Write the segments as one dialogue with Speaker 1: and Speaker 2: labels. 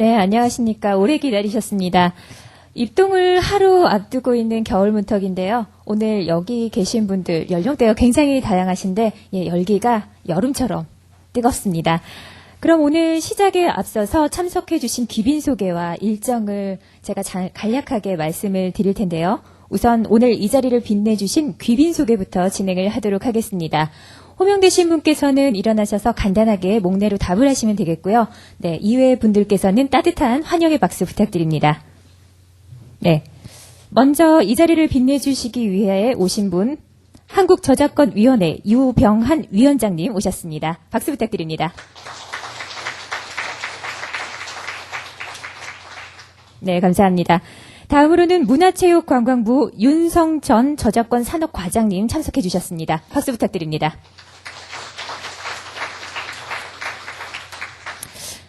Speaker 1: 네, 안녕하십니까. 오래 기다리셨습니다. 입동을 하루 앞두고 있는 겨울 문턱인데요. 오늘 여기 계신 분들 연령대가 굉장히 다양하신데 열기가 여름처럼 뜨겁습니다. 그럼 오늘 시작에 앞서서 참석해 주신 귀빈 소개와 일정을 제가 간략하게 말씀을 드릴 텐데요. 우선 오늘 이 자리를 빛내주신 귀빈 소개부터 진행을 하도록 하겠습니다. 호명되신 분께서는 일어나셔서 간단하게 목례로 답을 하시면 되겠고요. 네, 이외의 분들께서는 따뜻한 환영의 박수 부탁드립니다. 네, 먼저 이 자리를 빛내주시기 위해 오신 분, 한국저작권위원회 유병한 위원장님 오셨습니다. 박수 부탁드립니다. 네, 감사합니다. 다음으로는 문화체육관광부 윤성전 저작권 산업과장님 참석해 주셨습니다. 박수 부탁드립니다.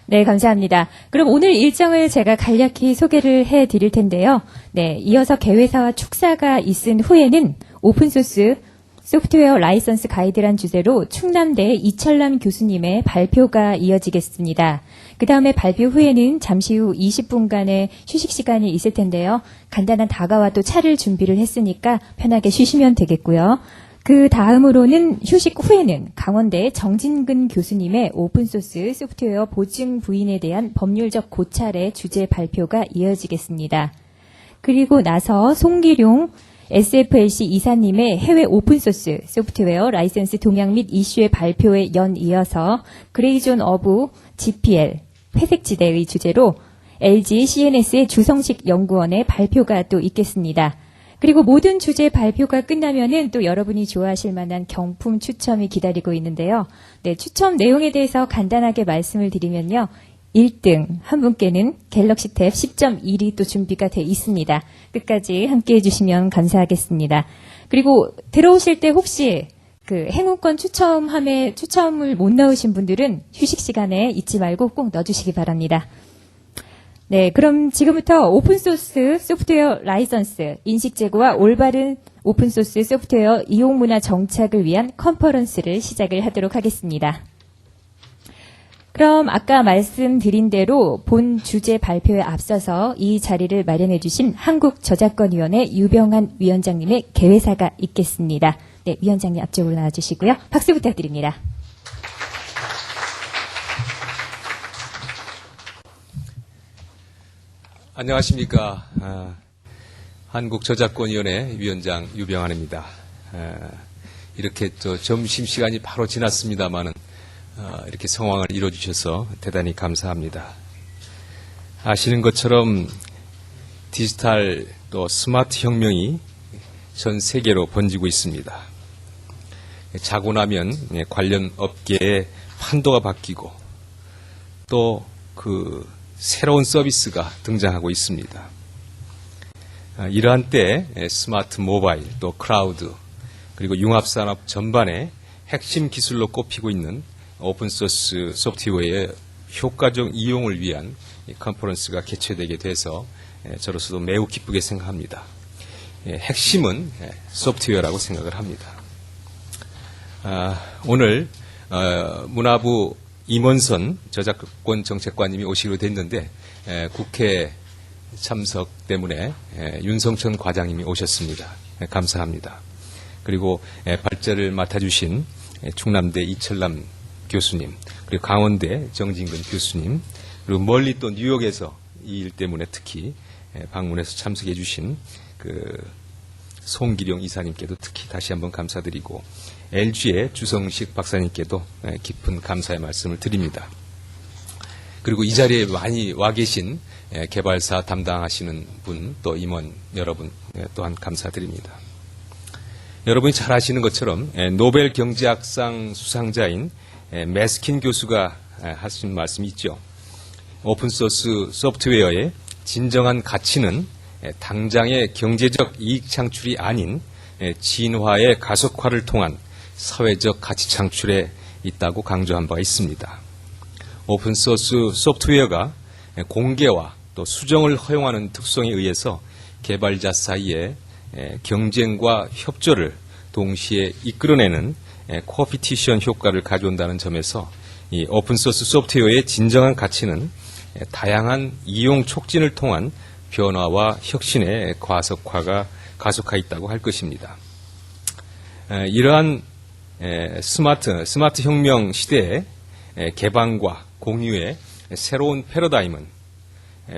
Speaker 1: 네, 감사합니다. 그럼 오늘 일정을 제가 간략히 소개를 해드릴 텐데요. 네, 이어서 개회사와 축사가 있은 후에는 오픈소스 소프트웨어 라이선스 가이드란 주제로 충남대 이철남 교수님의 발표가 이어지겠습니다. 그 다음에 발표 후에는 잠시 후 20분간의 휴식 시간이 있을 텐데요. 간단한 다과와 또 차를 준비를 했으니까 편하게 쉬시면 되겠고요. 그 다음으로는 휴식 후에는 강원대 정진근 교수님의 오픈소스 소프트웨어 보증 부인에 대한 법률적 고찰의 주제 발표가 이어지겠습니다. 그리고 나서 송기룡 SFLC 이사님의 해외 오픈소스 소프트웨어 라이선스 동향 및 이슈의 발표에 연이어서 그레이존 오브 GPL 회색지대의 주제로 LG CNS의 주성식 연구원의 발표가 또 있겠습니다. 그리고 모든 주제 발표가 끝나면은 또 여러분이 좋아하실 만한 경품 추첨이 기다리고 있는데요. 네, 추첨 내용에 대해서 간단하게 말씀을 드리면요. 1등 한 분께는 갤럭시 탭 10.1이 또 준비가 돼 있습니다. 끝까지 함께 해주시면 감사하겠습니다. 그리고 들어오실 때 혹시 그 행운권 추첨을 못 넣으신 분들은 휴식 시간에 잊지 말고 꼭 넣어주시기 바랍니다. 네, 그럼 지금부터 오픈소스 소프트웨어 라이선스 인식 제고와 올바른 오픈소스 소프트웨어 이용 문화 정착을 위한 컨퍼런스를 시작을 하도록 하겠습니다. 그럼 아까 말씀드린 대로 본 주제 발표에 앞서서 이 자리를 마련해 주신 한국저작권위원회 유병한 위원장님의 개회사가 있겠습니다. 네, 위원장님 앞쪽으로 나와주시고요. 박수 부탁드립니다.
Speaker 2: 안녕하십니까. 한국저작권위원회 위원장 유병한입니다. 이렇게 또 점심시간이 바로 지났습니다마는 이렇게 성황을 이뤄주셔서 대단히 감사합니다. 아시는 것처럼 디지털 또 스마트 혁명이 전 세계로 번지고 있습니다. 자고 나면 관련 업계의 판도가 바뀌고 또 그 새로운 서비스가 등장하고 있습니다. 이러한 때 스마트 모바일 또 클라우드 그리고 융합산업 전반의 핵심 기술로 꼽히고 있는 오픈소스 소프트웨어의 효과적 이용을 위한 컨퍼런스가 개최되게 돼서 저로서도 매우 기쁘게 생각합니다. 핵심은 소프트웨어라고 생각을 합니다. 오늘 문화부 임원선 저작권 정책관님이 오시기로 됐는데 국회 참석 때문에 윤성천 과장님이 오셨습니다. 감사합니다. 그리고 발제를 맡아주신 충남대 이철남 교수님, 그리고 강원대 정진근 교수님, 그리고 멀리 또 뉴욕에서 이 일 때문에 특히 방문해서 참석해 주신 그 송기룡 이사님께도 특히 다시 한번 감사드리고 LG의 주성식 박사님께도 깊은 감사의 말씀을 드립니다. 그리고 이 자리에 많이 와 계신 개발사 담당하시는 분, 또 임원 여러분 또한 감사드립니다. 여러분이 잘 아시는 것처럼 노벨 경제학상 수상자인 매스킨 교수가 하신 말씀이 있죠. 오픈소스 소프트웨어의 진정한 가치는 당장의 경제적 이익 창출이 아닌 진화의 가속화를 통한 사회적 가치 창출에 있다고 강조한 바가 있습니다. 오픈소스 소프트웨어가 공개와 또 수정을 허용하는 특성에 의해서 개발자 사이에 경쟁과 협조를 동시에 이끌어내는 코피티션 효과를 가져온다는 점에서 이 오픈소스 소프트웨어의 진정한 가치는 다양한 이용 촉진을 통한 변화와 혁신의 가속화 있다고 할 것입니다. 이러한 스마트 혁명 시대의 개방과 공유의 새로운 패러다임은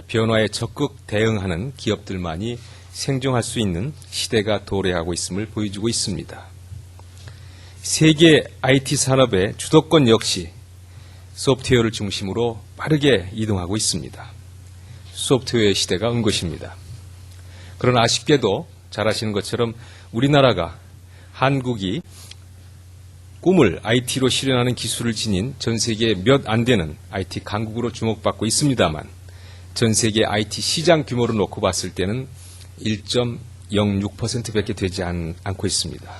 Speaker 2: 변화에 적극 대응하는 기업들만이 생존할 수 있는 시대가 도래하고 있음을 보여주고 있습니다. 세계 IT 산업의 주도권 역시 소프트웨어를 중심으로 빠르게 이동하고 있습니다. 소프트웨어 시대가 온 것입니다. 그러나 아쉽게도 잘 아시는 것처럼 우리나라가 한국이 꿈을 IT로 실현하는 기술을 지닌 전 세계 몇 안 되는 IT 강국으로 주목받고 있습니다만 전 세계 IT 시장 규모로 놓고 봤을 때는 1.06%밖에 되지 않고 있습니다.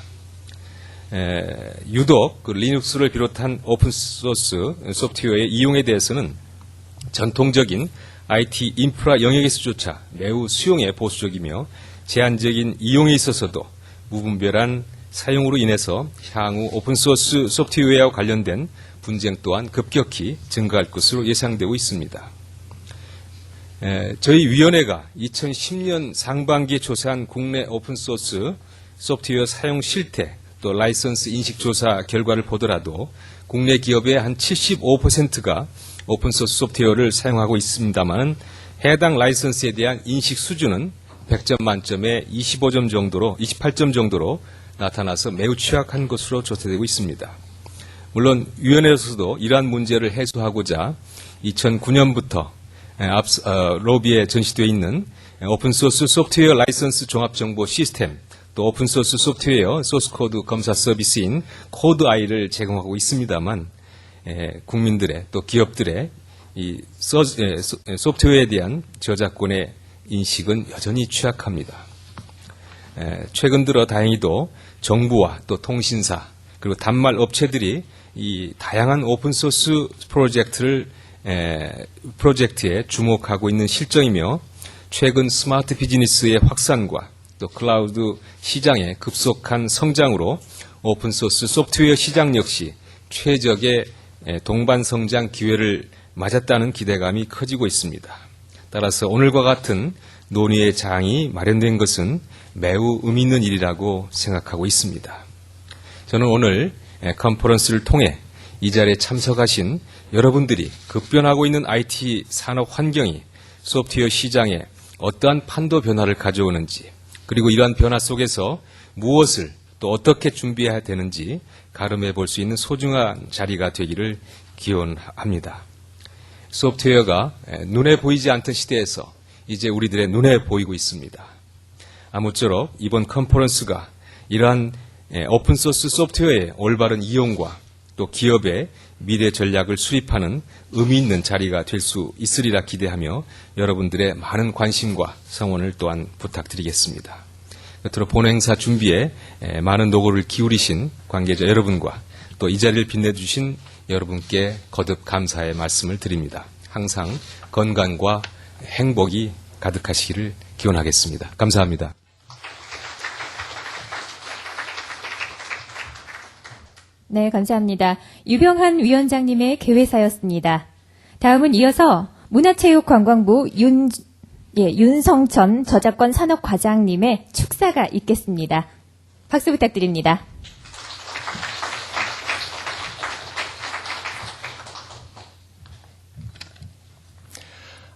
Speaker 2: 유독 리눅스를 비롯한 오픈소스 소프트웨어의 이용에 대해서는 전통적인 IT 인프라 영역에서조차 매우 수용에 보수적이며 제한적인 이용에 있어서도 무분별한 사용으로 인해서 향후 오픈소스 소프트웨어와 관련된 분쟁 또한 급격히 증가할 것으로 예상되고 있습니다. 저희 위원회가 2010년 상반기에 조사한 국내 오픈소스 소프트웨어 사용 실태 또 라이선스 인식 조사 결과를 보더라도 국내 기업의 한 75%가 오픈소스 소프트웨어를 사용하고 있습니다만 해당 라이선스에 대한 인식 수준은 100점 만점에 28점 정도로 나타나서 매우 취약한 것으로 조사되고 있습니다. 물론 위원회에서도 이러한 문제를 해소하고자 2009년부터 로비에 전시되어 있는 오픈소스 소프트웨어 라이선스 종합정보 시스템 또 오픈소스 소프트웨어 소스코드 검사 서비스인 코드아이를 제공하고 있습니다만 국민들의 또 기업들의 이 소프트웨어에 대한 저작권의 인식은 여전히 취약합니다. 최근 들어 다행히도 정부와 또 통신사 그리고 단말 업체들이 이 다양한 오픈소스 프로젝트에 주목하고 있는 실정이며 최근 스마트 비즈니스의 확산과 또 클라우드 시장의 급속한 성장으로 오픈소스 소프트웨어 시장 역시 최적의 동반 성장 기회를 맞았다는 기대감이 커지고 있습니다. 따라서 오늘과 같은 논의의 장이 마련된 것은 매우 의미 있는 일이라고 생각하고 있습니다. 저는 오늘 컨퍼런스를 통해 이 자리에 참석하신 여러분들이 급변하고 있는 IT 산업 환경이 소프트웨어 시장에 어떠한 판도 변화를 가져오는지 그리고 이러한 변화 속에서 무엇을 또 어떻게 준비해야 되는지 가름해 볼 수 있는 소중한 자리가 되기를 기원합니다. 소프트웨어가 눈에 보이지 않던 시대에서 이제 우리들의 눈에 보이고 있습니다. 아무쪼록 이번 컨퍼런스가 이러한 오픈소스 소프트웨어의 올바른 이용과 또 기업의 미래 전략을 수립하는 의미 있는 자리가 될 수 있으리라 기대하며 여러분들의 많은 관심과 성원을 또한 부탁드리겠습니다. 끝으로 본 행사 준비에 많은 노고를 기울이신 관계자 여러분과 또 이 자리를 빛내주신 여러분께 거듭 감사의 말씀을 드립니다. 항상 건강과 행복이 가득하시기를 기원하겠습니다. 감사합니다.
Speaker 1: 네, 감사합니다. 유병한 위원장님의 개회사였습니다. 다음은 이어서 문화체육관광부 윤성천 저작권 산업과장님의 축사가 있겠습니다. 박수 부탁드립니다.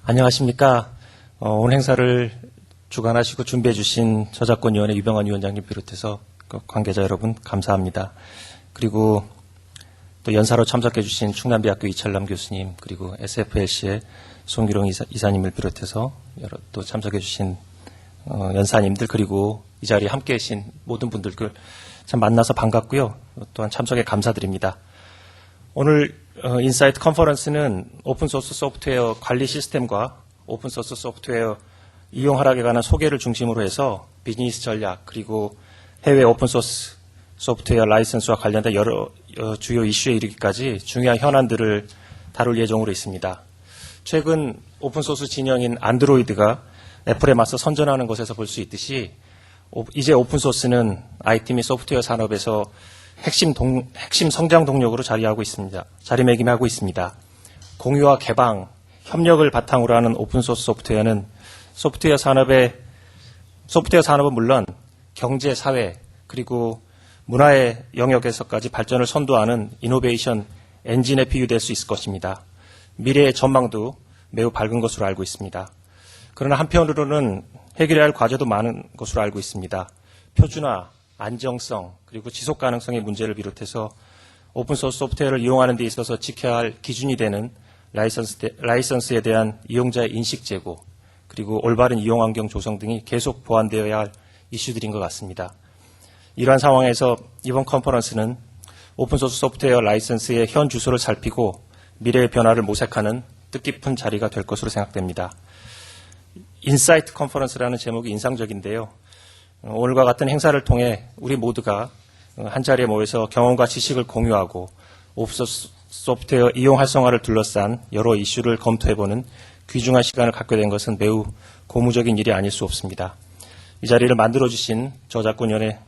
Speaker 3: 안녕하십니까. 오늘 행사를 주관하시고 준비해 주신 저작권위원회 유병한 위원장님 비롯해서 관계자 여러분 감사합니다. 그리고 또 연사로 참석해 주신 충남대학교 이철남 교수님 그리고 SFLC의 송기룡 이사님을 비롯해서 또 참석해 주신 연사님들 그리고 이 자리에 함께 계신 모든 분들을 참 만나서 반갑고요. 또한 참석에 감사드립니다. 오늘 인사이트 컨퍼런스는 오픈소스 소프트웨어 관리 시스템과 오픈소스 소프트웨어 이용 하락에 관한 소개를 중심으로 해서 비즈니스 전략 그리고 해외 오픈소스 소프트웨어 라이선스와 관련된 여러 주요 이슈에 이르기까지 중요한 현안들을 다룰 예정으로 있습니다. 최근 오픈소스 진영인 안드로이드가 애플에 맞서 선전하는 것에서 볼 수 있듯이 이제 오픈소스는 IT 및 소프트웨어 산업에서 핵심 성장 동력으로 자리매김하고 있습니다. 공유와 개방, 협력을 바탕으로 하는 오픈소스 소프트웨어는 소프트웨어 산업은 물론 경제, 사회, 그리고 문화의 영역에서까지 발전을 선도하는 이노베이션 엔진에 비유될 수 있을 것입니다. 미래의 전망도 매우 밝은 것으로 알고 있습니다. 그러나 한편으로는 해결해야 할 과제도 많은 것으로 알고 있습니다. 표준화, 안정성, 그리고 지속 가능성의 문제를 비롯해서 오픈소스 소프트웨어를 이용하는 데 있어서 지켜야 할 기준이 되는 라이선스에 대한 이용자의 인식 제고, 그리고 올바른 이용 환경 조성 등이 계속 보완되어야 할 이슈들인 것 같습니다. 이러한 상황에서 이번 컨퍼런스는 오픈소스 소프트웨어 라이선스의 현 주소를 살피고 미래의 변화를 모색하는 뜻깊은 자리가 될 것으로 생각됩니다. 인사이트 컨퍼런스라는 제목이 인상적인데요. 오늘과 같은 행사를 통해 우리 모두가 한자리에 모여서 경험과 지식을 공유하고 오픈소스 소프트웨어 이용 활성화를 둘러싼 여러 이슈를 검토해보는 귀중한 시간을 갖게 된 것은 매우 고무적인 일이 아닐 수 없습니다. 이 자리를 만들어주신 저작권위원회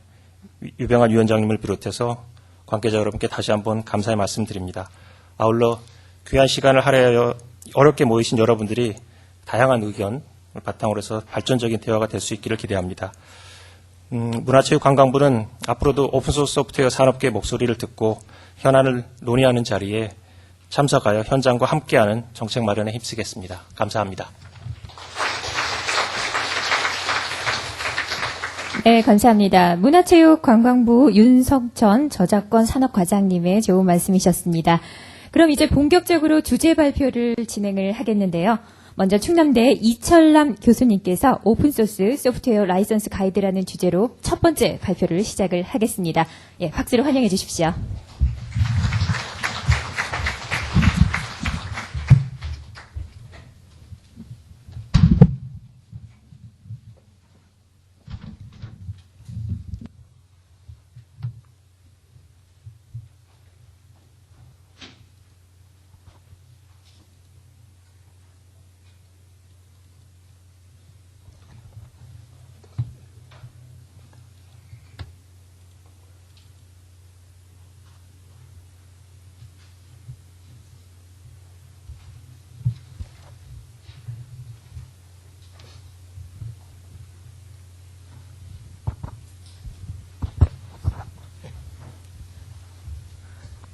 Speaker 3: 유병환 위원장님을 비롯해서 관계자 여러분께 다시 한번 감사의 말씀드립니다. 아울러 귀한 시간을 할애하여 어렵게 모이신 여러분들이 다양한 의견을 바탕으로 해서 발전적인 대화가 될 수 있기를 기대합니다. 문화체육관광부는 앞으로도 오픈소스 소프트웨어 산업계의 목소리를 듣고 현안을 논의하는 자리에 참석하여 현장과 함께하는 정책 마련에 힘쓰겠습니다. 감사합니다.
Speaker 1: 네, 감사합니다. 문화체육관광부 윤석천 저작권 산업과장님의 좋은 말씀이셨습니다. 그럼 이제 본격적으로 주제 발표를 진행을 하겠는데요. 먼저 충남대 이철남 교수님께서 오픈소스 소프트웨어 라이선스 가이드라는 주제로 첫 번째 발표를 시작을 하겠습니다. 예, 박수로 환영해 주십시오.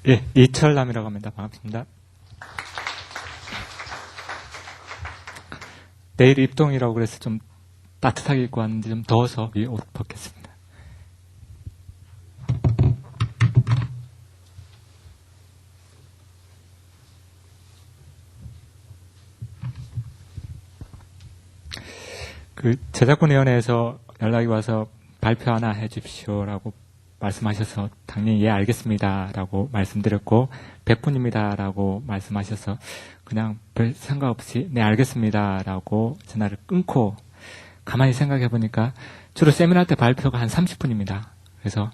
Speaker 4: 예, 이철남이라고 합니다. 반갑습니다. 내일 입동이라고 그래서 좀 따뜻하게 입고 왔는데 좀 더워서 위에 옷 벗겠습니다. 저작권위원회에서 연락이 와서 발표 하나 해 주십시오라고 말씀하셔서 당연히 예 알겠습니다라고 말씀드렸고 100분입니다라고 말씀하셔서 그냥 별 생각 없이 네 알겠습니다라고 전화를 끊고 가만히 생각해 보니까 주로 세미나 때 발표가 한 30분입니다. 그래서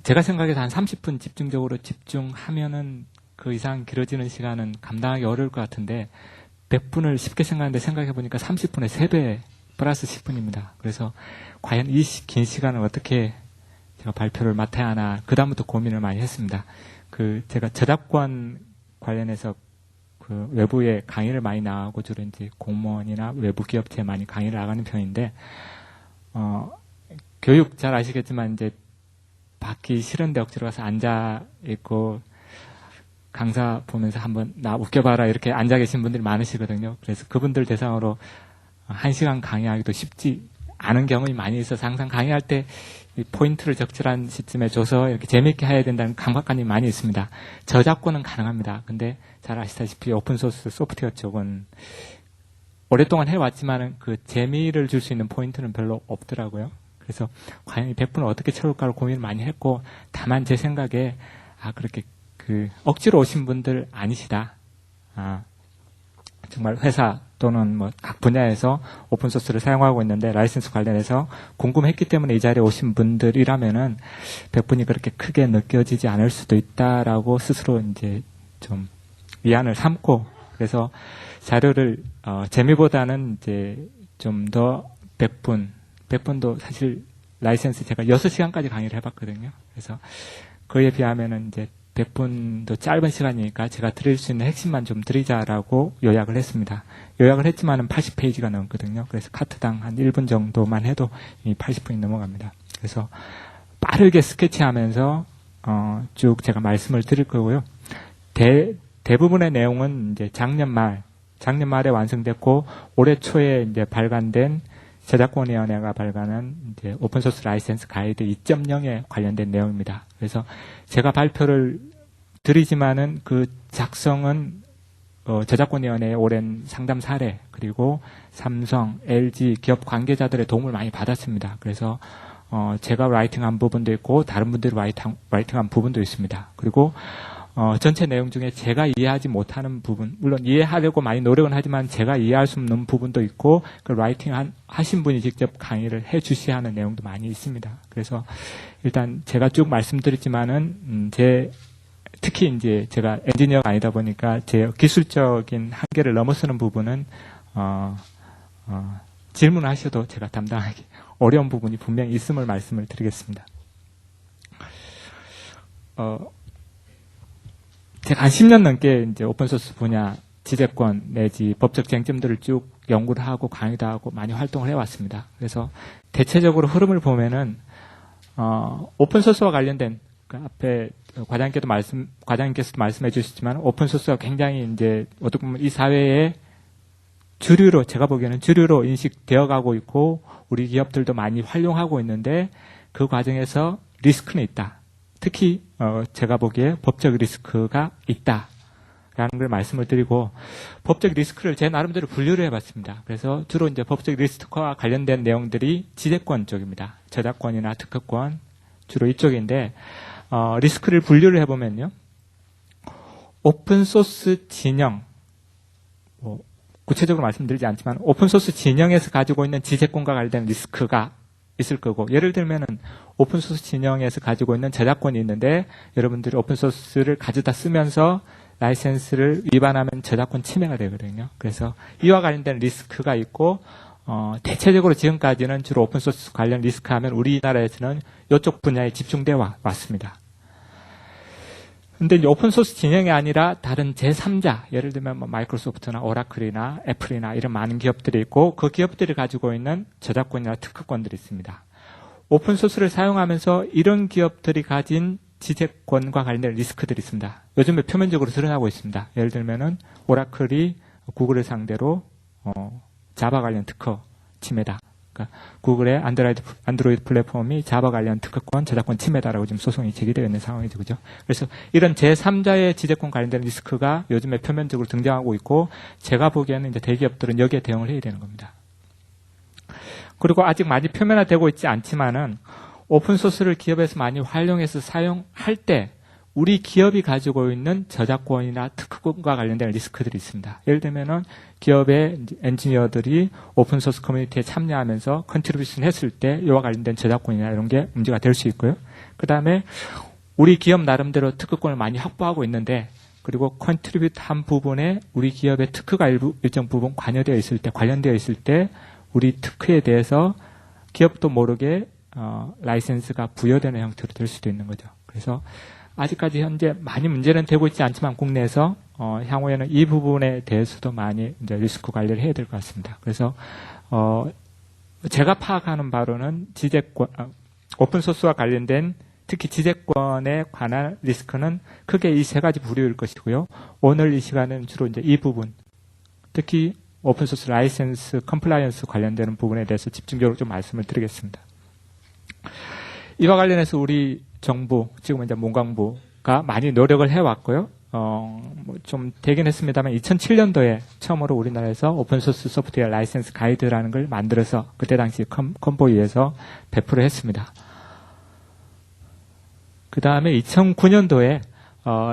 Speaker 4: 제가 생각해도 한 30분 집중적으로 집중하면은 그 이상 길어지는 시간은 감당하기 어려울 것 같은데 100분을 쉽게 생각하는데 생각해 보니까 30분의 3배 플러스 10분입니다. 그래서 과연 이 긴 시간을 어떻게 제가 발표를 맡아야 하나 그다음부터 고민을 많이 했습니다. 제가 저작권 관련해서 외부에 강의를 많이 나가고 주로 이제 공무원이나 외부 기업체에 많이 강의를 나가는 편인데 교육 잘 아시겠지만 이제 받기 싫은데 억지로 가서 앉아 있고 강사 보면서 한번 나 웃겨봐라 이렇게 앉아 계신 분들이 많으시거든요. 그래서 그분들 대상으로 1시간 강의하기도 쉽지 않은 경험이 많이 있어서 항상 강의할 때 포인트를 적절한 시점에 줘서 이렇게 재미있게 해야 된다는 강박관념이 많이 있습니다. 저작권은 가능합니다. 근데 잘 아시다시피 오픈소스 소프트웨어 쪽은 오랫동안 해왔지만 그 재미를 줄 수 있는 포인트는 별로 없더라고요. 그래서 과연 이 100분을 어떻게 채울까를 고민을 많이 했고 다만 제 생각에 그렇게 억지로 오신 분들 아니시다. 정말 회사 또는 각 분야에서 오픈소스를 사용하고 있는데 라이선스 관련해서 궁금했기 때문에 이 자리에 오신 분들이라면은 100분이 그렇게 크게 느껴지지 않을 수도 있다라고 스스로 이제 좀 위안을 삼고 그래서 자료를 재미보다는 이제 좀 더 100분도 사실 라이선스 제가 6시간까지 강의를 해봤거든요. 그래서 그에 비하면은 이제 100분도 짧은 시간이니까 제가 드릴 수 있는 핵심만 좀 드리자라고 요약을 했습니다. 요약을 했지만은 80페이지가 넘거든요. 그래서 카트당 한 1분 정도만 해도 이미 80분이 넘어갑니다. 그래서 빠르게 스케치하면서 쭉 제가 말씀을 드릴 거고요. 대부분의 내용은 이제 작년 말에 완성됐고 올해 초에 이제 발간된 저작권위원회가 발간한 이제 오픈소스 라이센스 가이드 2.0에 관련된 내용입니다. 그래서 제가 발표를 드리지만은 그 작성은 저작권위원회의 오랜 상담 사례 그리고 삼성, LG 기업 관계자들의 도움을 많이 받았습니다. 그래서 제가 라이팅한 부분도 있고 다른 분들이 라이팅한 부분도 있습니다. 그리고 전체 내용 중에 제가 이해하지 못하는 부분, 물론 이해하려고 많이 노력은 하지만 제가 이해할 수 없는 부분도 있고, 그 라이팅 하신 분이 직접 강의를 해 주셔야 하는 내용도 많이 있습니다. 그래서 일단 제가 쭉 말씀드렸지만은, 특히 이제 제가 엔지니어가 아니다 보니까 제 기술적인 한계를 넘어서는 부분은, 질문하셔도 제가 담당하기 어려운 부분이 분명히 있음을 말씀을 드리겠습니다. 제가 한 10년 넘게 이제 오픈소스 분야 지재권 내지 법적 쟁점들을 쭉 연구를 하고 강의도 하고 많이 활동을 해왔습니다. 그래서 대체적으로 흐름을 보면은 오픈소스와 관련된 그 앞에 과장님께서도 말씀해 주셨지만 오픈소스가 굉장히 이제 어떻게 보면 이 사회의 주류로 제가 보기에는 주류로 인식되어 가고 있고 우리 기업들도 많이 활용하고 있는데 그 과정에서 리스크는 있다. 특히 제가 보기에 법적 리스크가 있다라는 걸 말씀을 드리고 법적 리스크를 제 나름대로 분류를 해봤습니다. 그래서 주로 이제 법적 리스크와 관련된 내용들이 지재권 쪽입니다. 저작권이나 특허권 주로 이쪽인데 리스크를 분류를 해보면요, 오픈 소스 진영 구체적으로 말씀드리지 않지만 오픈 소스 진영에서 가지고 있는 지재권과 관련된 리스크가 있을 거고, 예를 들면은 오픈소스 진영에서 가지고 있는 저작권이 있는데 여러분들이 오픈소스를 가져다 쓰면서 라이센스를 위반하면 저작권 침해가 되거든요. 그래서 이와 관련된 리스크가 있고 대체적으로 지금까지는 주로 오픈소스 관련 리스크 하면 우리나라에서는 이쪽 분야에 집중되어 왔습니다. 근데 이제 오픈소스 진영이 아니라 다른 제3자, 예를 들면 뭐 마이크로소프트나 오라클이나 애플이나 이런 많은 기업들이 있고 그 기업들이 가지고 있는 저작권이나 특허권들이 있습니다. 오픈소스를 사용하면서 이런 기업들이 가진 지재권과 관련된 리스크들이 있습니다. 요즘에 표면적으로 드러나고 있습니다. 예를 들면은 오라클이 구글을 상대로 자바 관련 특허 침해다. 그러니까 구글의 안드로이드 플랫폼이 자바 관련 특허권, 저작권 침해다라고 지금 소송이 제기되어 있는 상황이죠. 그죠? 그래서 이런 제3자의 지재권 관련된 리스크가 요즘에 표면적으로 등장하고 있고, 제가 보기에는 이제 대기업들은 여기에 대응을 해야 되는 겁니다. 그리고 아직 많이 표면화되고 있지 않지만은 오픈소스를 기업에서 많이 활용해서 사용할 때 우리 기업이 가지고 있는 저작권이나 특허권과 관련된 리스크들이 있습니다. 예를 들면은 기업의 엔지니어들이 오픈소스 커뮤니티에 참여하면서 컨트리뷰션 했을 때 이와 관련된 저작권이나 이런 게 문제가 될 수 있고요. 그 다음에 우리 기업 나름대로 특허권을 많이 확보하고 있는데, 그리고 컨트리뷰트 한 부분에 우리 기업의 특허가 일정 부분 관여되어 있을 때, 관련되어 있을 때 우리 특허에 대해서 기업도 모르게 라이센스가 부여되는 형태로 될 수도 있는 거죠. 그래서 아직까지 현재 많이 문제는 되고 있지 않지만 국내에서 향후에는 이 부분에 대해서도 많이 이제 리스크 관리를 해야 될 것 같습니다. 그래서 제가 파악하는 바로는 지재권, 오픈소스와 관련된 특히 지재권에 관한 리스크는 크게 이 세 가지 부류일 것이고요. 오늘 이 시간은 주로 이제 이 부분, 특히 오픈소스 라이센스 컴플라이언스 관련되는 부분에 대해서 집중적으로 좀 말씀을 드리겠습니다. 이와 관련해서 우리 정부, 지금 이제 문광부가 많이 노력을 해왔고요. 좀 되긴 했습니다만 2007년도에 처음으로 우리나라에서 오픈소스 소프트웨어 라이센스 가이드라는 걸 만들어서 그때 당시 컨보이에서 배포를 했습니다. 그 다음에 2009년도에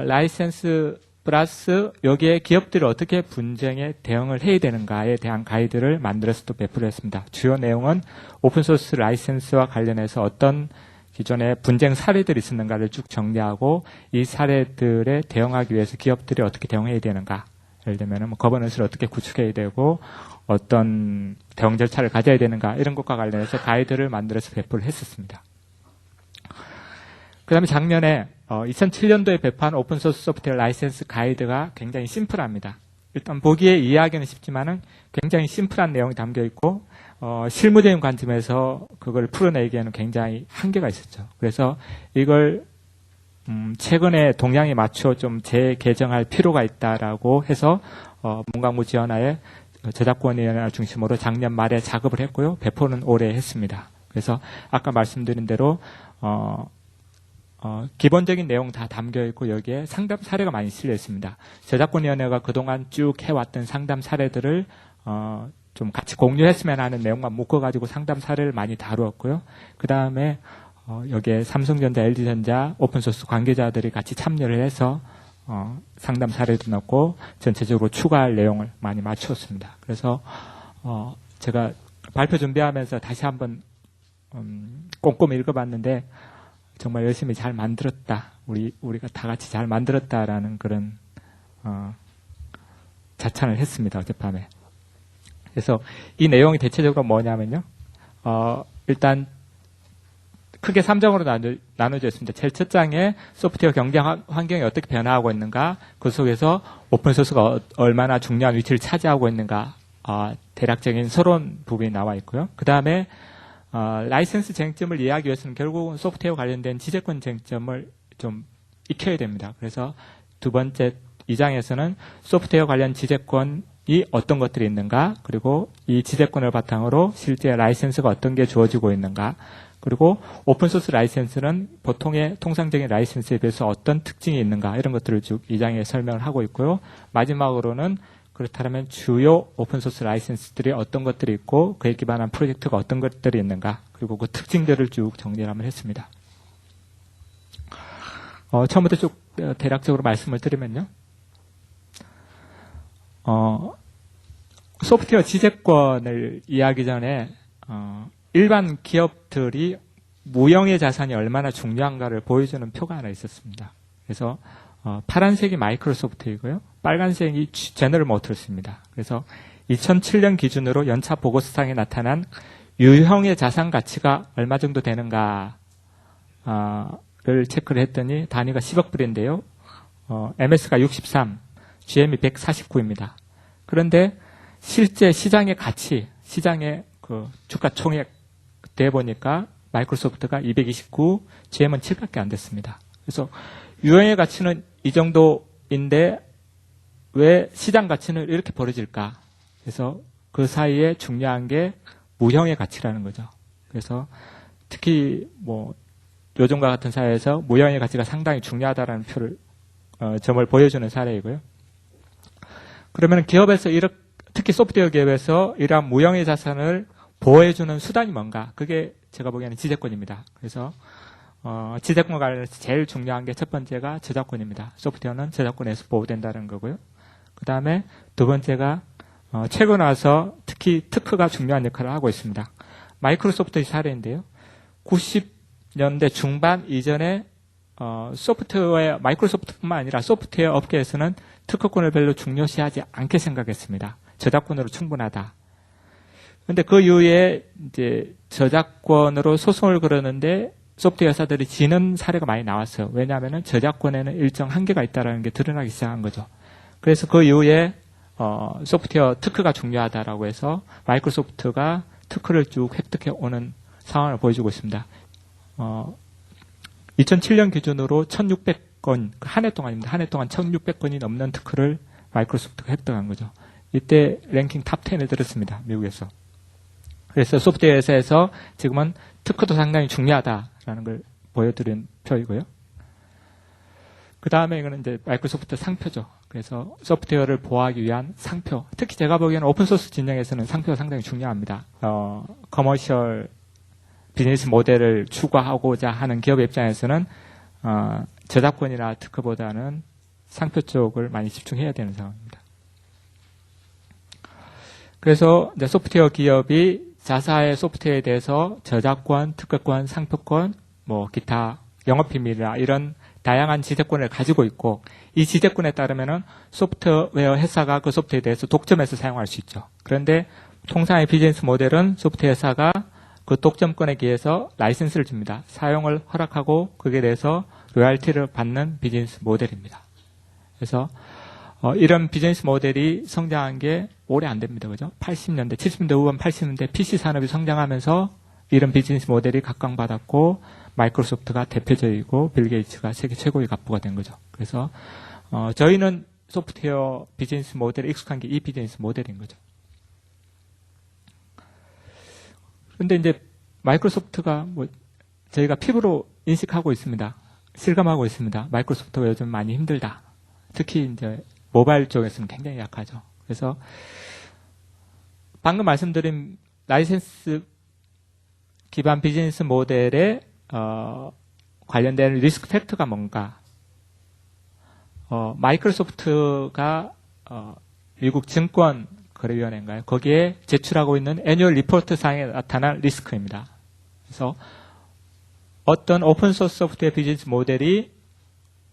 Speaker 4: 라이센스 플러스 여기에 기업들이 어떻게 분쟁에 대응을 해야 되는가에 대한 가이드를 만들어서 또 배포를 했습니다. 주요 내용은 오픈소스 라이센스와 관련해서 어떤 기존에 분쟁 사례들이 있었는가를 쭉 정리하고 이 사례들에 대응하기 위해서 기업들이 어떻게 대응해야 되는가, 예를 들면 거버넌스를 어떻게 구축해야 되고 어떤 대응 절차를 가져야 되는가, 이런 것과 관련해서 가이드를 만들어서 배포를 했었습니다. 그 다음에 작년에 2007년도에 배포한 오픈소스 소프트웨어 라이센스 가이드가 굉장히 심플합니다. 일단 보기에 이해하기는 쉽지만은 굉장히 심플한 내용이 담겨 있고 실무적인 관점에서 그걸 풀어내기에는 굉장히 한계가 있었죠. 그래서 이걸 최근에 동향에 맞춰 좀 재개정할 필요가 있다라고 해서 문광부 지원하에 저작권위원회 중심으로 작년 말에 작업을 했고요. 배포는 올해 했습니다. 그래서 아까 말씀드린 대로 기본적인 내용 다 담겨 있고 여기에 상담 사례가 많이 실려 있습니다. 저작권위원회가 그동안 쭉 해왔던 상담 사례들을 좀 같이 공유했으면 하는 내용만 묶어가지고 상담 사례를 많이 다루었고요. 그 다음에 여기에 삼성전자, LG전자 오픈소스 관계자들이 같이 참여를 해서 상담 사례도 넣고 전체적으로 추가할 내용을 많이 맞추었습니다. 그래서 제가 발표 준비하면서 다시 한번 꼼꼼히 읽어봤는데 정말 열심히 잘 만들었다. 우리가 다 같이 잘 만들었다라는 그런 자찬을 했습니다. 어젯밤에. 그래서 이 내용이 대체적으로 뭐냐면요. 일단 크게 3장으로 나눠져 있습니다. 제일 첫 장에 소프트웨어 경쟁 환경이 어떻게 변화하고 있는가, 그 속에서 오픈소스가 얼마나 중요한 위치를 차지하고 있는가, 대략적인 서론 부분이 나와 있고요. 그 다음에 라이센스 쟁점을 이해하기 위해서는 결국은 소프트웨어 관련된 지재권 쟁점을 좀 익혀야 됩니다. 그래서 두 번째 2장에서는 소프트웨어 관련 지재권이 어떤 것들이 있는가, 그리고 이 지재권을 바탕으로 실제 라이센스가 어떤 게 주어지고 있는가, 그리고 오픈소스 라이센스는 보통의 통상적인 라이센스에 비해서 어떤 특징이 있는가, 이런 것들을 쭉 2장에 설명을 하고 있고요. 마지막으로는 그렇다면 주요 오픈소스 라이센스들이 어떤 것들이 있고 그에 기반한 프로젝트가 어떤 것들이 있는가, 그리고 그 특징들을 쭉 정리를 한번 했습니다. 처음부터 쭉 대략적으로 말씀을 드리면요. 소프트웨어 지재권을 이해하기 전에 일반 기업들이 무형의 자산이 얼마나 중요한가를 보여주는 표가 하나 있었습니다. 그래서 파란색이 마이크로소프트이고요. 빨간색이 제너럴 모터스입니다. 그래서 2007년 기준으로 연차 보고서상에 나타난 유형의 자산 가치가 얼마 정도 되는가를 체크를 했더니 단위가 10억 불인데요. MS가 63, GM이 149입니다. 그런데 실제 시장의 가치, 시장의 그 주가 총액 대보니까 마이크로소프트가 229, GM은 7밖에 안 됐습니다. 그래서 유형의 가치는 이 정도인데 왜 시장 가치는 이렇게 벌어질까? 그래서 그 사이에 중요한 게 무형의 가치라는 거죠. 그래서 특히 요즘과 같은 사회에서 무형의 가치가 상당히 중요하다라는 점을 보여주는 사례이고요. 그러면 기업에서 특히 소프트웨어 기업에서 이러한 무형의 자산을 보호해주는 수단이 뭔가? 그게 제가 보기에는 지재권입니다. 그래서 지재권과 관련해서 제일 중요한 게 첫 번째가 저작권입니다. 소프트웨어는 저작권에서 보호된다는 거고요. 그 다음에 두 번째가 최근 와서 특히 특허가 중요한 역할을 하고 있습니다. 마이크로소프트의 사례인데요. 90년대 중반 이전에 마이크로소프트뿐만 아니라 소프트웨어 업계에서는 특허권을 별로 중요시하지 않게 생각했습니다. 저작권으로 충분하다. 근데 그 이후에 이제 저작권으로 소송을 걸었는데 소프트웨어 회사들이 지는 사례가 많이 나왔어요. 왜냐하면 저작권에는 일정 한계가 있다는 게 드러나기 시작한 거죠. 그래서 그 이후에 소프트웨어 특허가 중요하다라고 해서 마이크로소프트가 특허를 쭉 획득해 오는 상황을 보여주고 있습니다. 2007년 기준으로 1,600건, 한 해 동안입니다. 한 해 동안 1,600건이 넘는 특허를 마이크로소프트가 획득한 거죠. 이때 랭킹 탑 10에 들었습니다. 미국에서. 그래서 소프트웨어 회사에서 지금은 특허도 상당히 중요하다라는 걸 보여드린 표이고요. 그 다음에 이거는 이제 마이크로소프트 상표죠. 그래서 소프트웨어를 보호하기 위한 상표. 특히 제가 보기에는 오픈소스 진영에서는 상표가 상당히 중요합니다. 커머셜 비즈니스 모델을 추구하고자 하는 기업 입장에서는 저작권이나 특허보다는 상표 쪽을 많이 집중해야 되는 상황입니다. 그래서 이제 소프트웨어 기업이 자사의 소프트웨어에 대해서 저작권, 특허권, 상표권, 기타 영업비밀이나 이런 다양한 지재권을 가지고 있고, 이 지재권에 따르면은 소프트웨어 회사가 그 소프트웨어에 대해서 독점해서 사용할 수 있죠. 그런데 통상의 비즈니스 모델은 소프트웨어 회사가 그 독점권에 기해서 라이센스를 줍니다. 사용을 허락하고 거기에 대해서 로열티를 받는 비즈니스 모델입니다. 그래서 이런 비즈니스 모델이 성장한 게 오래 안 됩니다. 그죠? 80년대, 70년대 후반 80년대 PC 산업이 성장하면서 이런 비즈니스 모델이 각광받았고 마이크로소프트가 대표적이고 빌 게이츠가 세계 최고의 갑부가 된 거죠. 그래서 저희는 소프트웨어 비즈니스 모델에 익숙한 게 이 비즈니스 모델인 거죠. 그런데 이제 마이크로소프트가 뭐 저희가 피부로 인식하고 있습니다. 실감하고 있습니다. 마이크로소프트가 요즘 많이 힘들다. 특히 이제 모바일 쪽에서는 굉장히 약하죠. 그래서 방금 말씀드린 라이센스 기반 비즈니스 모델에 관련된 리스크 팩터가 뭔가? 마이크로소프트가 미국 증권거래위원회인가요? 거기에 제출하고 있는 애뉴얼 리포트 상에 나타난 리스크입니다. 그래서 어떤 오픈소스 소프트웨어 비즈니스 모델이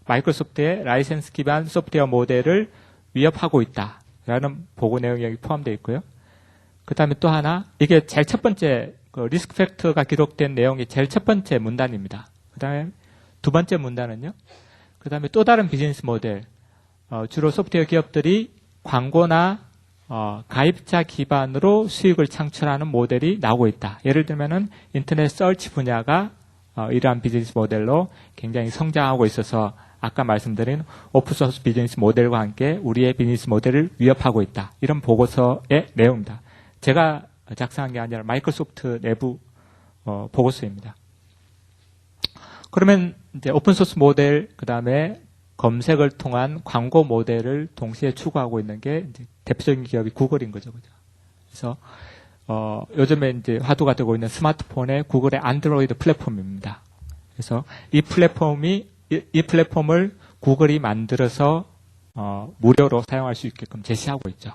Speaker 4: 마이크로소프트의 라이센스 기반 소프트웨어 모델을 위협하고 있다라는 보고 내용이 여기 포함되어 있고요. 그 다음에 또 하나, 이게 제일 첫 번째 그 리스크 팩터가 기록된 내용이 제일 첫 번째 문단입니다. 그 다음에 두 번째 문단은요. 그 다음에 또 다른 비즈니스 모델, 주로 소프트웨어 기업들이 광고나 가입자 기반으로 수익을 창출하는 모델이 나오고 있다. 예를 들면은 인터넷 서치 분야가 이러한 비즈니스 모델로 굉장히 성장하고 있어서 아까 말씀드린 오픈소스 비즈니스 모델과 함께 우리의 비즈니스 모델을 위협하고 있다. 이런 보고서의 내용입니다. 제가 작성한 게 아니라 마이크로소프트 내부 보고서입니다. 그러면 이제 오픈소스 모델, 그 다음에 검색을 통한 광고 모델을 동시에 추구하고 있는 게 이제 대표적인 기업이 구글인 거죠. 그죠? 그래서 요즘에 이제 화두가 되고 있는 스마트폰의 구글의 안드로이드 플랫폼입니다. 그래서 이 플랫폼을 구글이 만들어서 무료로 사용할 수 있게끔 제시하고 있죠.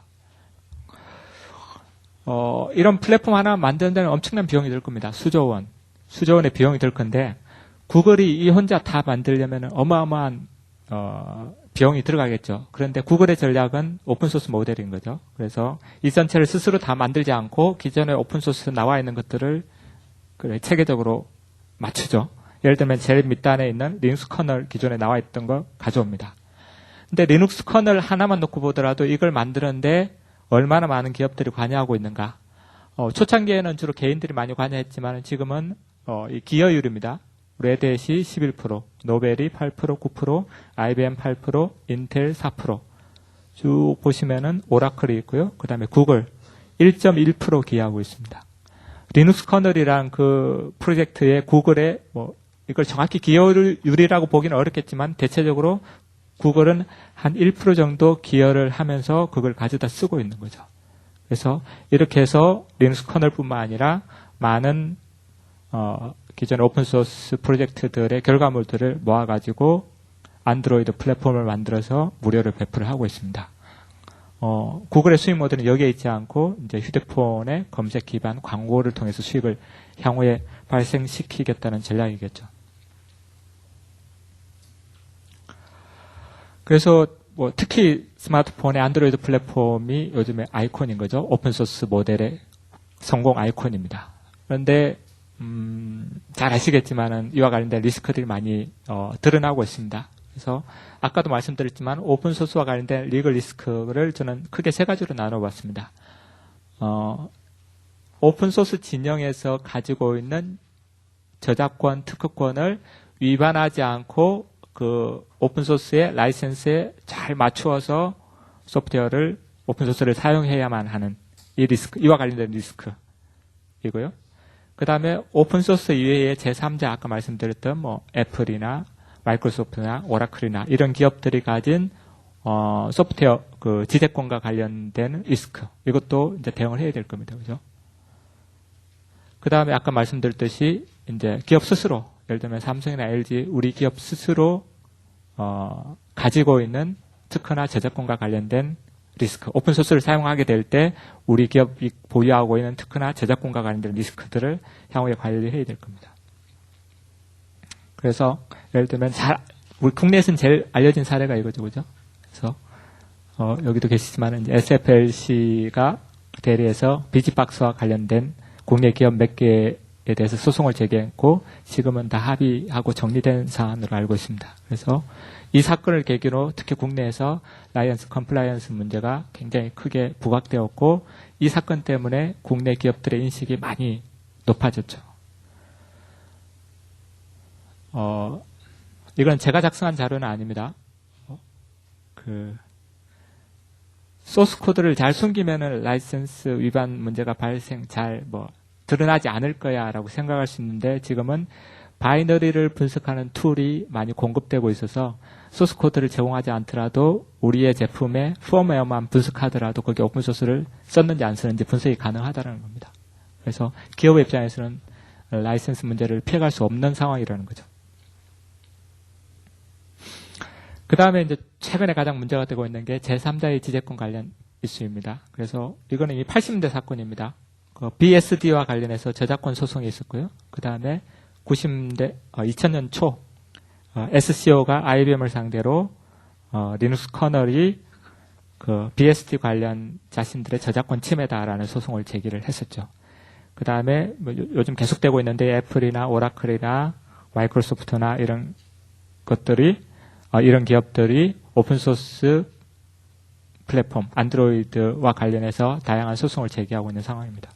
Speaker 4: 이런 플랫폼 하나 만드는 데는 엄청난 비용이 들 겁니다. 수조원의 비용이 들 건데 구글이 이 혼자 다 만들려면 어마어마한 비용이 들어가겠죠. 그런데 구글의 전략은 오픈소스 모델인 거죠. 그래서 이 전체를 스스로 다 만들지 않고 기존에 오픈소스 나와 있는 것들을 체계적으로 맞추죠. 예를 들면 제일 밑단에 있는 리눅스 커널 기존에 나와 있던 거 가져옵니다. 근데 리눅스 커널 하나만 놓고 보더라도 이걸 만드는데 얼마나 많은 기업들이 관여하고 있는가. 초창기에는 주로 개인들이 많이 관여했지만 지금은 이 기여율입니다. 레드햇이 11%, 노벨이 8%, 9%, IBM 8%, 인텔 4%. 쭉 보시면은 오라클이 있고요. 그 다음에 구글 1.1% 기여하고 있습니다. 리눅스 커널이란 그 프로젝트에 구글의 이걸 정확히 기여율이라고 보기는 어렵겠지만 대체적으로 구글은 한 1% 정도 기여를 하면서 그걸 가져다 쓰고 있는 거죠. 그래서 이렇게 해서 리눅스 커널뿐만 아니라 많은 기존 오픈소스 프로젝트들의 결과물들을 모아가지고 안드로이드 플랫폼을 만들어서 무료로 배포를 하고 있습니다. 구글의 수익 모델은 여기에 있지 않고 이제 휴대폰의 검색 기반 광고를 통해서 수익을 향후에 발생시키겠다는 전략이겠죠. 그래서 특히 스마트폰의 안드로이드 플랫폼이 요즘에 아이콘인 거죠. 오픈소스 모델의 성공 아이콘입니다. 그런데 잘 아시겠지만은 이와 관련된 리스크들이 많이 드러나고 있습니다. 그래서 아까도 말씀드렸지만 오픈소스와 관련된 리글 리스크를 저는 크게 세 가지로 나눠봤습니다. 오픈소스 진영에서 가지고 있는 저작권, 특허권을 위반하지 않고 그 오픈소스의 라이센스에 잘 맞추어서 소프트웨어를 오픈소스를 사용해야만 하는 이 리스크, 이와 관련된 리스크이고요. 그 다음에 오픈소스 이외의 제3자 아까 말씀드렸던 애플이나 마이크로소프트나 오라클이나 이런 기업들이 가진 소프트웨어 그 지배권과 관련된 리스크, 이것도 이제 대응을 해야 될 겁니다. 그죠? 그 다음에 아까 말씀드렸듯이 이제 기업 스스로, 예를 들면 삼성이나 LG, 우리 기업 스스로 가지고 있는 특허나 저작권과 관련된 리스크, 오픈소스를 사용하게 될 때 우리 기업이 보유하고 있는 특허나 저작권과 관련된 리스크들을 향후에 관리해야 될 겁니다. 그래서 예를 들면 우리 국내에서는 제일 알려진 사례가 이거죠, 그죠? 그래서 여기도 계시지만 SFLC가 대리해서 비지박스와 관련된 국내 기업 몇 개의 대해서 소송을 제기했고 지금은 다 합의하고 정리된 사안으로 알고 있습니다. 그래서 이 사건을 계기로 특히 국내에서 라이언스 컴플라이언스 문제가 굉장히 크게 부각되었고 이 사건 때문에 국내 기업들의 인식이 많이 높아졌죠. 이건 제가 작성한 자료는 아닙니다. 소스 코드를 잘 숨기면은 라이센스 위반 문제가 드러나지 않을 거야라고 생각할 수 있는데 지금은 바이너리를 분석하는 툴이 많이 공급되고 있어서 소스 코드를 제공하지 않더라도 우리의 제품의 펌웨어만 분석하더라도 거기에 오픈소스를 썼는지 안 썼는지 분석이 가능하다는 겁니다. 그래서 기업 입장에서는 라이센스 문제를 피해갈 수 없는 상황이라는 거죠. 그 다음에 이제 최근에 가장 문제가 되고 있는 게 제3자의 지재권 관련 이슈입니다. 그래서 이거는 이미 80년대 사건입니다. BSD와 관련해서 저작권 소송이 있었고요. 그 다음에 2000년 초 SCO가 IBM을 상대로 리눅스 커널이 BSD 관련 자신들의 저작권 침해다라는 소송을 제기를 했었죠. 그 다음에 요즘 계속되고 있는데 애플이나 오라클이나 마이크로소프트나 이런 기업들이 오픈소스 플랫폼 안드로이드와 관련해서 다양한 소송을 제기하고 있는 상황입니다.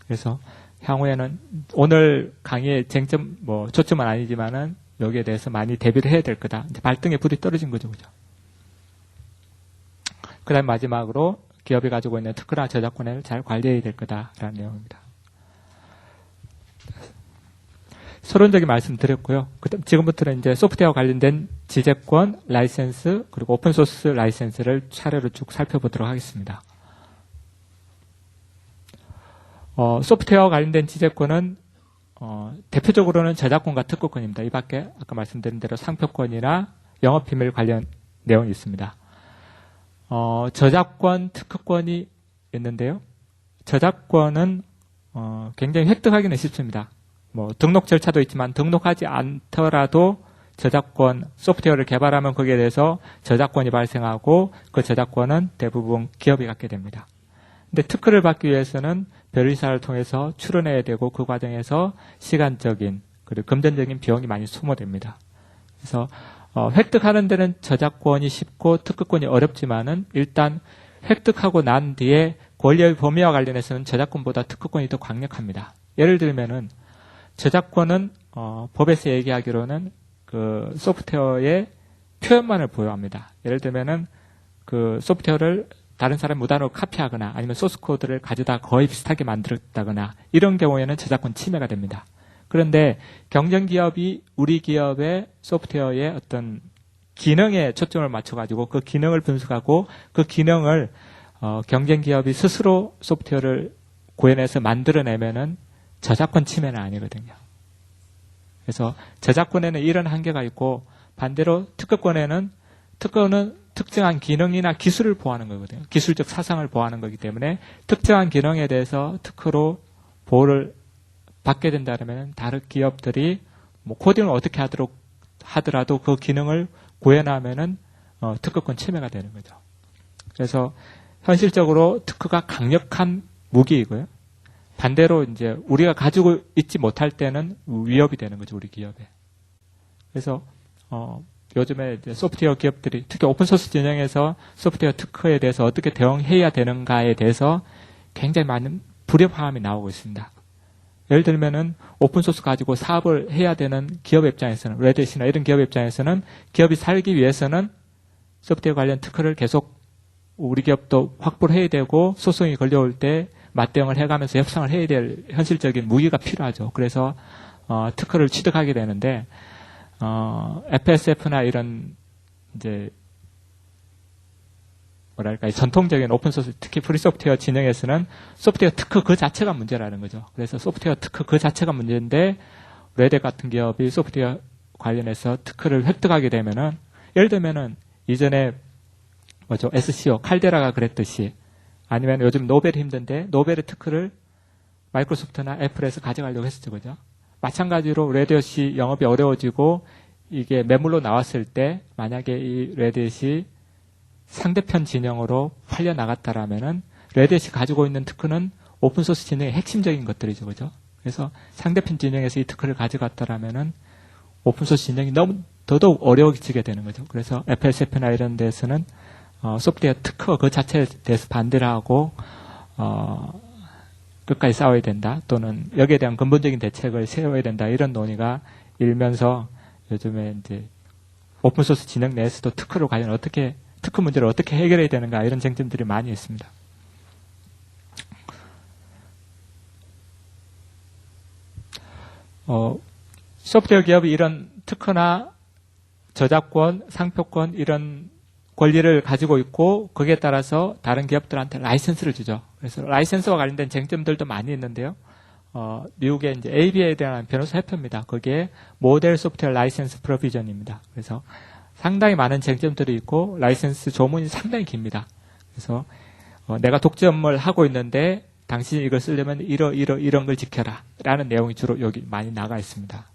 Speaker 4: 그래서 향후에는 오늘 강의의 초점은 아니지만은 여기에 대해서 많이 대비를 해야 될 거다. 이제 발등에 불이 떨어진 거죠, 그죠? 그 다음 마지막으로 기업이 가지고 있는 특허나 저작권을 잘 관리해야 될 거다라는 내용입니다. 서론적인 말씀 드렸고요. 지금부터는 이제 소프트웨어 관련된 지재권, 라이센스, 그리고 오픈소스 라이센스를 차례로 쭉 살펴보도록 하겠습니다. 소프트웨어 관련된 지재권은 대표적으로는 저작권과 특허권입니다. 이 밖에 아까 말씀드린 대로 상표권이나 영업비밀 관련 내용이 있습니다. 저작권, 특허권이 있는데요. 저작권은 굉장히 획득하기는 쉽습니다. 등록 절차도 있지만 등록하지 않더라도 저작권, 소프트웨어를 개발하면 거기에 대해서 저작권이 발생하고 그 저작권은 대부분 기업이 갖게 됩니다. 근데 특허를 받기 위해서는 변리사를 통해서 출원해야 되고 그 과정에서 시간적인 그리고 금전적인 비용이 많이 소모됩니다. 그래서 획득하는 데는 저작권이 쉽고 특허권이 어렵지만은 일단 획득하고 난 뒤에 권리의 범위와 관련해서는 저작권보다 특허권이 더 강력합니다. 예를 들면은 저작권은 법에서 얘기하기로는 그 소프트웨어의 표현만을 보유합니다. 예를 들면은 그 소프트웨어를 다른 사람 무단으로 카피하거나 아니면 소스 코드를 가져다 거의 비슷하게 만들었다거나 이런 경우에는 저작권 침해가 됩니다. 그런데 경쟁기업이 우리 기업의 소프트웨어의 어떤 기능에 초점을 맞춰가지고 그 기능을 분석하고 그 기능을 경쟁기업이 스스로 소프트웨어를 구현해서 만들어내면은 저작권 침해는 아니거든요. 그래서 저작권에는 이런 한계가 있고 반대로 특허는 특정한 기능이나 기술을 보호하는 거거든요. 기술적 사상을 보호하는 거기 때문에 특정한 기능에 대해서 특허로 보호를 받게 된다면 다른 기업들이 코딩을 어떻게 하더라도 그 기능을 구현하면은 특허권 침해가 되는 거죠. 그래서 현실적으로 특허가 강력한 무기이고요. 반대로 이제 우리가 가지고 있지 못할 때는 위협이 되는 거죠, 우리 기업에. 그래서 요즘에 이제 소프트웨어 기업들이 특히 오픈소스 진영에서 소프트웨어 특허에 대해서 어떻게 대응해야 되는가에 대해서 굉장히 많은 불협화음이 나오고 있습니다. 예를 들면은 오픈소스 가지고 사업을 해야 되는 기업 입장에서는 레딧이나 이런 기업 입장에서는 기업이 살기 위해서는 소프트웨어 관련 특허를 계속 우리 기업도 확보를 해야 되고 소송이 걸려올 때 맞대응을 해가면서 협상을 해야 될 현실적인 무기가 필요하죠. 그래서 특허를 취득하게 되는데 FSF나 이런 이제 전통적인 오픈소스 특히 프리소프트웨어 진영에서는 소프트웨어 특허 그 자체가 문제라는 거죠. 그래서 소프트웨어 특허 그 자체가 문제인데 레딧 같은 기업이 소프트웨어 관련해서 특허를 획득하게 되면은 예를 들면은 이전에 SCO 칼데라가 그랬듯이 아니면 요즘 노벨이 힘든데 노벨의 특허를 마이크로소프트나 애플에서 가져가려고 했었죠, 그죠? 마찬가지로 레딧이 영업이 어려워지고 이게 매물로 나왔을 때 만약에 이 레딧이 상대편 진영으로 팔려 나갔다라면은 레딧이 가지고 있는 특허는 오픈소스 진영의 핵심적인 것들이죠, 그죠? 그래서 상대편 진영에서 이 특허를 가져갔더라면은 오픈소스 진영이 너무 더더욱 어려워지게 되는 거죠. 그래서 FSF나 이런 데서는 소프트웨어 특허 그 자체에 대해서 반대를 하고 끝까지 싸워야 된다. 또는 여기에 대한 근본적인 대책을 세워야 된다. 이런 논의가 일면서 요즘에 이제 오픈소스 진영 내에서도 특허를 과연 어떻게 특허 문제를 어떻게 해결해야 되는가 이런 쟁점들이 많이 있습니다. 소프트웨어 기업이 이런 특허나 저작권, 상표권 이런 권리를 가지고 있고 거기에 따라서 다른 기업들한테 라이센스를 주죠. 그래서 라이센스와 관련된 쟁점들도 많이 있는데요. 미국의 이제 ABA에 대한 변호사 협회입니다. 거기에 모델 소프트웨어 라이센스 프로비전입니다. 그래서 상당히 많은 쟁점들이 있고 라이센스 조문이 상당히 깁니다. 그래서 내가 독점을 하고 있는데 당신이 이걸 쓰려면 이런 걸 지켜라 라는 내용이 주로 여기 많이 나가 있습니다.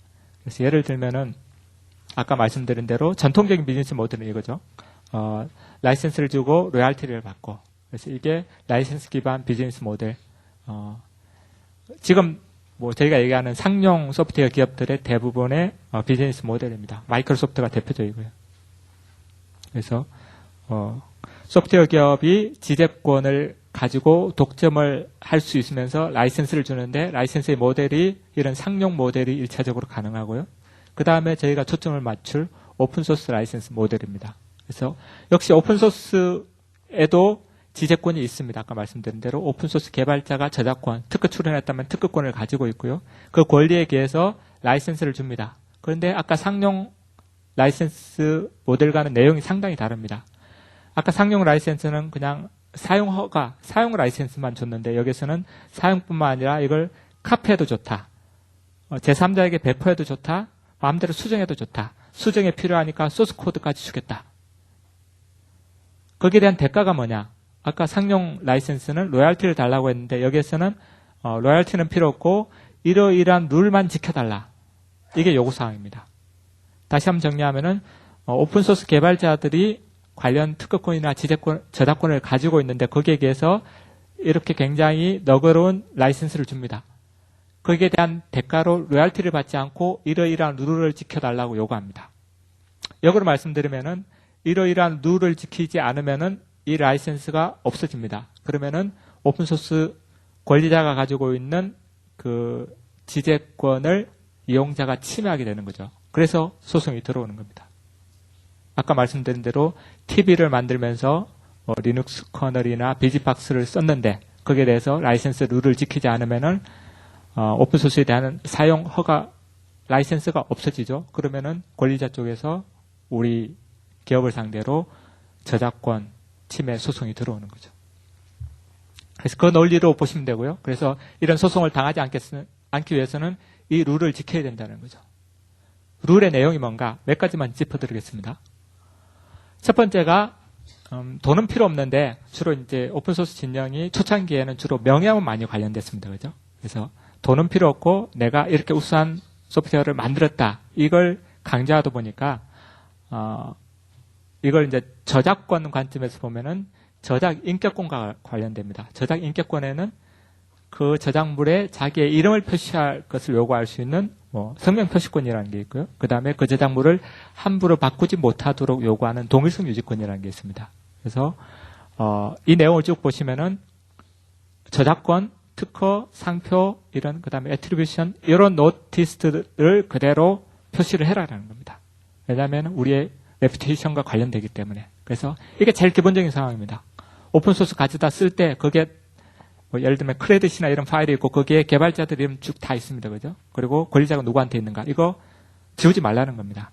Speaker 4: 그래서 예를 들면은 아까 말씀드린 대로 전통적인 비즈니스 모델은 이거죠. 라이센스를 주고 로얄티를 받고 그래서 이게 라이센스 기반 비즈니스 모델. 지금 뭐 저희가 얘기하는 상용 소프트웨어 기업들의 대부분의 비즈니스 모델입니다. 마이크로소프트가 대표적이고요. 그래서 소프트웨어 기업이 지재권을 가지고 독점을 할 수 있으면서 라이센스를 주는데 라이센스의 모델이 이런 상용 모델이 1차적으로 가능하고요. 그 다음에 저희가 초점을 맞출 오픈소스 라이센스 모델입니다. 그래서 역시 오픈소스에도 지재권이 있습니다. 아까 말씀드린 대로 오픈소스 개발자가 저작권, 특허 출원했다면 특허권을 가지고 있고요. 그 권리에 기해서 라이센스를 줍니다. 그런데 아까 상용 라이센스 모델과는 내용이 상당히 다릅니다. 아까 상용 라이센스는 그냥 사용 허가, 사용 라이센스만 줬는데 여기서는 사용뿐만 아니라 이걸 카피해도 좋다. 제3자에게 배포해도 좋다. 마음대로 수정해도 좋다. 수정에 필요하니까 소스 코드까지 주겠다. 거기에 대한 대가가 뭐냐? 아까 상용 라이센스는 로얄티를 달라고 했는데 여기에서는 로얄티는 필요 없고 이러이러한 룰만 지켜달라. 이게 요구사항입니다. 다시 한번 정리하면은 오픈소스 개발자들이 관련 특허권이나 지재권, 저작권을 가지고 있는데 거기에 대해서 이렇게 굉장히 너그러운 라이센스를 줍니다. 거기에 대한 대가로 로얄티를 받지 않고 이러이러한 룰을 지켜달라고 요구합니다. 역으로 말씀드리면은 이러이러한 룰을 지키지 않으면은 이 라이센스가 없어집니다. 그러면은 오픈소스 권리자가 가지고 있는 그 지재권을 이용자가 침해하게 되는 거죠. 그래서 소송이 들어오는 겁니다. 아까 말씀드린 대로 TV를 만들면서 리눅스 커널이나 비지박스를 썼는데 거기에 대해서 라이센스 룰을 지키지 않으면은 오픈소스에 대한 사용 허가 라이센스가 없어지죠. 그러면은 권리자 쪽에서 우리 기업을 상대로 저작권 침해 소송이 들어오는 거죠. 그래서 그 논리로 보시면 되고요. 그래서 이런 소송을 당하지 않기 위해서는 이 룰을 지켜야 된다는 거죠. 룰의 내용이 뭔가 몇 가지만 짚어드리겠습니다. 첫 번째가 돈은 필요 없는데 주로 이제 오픈소스 진영이 초창기에는 주로 명예와 많이 관련됐습니다. 그죠? 그래서 돈은 필요 없고 내가 이렇게 우수한 소프트웨어를 만들었다. 이걸 강조하다 보니까 이걸 이제 저작권 관점에서 보면은 저작 인격권과 관련됩니다. 저작 인격권에는 그 저작물에 자기의 이름을 표시할 것을 요구할 수 있는 성명 표시권이라는 게 있고요. 그 다음에 그 저작물을 함부로 바꾸지 못하도록 요구하는 동일성 유지권이라는 게 있습니다. 그래서 이 내용을 쭉 보시면은 저작권, 특허, 상표 이런 그 다음에 애트리뷰션 이런 노티스들을 그대로 표시를 해라라는 겁니다. 왜냐하면 우리의 레퓨테이션과 관련되기 때문에. 그래서 이게 제일 기본적인 상황입니다. 오픈소스 가져다 쓸 때 거기에 예를 들면 크레딧이나 이런 파일이 있고 거기에 개발자들 이름 쭉 다 있습니다. 그죠? 그리고 권리자가 누구한테 있는가? 이거 지우지 말라는 겁니다.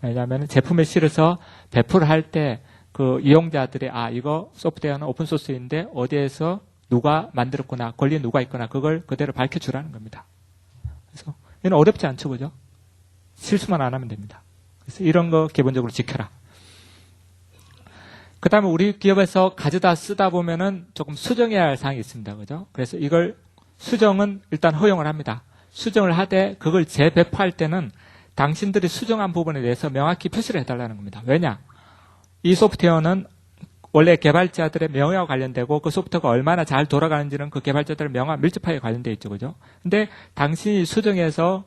Speaker 4: 왜냐하면 제품에 실어서 배포를 할 때 그 이용자들이 이거 소프트웨어는 오픈소스인데 어디에서 누가 만들었구나, 권리에 누가 있거나 그걸 그대로 밝혀주라는 겁니다. 그래서 이건 어렵지 않죠. 그죠? 실수만 안 하면 됩니다. 그래서 이런 거 기본적으로 지켜라. 그 다음에 우리 기업에서 가져다 쓰다 보면은 조금 수정해야 할 사항이 있습니다. 그죠? 그래서 이걸 수정은 일단 허용을 합니다. 수정을 하되 그걸 재배포할 때는 당신들이 수정한 부분에 대해서 명확히 표시를 해달라는 겁니다. 왜냐? 이 소프트웨어는 원래 개발자들의 명예와 관련되고 그 소프트웨어가 얼마나 잘 돌아가는지는 그 개발자들의 명예와 밀접하게 관련되어 있죠. 그죠? 근데 당신이 수정해서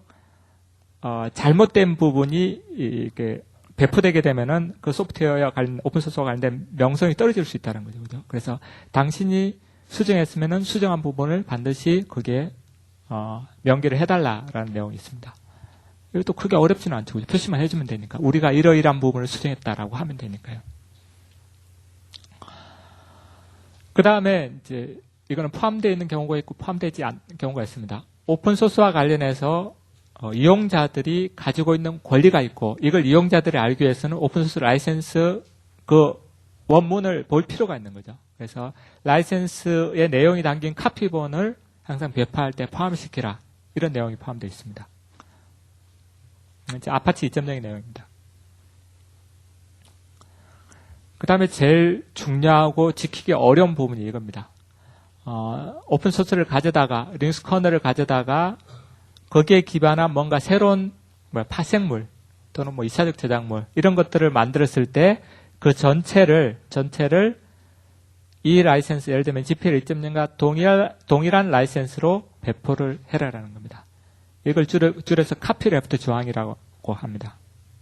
Speaker 4: 잘못된 부분이 이렇게 배포되게 되면은 그 소프트웨어와 관련 오픈소스와 관련된 명성이 떨어질 수 있다는 거죠. 그죠? 그래서 당신이 수정했으면은 수정한 부분을 반드시 그게 명기를 해달라라는 내용이 있습니다. 이것도 크게 어렵지는 않죠. 그죠? 표시만 해주면 되니까. 우리가 이러이러한 부분을 수정했다라고 하면 되니까요. 그 다음에 이제 이거는 포함되어 있는 경우가 있고 포함되지 않은 경우가 있습니다. 오픈소스와 관련해서 이용자들이 가지고 있는 권리가 있고 이걸 이용자들이 알기 위해서는 오픈소스 라이센스 그 원문을 볼 필요가 있는 거죠. 그래서 라이센스의 내용이 담긴 카피본을 항상 배포할 때 포함시키라. 이런 내용이 포함되어 있습니다. 이제 아파치 2.0의 내용입니다. 그 다음에 제일 중요하고 지키기 어려운 부분이 이겁니다. 오픈소스를 가져다가, 리눅스 커널을 가져다가 거기에 기반한 뭔가 새로운 파생물 또는 2차적 저작물 이런 것들을 만들었을 때 그 전체를 이 라이센스, 예를 들면 GPL 2.0과 동일한 라이센스로 배포를 해라라는 겁니다. 이걸 줄여서 카피레프트 조항이라고 합니다.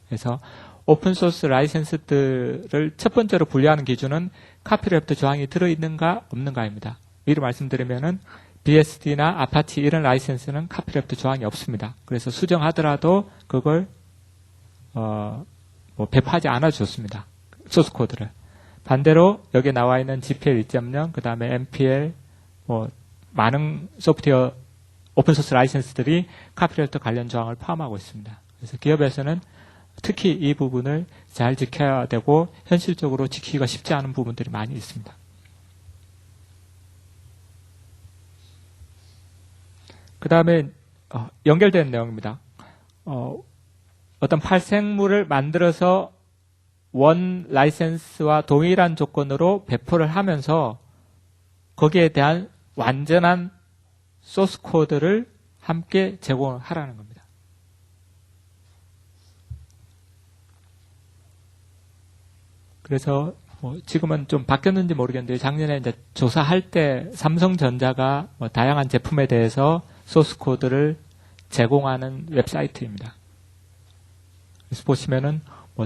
Speaker 4: 그래서 오픈소스 라이센스들을 첫 번째로 분류하는 기준은 카피레프트 조항이 들어있는가 없는가입니다. 미리 말씀드리면은 BSD나 아파치 이런 라이센스는 카피레프트 조항이 없습니다. 그래서 수정하더라도 그걸 배포하지 않아 줬습니다. 소스 코드를. 반대로 여기에 나와 있는 GPL 2.0, 그 다음에 MPL, 많은 소프트웨어 오픈소스 라이센스들이 카피레프트 관련 조항을 포함하고 있습니다. 그래서 기업에서는 특히 이 부분을 잘 지켜야 되고 현실적으로 지키기가 쉽지 않은 부분들이 많이 있습니다. 그 다음에 연결된 내용입니다. 어떤 파생물을 만들어서 원 라이센스와 동일한 조건으로 배포를 하면서 거기에 대한 완전한 소스 코드를 함께 제공하라는 겁니다. 그래서 지금은 좀 바뀌었는지 모르겠는데 작년에 이제 조사할 때 삼성전자가 다양한 제품에 대해서 소스 코드를 제공하는 웹사이트입니다. 그래서 보시면은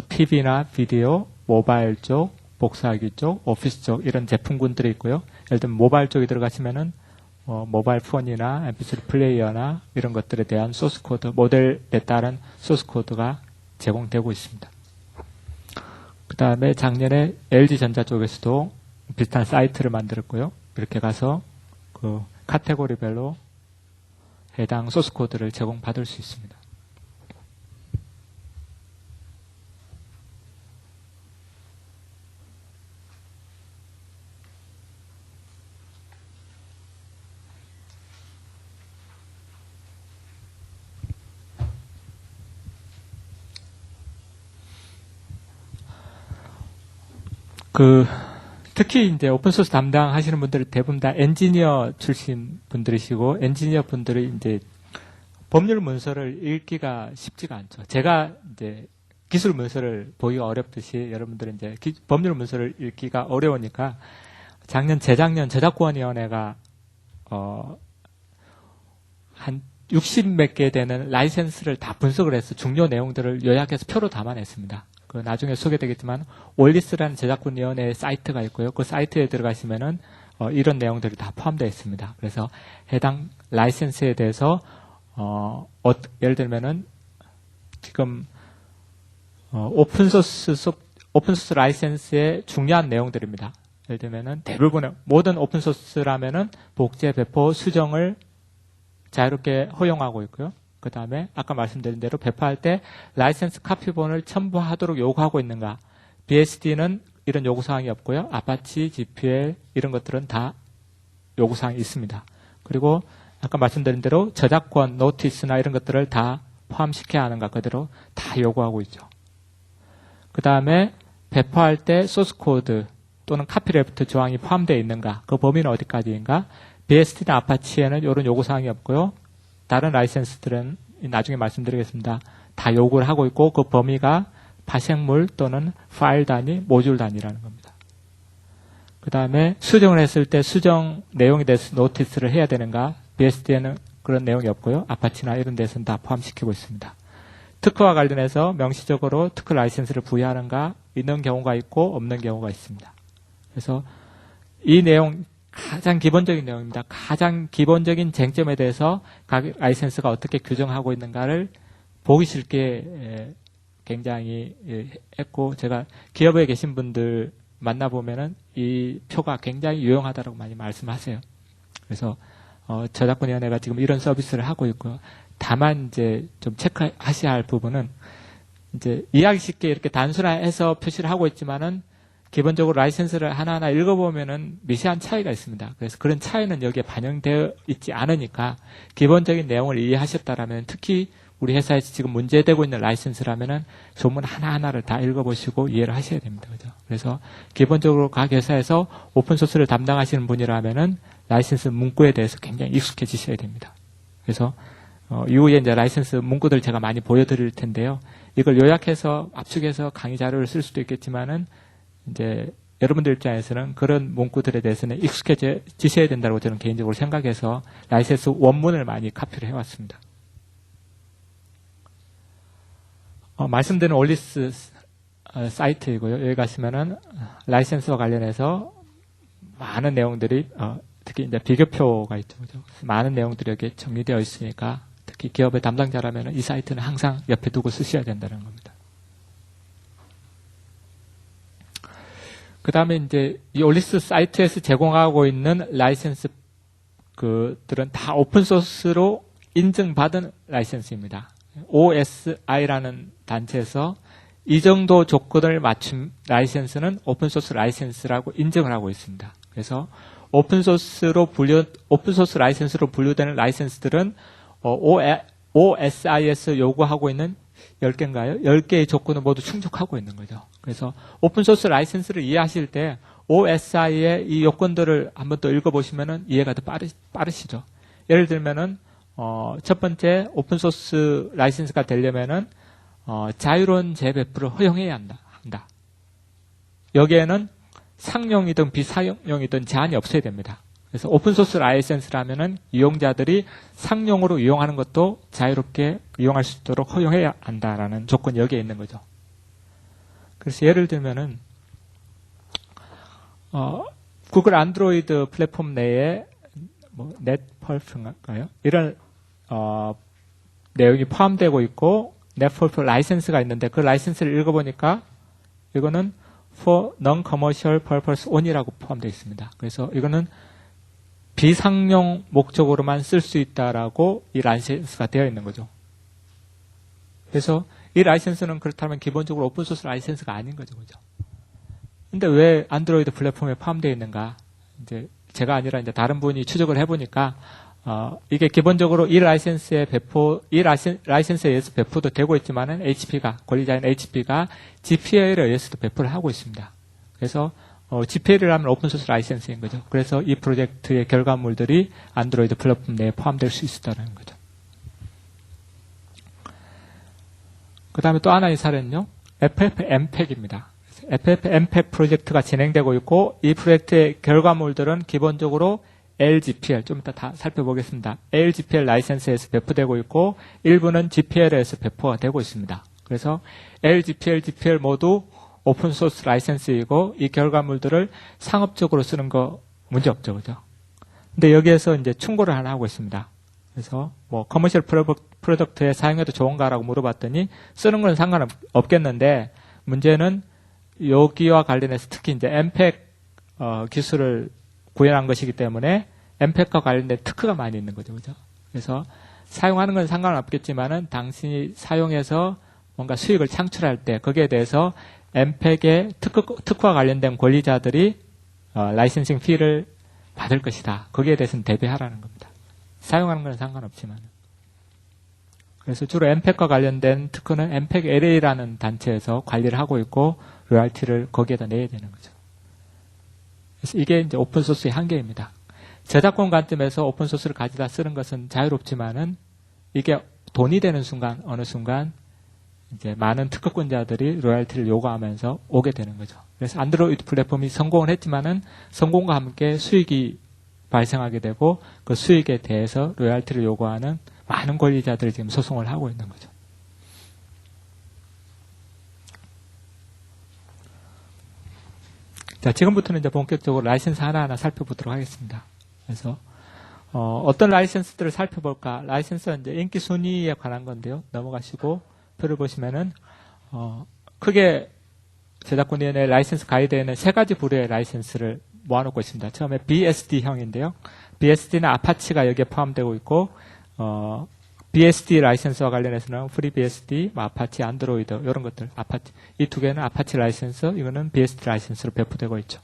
Speaker 4: TV나 비디오, 모바일 쪽, 복사하기 쪽, 오피스 쪽 이런 제품군들이 있고요. 예를 들면 모바일 쪽에 들어가시면은 모바일 폰이나 MP3 플레이어나 이런 것들에 대한 소스 코드, 모델에 따른 소스 코드가 제공되고 있습니다. 그 다음에 작년에 LG전자 쪽에서도 비슷한 사이트를 만들었고요. 이렇게 가서 그 카테고리별로 해당 소스 코드를 제공받을 수 있습니다. 특히 이제 오픈소스 담당하시는 분들은 대부분 다 엔지니어 출신 분들이시고, 엔지니어 분들이 이제 법률 문서를 읽기가 쉽지가 않죠. 제가 이제 기술 문서를 보기가 어렵듯이 여러분들은 이제 법률 문서를 읽기가 어려우니까 재작년 저작권위원회가 한 60 몇 개 되는 라이센스를 다 분석을 해서 중요 내용들을 요약해서 표로 담아냈습니다. 그 나중에 소개되겠지만 올리스라는 저작권위원회 사이트가 있고요. 그 사이트에 들어가시면은 이런 내용들이 다 포함되어 있습니다. 그래서 해당 라이센스에 대해서 예를 들면은 지금 오픈소스 라이센스의 중요한 내용들입니다. 예를 들면은 대부분의 모든 오픈소스라면은 복제, 배포, 수정을 자유롭게 허용하고 있고요. 그 다음에 아까 말씀드린 대로 배포할 때 라이센스 카피본을 첨부하도록 요구하고 있는가. BSD는 이런 요구사항이 없고요. 아파치, GPL 이런 것들은 다 요구사항이 있습니다. 그리고 아까 말씀드린 대로 저작권, 노티스나 이런 것들을 다 포함시켜야 하는가 그대로 다 요구하고 있죠. 그 다음에 배포할 때 소스코드 또는 카피레프트 조항이 포함되어 있는가. 그 범위는 어디까지인가. BSD나 아파치에는 이런 요구사항이 없고요. 다른 라이센스들은 나중에 말씀드리겠습니다. 다 요구를 하고 있고 그 범위가 파생물 또는 파일 단위, 모듈 단위라는 겁니다. 그 다음에 수정을 했을 때 수정 내용에 대해서 노티스를 해야 되는가? BSD에는 그런 내용이 없고요. 아파치나 이런 데서는 다 포함시키고 있습니다. 특허와 관련해서 명시적으로 특허 라이센스를 부여하는가? 있는 경우가 있고 없는 경우가 있습니다. 그래서 이 내용 가장 기본적인 내용입니다. 가장 기본적인 쟁점에 대해서 각 라이센스가 어떻게 규정하고 있는가를 보기 싫게 굉장히 했고, 제가 기업에 계신 분들 만나보면은 이 표가 굉장히 유용하다고 많이 말씀하세요. 그래서 저작권위원회가 지금 이런 서비스를 하고 있고요. 다만 이제 좀 체크하셔야 할 부분은 이제 이해하기 쉽게 이렇게 단순화해서 표시를 하고 있지만은 기본적으로 라이센스를 하나하나 읽어보면은 미세한 차이가 있습니다. 그래서 그런 차이는 여기에 반영되어 있지 않으니까 기본적인 내용을 이해하셨다라면, 특히 우리 회사에서 지금 문제되고 있는 라이센스라면은 조문 하나하나를 다 읽어보시고 이해를 하셔야 됩니다. 그죠? 그래서 기본적으로 각 회사에서 오픈소스를 담당하시는 분이라면은 라이센스 문구에 대해서 굉장히 익숙해지셔야 됩니다. 그래서 이후에 이제 라이센스 문구들 제가 많이 보여드릴 텐데요. 이걸 요약해서 압축해서 강의 자료를 쓸 수도 있겠지만은 이제 여러분들 입장에서는 그런 문구들에 대해서는 익숙해지셔야 된다고 저는 개인적으로 생각해서 라이센스 원문을 많이 카피를 해왔습니다. 말씀드린 올리스 사이트이고요. 여기 가시면은 라이센스와 관련해서 많은 내용들이 특히 이제 비교표가 있죠. 그죠? 많은 내용들이 여기 정리되어 있으니까 특히 기업의 담당자라면 이 사이트는 항상 옆에 두고 쓰셔야 된다는 겁니다. 그 다음에 이제 이 올리스 사이트에서 제공하고 있는 라이센스 그들은 다 오픈소스로 인증받은 라이센스입니다. OSI라는 단체에서 이 정도 조건을 맞춘 라이센스는 오픈소스 라이센스라고 인정을 하고 있습니다. 그래서 오픈소스 라이센스로 분류되는 라이센스들은 OSI에서 요구하고 있는 10개인가요? 10개의 조건을 모두 충족하고 있는 거죠. 그래서 오픈소스 라이센스를 이해하실 때 OSI의 이 요건들을 한번 또 읽어보시면은 이해가 더 빠르시죠. 예를 들면은 첫 번째 오픈소스 라이센스가 되려면은 자유로운 재배포를 허용해야 한다. 여기에는 상용이든 비상용이든 제한이 없어야 됩니다. 그래서 오픈소스 라이센스라면은 이용자들이 상용으로 이용하는 것도 자유롭게 이용할 수 있도록 허용해야 한다라는 조건이 여기에 있는 거죠. 그래서 예를 들면은 구글 안드로이드 플랫폼 내에 뭐 넷펄프인가요? 이런 내용이 포함되고 있고 넷펄프 라이센스가 있는데 그 라이센스를 읽어보니까 이거는 for non-commercial purpose only라고 포함되어 있습니다. 그래서 이거는 비상용 목적으로만 쓸 수 있다라고 이 라이센스가 되어 있는 거죠. 그래서 이 라이센스는 그렇다면 기본적으로 오픈소스 라이센스가 아닌 거죠. 그죠? 근데 왜 안드로이드 플랫폼에 포함되어 있는가? 이제 제가 아니라 이제 다른 분이 추적을 해보니까, 이게 기본적으로 이 라이센스에 의해서 배포도 되고 있지만은 권리자인 HP가 GPL에 의해서도 배포를 하고 있습니다. 그래서 GPL을 하면 오픈소스 라이센스인 거죠. 그래서 이 프로젝트의 결과물들이 안드로이드 플랫폼 내에 포함될 수 있다는 거죠. 그 다음에 또 하나의 사례는요, FFmpeg입니다. FFmpeg 프로젝트가 진행되고 있고, 이 프로젝트의 결과물들은 기본적으로 LGPL, 좀 이따 다 살펴보겠습니다. LGPL 라이센스에서 배포되고 있고, 일부는 GPL에서 배포가 되고 있습니다. 그래서 LGPL, GPL 모두 오픈소스 라이센스이고, 이 결과물들을 상업적으로 쓰는 거 문제 없죠, 그죠? 근데 여기에서 이제 충고를 하나 하고 있습니다. 그래서 뭐 커머셜 프로덕트에 사용해도 좋은가라고 물어봤더니 쓰는 건 상관없겠는데 문제는 여기와 관련해서 특히 이제 엠팩 기술을 구현한 것이기 때문에 엠팩과 관련된 특허가 많이 있는 거죠, 그죠? 그래서 사용하는 건 상관없겠지만은 당신이 사용해서 뭔가 수익을 창출할 때 거기에 대해서 엠팩의 특허와 관련된 권리자들이 라이센싱 피를 받을 것이다. 거기에 대해서는 대비하라는 겁니다. 사용하는 건 상관없지만. 그래서 주로 엠팩과 관련된 특허는 엠팩 LA라는 단체에서 관리를 하고 있고 로열티를 거기에다 내야 되는 거죠. 그래서 이게 이제 오픈소스의 한계입니다. 저작권 관점에서 오픈소스를 가져다 쓰는 것은 자유롭지만은 이게 돈이 되는 순간, 어느 순간 이제 많은 특허권자들이 로열티를 요구하면서 오게 되는 거죠. 그래서 안드로이드 플랫폼이 성공을 했지만은 성공과 함께 수익이 발생하게 되고 그 수익에 대해서 로열티를 요구하는 많은 권리자들이 지금 소송을 하고 있는 거죠. 자, 지금부터는 이제 본격적으로 라이센스 하나하나 살펴보도록 하겠습니다. 그래서 어떤 라이센스들을 살펴볼까? 라이센스는 이제 인기 순위에 관한 건데요. 넘어가시고 표를 보시면은 크게 저작권위원회 라이센스 가이드에는 세 가지 부류의 라이센스를 모아놓고 있습니다. 처음에 BSD형인데요. BSD는 아파치가 여기에 포함되고 있고 BSD 라이센스와 관련해서는 FreeBSD, 아파치, 안드로이드 이런 것들, 아파치 이 두 개는 아파치 라이센스, 이거는 BSD 라이센스로 배포되고 있죠.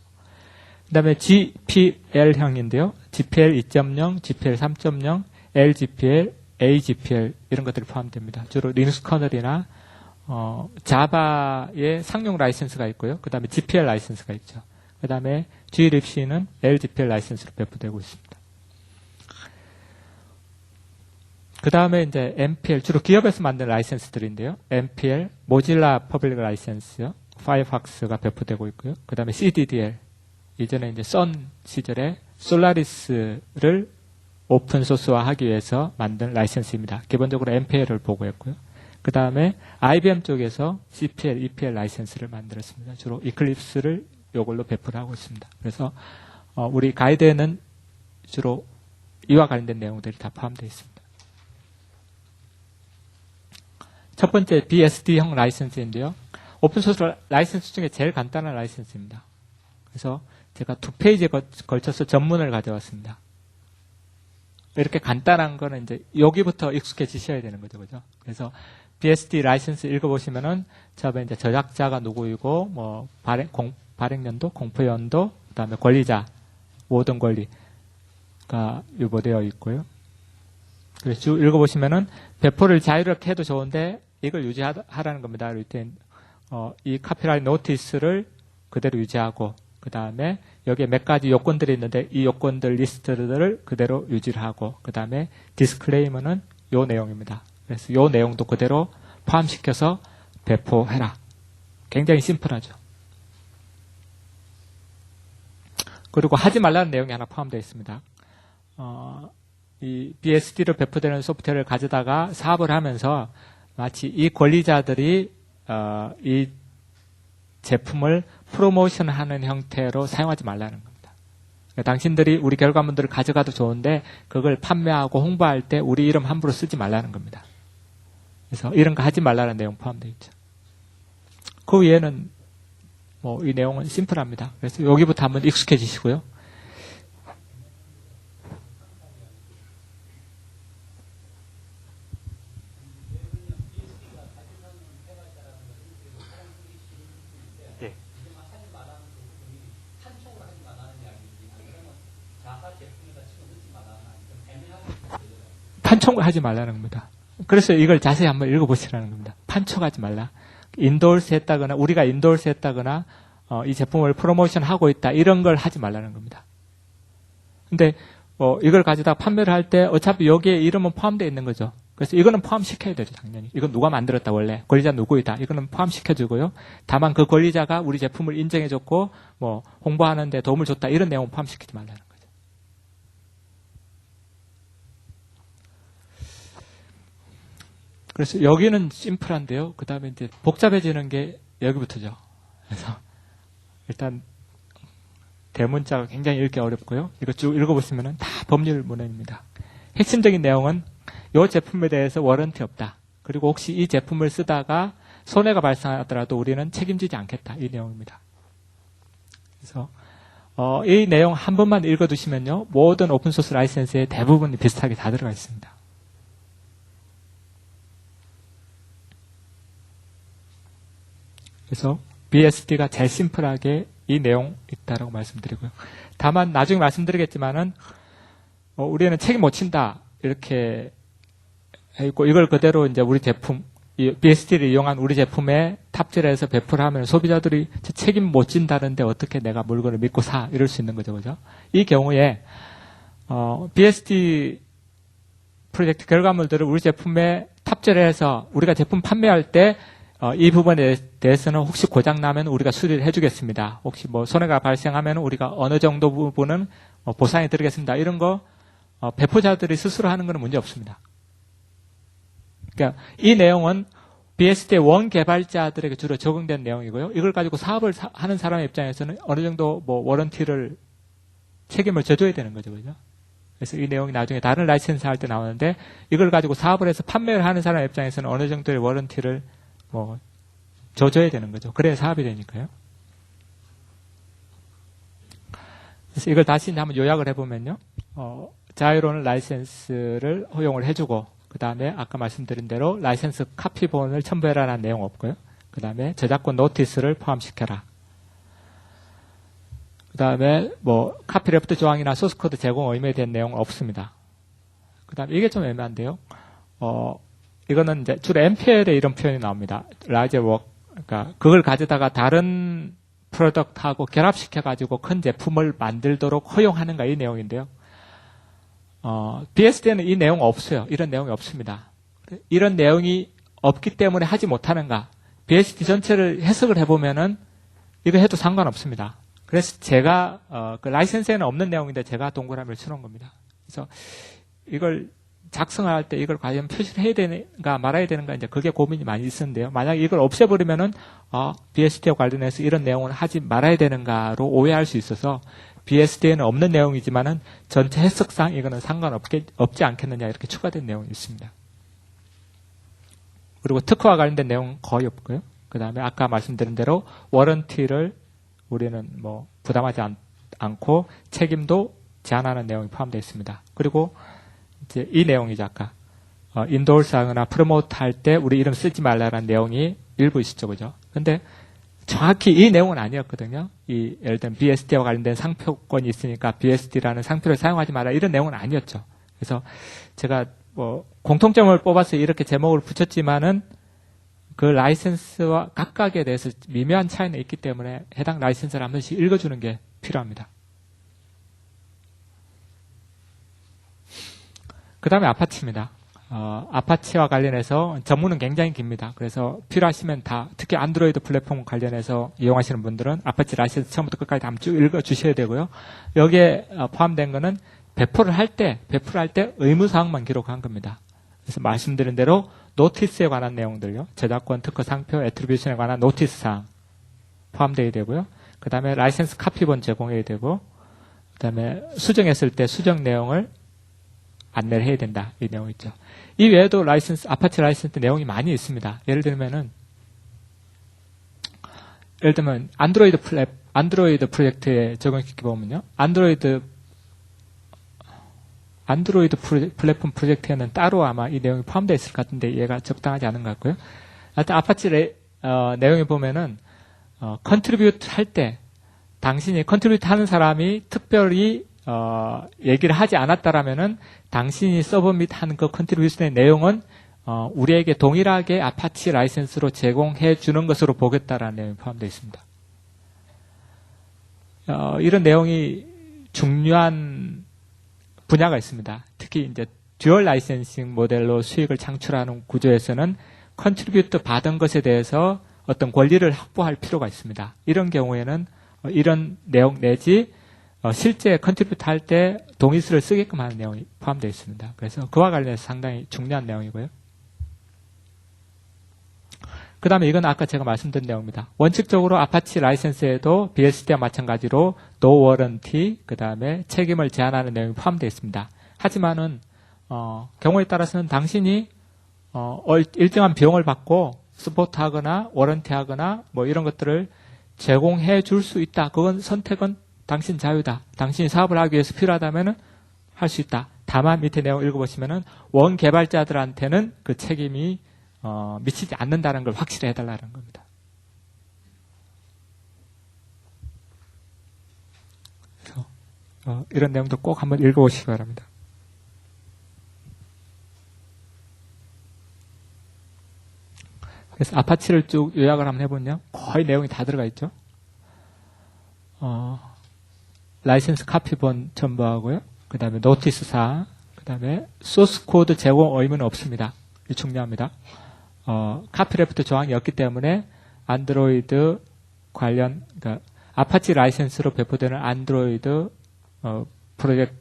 Speaker 4: 그다음에 GPL형인데요. GPL 2.0, GPL 3.0, LGPL, AGPL 이런 것들이 포함됩니다. 주로 리눅스 커널이나 자바의 상용 라이센스가 있고요. 그 다음에 GPL 라이센스가 있죠. 그 다음에 glibc는 LGPL 라이센스로 배포되고 있습니다. 그 다음에 이제 MPL, 주로 기업에서 만든 라이센스들인데요. MPL, 모질라 퍼블릭 라이센스요. 파이어팍스가 배포되고 있고요. 그 다음에 CDDL, 이전에 이제 선 시절에 솔라리스를 오픈 소스화하기 위해서 만든 라이센스입니다. 기본적으로 MPL을 보고했고요. 그 다음에 IBM 쪽에서 CPL, EPL 라이센스를 만들었습니다. 주로 이클립스를 이걸로 배포를 하고 있습니다. 그래서 우리 가이드에는 주로 이와 관련된 내용들이 다 포함되어 있습니다. 첫 번째 BSD형 라이센스인데요. 오픈소스 라이센스 중에 제일 간단한 라이센스입니다. 그래서 제가 2페이지에 걸쳐서 전문을 가져왔습니다. 이렇게 간단한 거는 이제 여기부터 익숙해지셔야 되는 거죠. 그죠? 그래서 BSD 라이센스 읽어보시면은 처음에 이제 저작자가 누구이고, 뭐, 발행연도, 공포연도, 그 다음에 권리자, 모든 권리가 유보되어 있고요. 그래서 쭉 읽어보시면은 배포를 자유롭게 해도 좋은데 이걸 유지하라는 겁니다. 이 카피라이트 노티스를 그대로 유지하고, 그 다음에 여기에 몇 가지 요건들이 있는데 이 요건들 리스트들을 그대로 유지를 하고, 그 다음에 디스클레이머는 요 내용입니다. 그래서 요 내용도 그대로 포함시켜서 배포해라. 굉장히 심플하죠. 그리고 하지 말라는 내용이 하나 포함되어 있습니다. 이 BSD로 배포되는 소프트웨어를 가져다가 사업을 하면서 마치 이 권리자들이 이 제품을 프로모션하는 형태로 사용하지 말라는 겁니다. 그러니까 당신들이 우리 결과물들을 가져가도 좋은데 그걸 판매하고 홍보할 때 우리 이름 함부로 쓰지 말라는 겁니다. 그래서 이런 거 하지 말라는 내용 포함되어 있죠. 그 외에는 뭐 이 내용은 심플합니다. 그래서 여기부터 한번 익숙해지시고요. 판촉하지 말라는 겁니다. 그래서 이걸 자세히 한번 읽어보시라는 겁니다. 판촉하지 말라. 인도스 했다거나 우리가 인도스 했다거나 이 제품을 프로모션하고 있다 이런 걸 하지 말라는 겁니다. 근데 이걸 가져다 판매를 할 때 어차피 여기에 이름은 포함되어 있는 거죠. 그래서 이거는 포함시켜야 되죠. 당연히. 이건 누가 만들었다 원래. 권리자 누구이다. 이거는 포함시켜주고요. 다만 그 권리자가 우리 제품을 인정해줬고 뭐 홍보하는 데 도움을 줬다 이런 내용은 포함시키지 말라는 거죠. 그래서 여기는 심플한데요. 그 다음에 이제 복잡해지는 게 여기부터죠. 그래서 일단 대문자가 굉장히 읽기 어렵고요. 이거 쭉 읽어보시면 다 법률 문헌입니다. 핵심적인 내용은 이 제품에 대해서 워런티 없다. 그리고 혹시 이 제품을 쓰다가 손해가 발생하더라도 우리는 책임지지 않겠다. 이 내용입니다. 그래서 이 내용 한 번만 읽어두시면요. 모든 오픈소스 라이센스에 대부분이 비슷하게 다 들어가 있습니다. 그래서 BSD가 제일 심플하게 이 내용 있다라고 말씀드리고요. 다만 나중에 말씀드리겠지만은 우리는 책임 못 친다 이렇게 있고 이걸 그대로 이제 우리 제품 BSD를 이용한 우리 제품에 탑재를 해서 배포를 하면 소비자들이 책임 못 진다는데 어떻게 내가 물건을 믿고 사 이럴 수 있는 거죠, 그죠? 이 경우에 BSD 프로젝트 결과물들을 우리 제품에 탑재를 해서 우리가 제품 판매할 때 이 부분에 대해서는 혹시 고장 나면 우리가 수리를 해주겠습니다. 혹시 뭐 손해가 발생하면 우리가 어느 정도 부분은 보상해 드리겠습니다. 이런 거 배포자들이 스스로 하는 것은 문제 없습니다. 그러니까 이 내용은 BSD 원 개발자들에게 주로 적용된 내용이고요. 이걸 가지고 사업을 하는 사람의 입장에서는 어느 정도 뭐 워런티를 책임을 져줘야 되는 거죠, 그죠? 그래서 이 내용이 나중에 다른 라이센스 할 때 나오는데 이걸 가지고 사업을 해서 판매를 하는 사람 입장에서는 어느 정도의 워런티를 뭐 져줘야 되는 거죠. 그래야 사업이 되니까요. 그래서 이걸 다시 한번 요약을 해보면요. 자유로운 라이센스를 허용을 해주고 그 다음에 아까 말씀드린 대로 라이센스 카피본을 첨부해라라는 내용 없고요. 그 다음에 저작권 노티스를 포함시켜라. 그 다음에 뭐 카피레프트 조항이나 소스코드 제공 의무에 대한 내용은 없습니다. 그 다음에 이게 좀 애매한데요. 이거는 이제 주로 MPL에 이런 표현이 나옵니다. 라이저 웍. 그러니까 그걸 가져다가 다른 프로덕트하고 결합시켜가지고 큰 제품을 만들도록 허용하는가 이 내용인데요. BSD에는 이 내용 없어요. 이런 내용이 없습니다. 이런 내용이 없기 때문에 하지 못하는가. BSD 전체를 해석을 해보면은 이거 해도 상관없습니다. 그래서 제가 그 라이센스에는 없는 내용인데 제가 동그라미를 쳐놓은 겁니다. 그래서 이걸 작성할 때 이걸 과연 표시를 해야 되는가 말아야 되는가 이제 그게 고민이 많이 있었는데요. 만약 이걸 없애버리면은 BSD와 관련해서 이런 내용을 하지 말아야 되는가로 오해할 수 있어서 BSD에는 없는 내용이지만은 전체 해석상 이거는 없지 않겠느냐 이렇게 추가된 내용이 있습니다. 그리고 특허와 관련된 내용은 거의 없고요. 그 다음에 아까 말씀드린 대로 워런티를 우리는 뭐 부담하지 않고 책임도 제한하는 내용이 포함되어 있습니다. 그리고 이제 이 내용이죠. 아까 인도르스하거나 프로모트 할 때 우리 이름 쓰지 말라라는 내용이 일부 있었죠. 그죠? 근데 정확히 이 내용은 아니었거든요. 예를 들면 BSD와 관련된 상표권이 있으니까 BSD라는 상표를 사용하지 마라 이런 내용은 아니었죠. 그래서 제가 뭐 공통점을 뽑아서 이렇게 제목을 붙였지만은 그 라이센스와 각각에 대해서 미묘한 차이는 있기 때문에 해당 라이센스를 한 번씩 읽어주는 게 필요합니다. 그 다음에 아파치입니다. 아파치와 관련해서 전문은 굉장히 깁니다. 그래서 필요하시면 다 특히 안드로이드 플랫폼 관련해서 이용하시는 분들은 아파치 라이센스 처음부터 끝까지 다 쭉 읽어주셔야 되고요. 여기에 포함된 거는 배포를 할 때 의무사항만 기록한 겁니다. 그래서 말씀드린 대로 노티스에 관한 내용들요. 저작권, 특허, 상표, 애트리뷰션에 관한 노티스 사항 포함되어야 되고요. 그 다음에 라이센스 카피본 제공해야 되고 그 다음에 수정했을 때 수정 내용을 안내를 해야 된다. 이 내용 있죠. 이 외에도 아파치 라이센스 내용이 많이 있습니다. 예를 들면 안드로이드 프로젝트에 적용시켜 보면요. 안드로이드 플랫폼 프로젝트에는 따로 아마 이 내용이 포함되어 있을 것 같은데 얘가 적당하지 않은 것 같고요. 하여튼 아파치 내용에 보면은 컨트리뷰트 할 때 당신이 컨트리뷰트 하는 사람이 특별히 얘기를 하지 않았다라면은 당신이 서브밋한 그 컨트리뷰션의 내용은 우리에게 동일하게 아파치 라이센스로 제공해 주는 것으로 보겠다라는 내용이 포함되어 있습니다. 이런 내용이 중요한 분야가 있습니다. 특히 이제 듀얼 라이센싱 모델로 수익을 창출하는 구조에서는 컨트리뷰트 받은 것에 대해서 어떤 권리를 확보할 필요가 있습니다. 이런 경우에는 이런 내용 내지 실제 컨트리뷰트 할 때 동의서를 쓰게끔 하는 내용이 포함되어 있습니다. 그래서 그와 관련해서 상당히 중요한 내용이고요. 그 다음에 이건 아까 제가 말씀드린 내용입니다. 원칙적으로 아파치 라이센스에도 BSD와 마찬가지로 노 워런티, 그 다음에 책임을 제한하는 내용이 포함되어 있습니다. 하지만은 경우에 따라서는 당신이 일정한 비용을 받고 서포트하거나 워런티하거나 뭐 이런 것들을 제공해 줄 수 있다. 그건 선택은 당신 자유다. 당신이 사업을 하기 위해서 필요하다면은 할 수 있다. 다만 밑에 내용 읽어보시면은 원 개발자들한테는 그 책임이 미치지 않는다는 걸 확실히 해달라는 겁니다. 그래서 이런 내용도 꼭 한번 읽어보시기 바랍니다. 그래서 아파치를 쭉 요약을 한번 해보면요. 거의 내용이 다 들어가 있죠. 라이센스 카피본 첨부하고요. 그 다음에 노티스 사항, 그 다음에 소스 코드 제공 의무는 없습니다. 이 중요합니다. 카피레프트 조항이 없기 때문에 안드로이드 관련, 그러니까 아파치 라이센스로 배포되는 안드로이드 프로젝트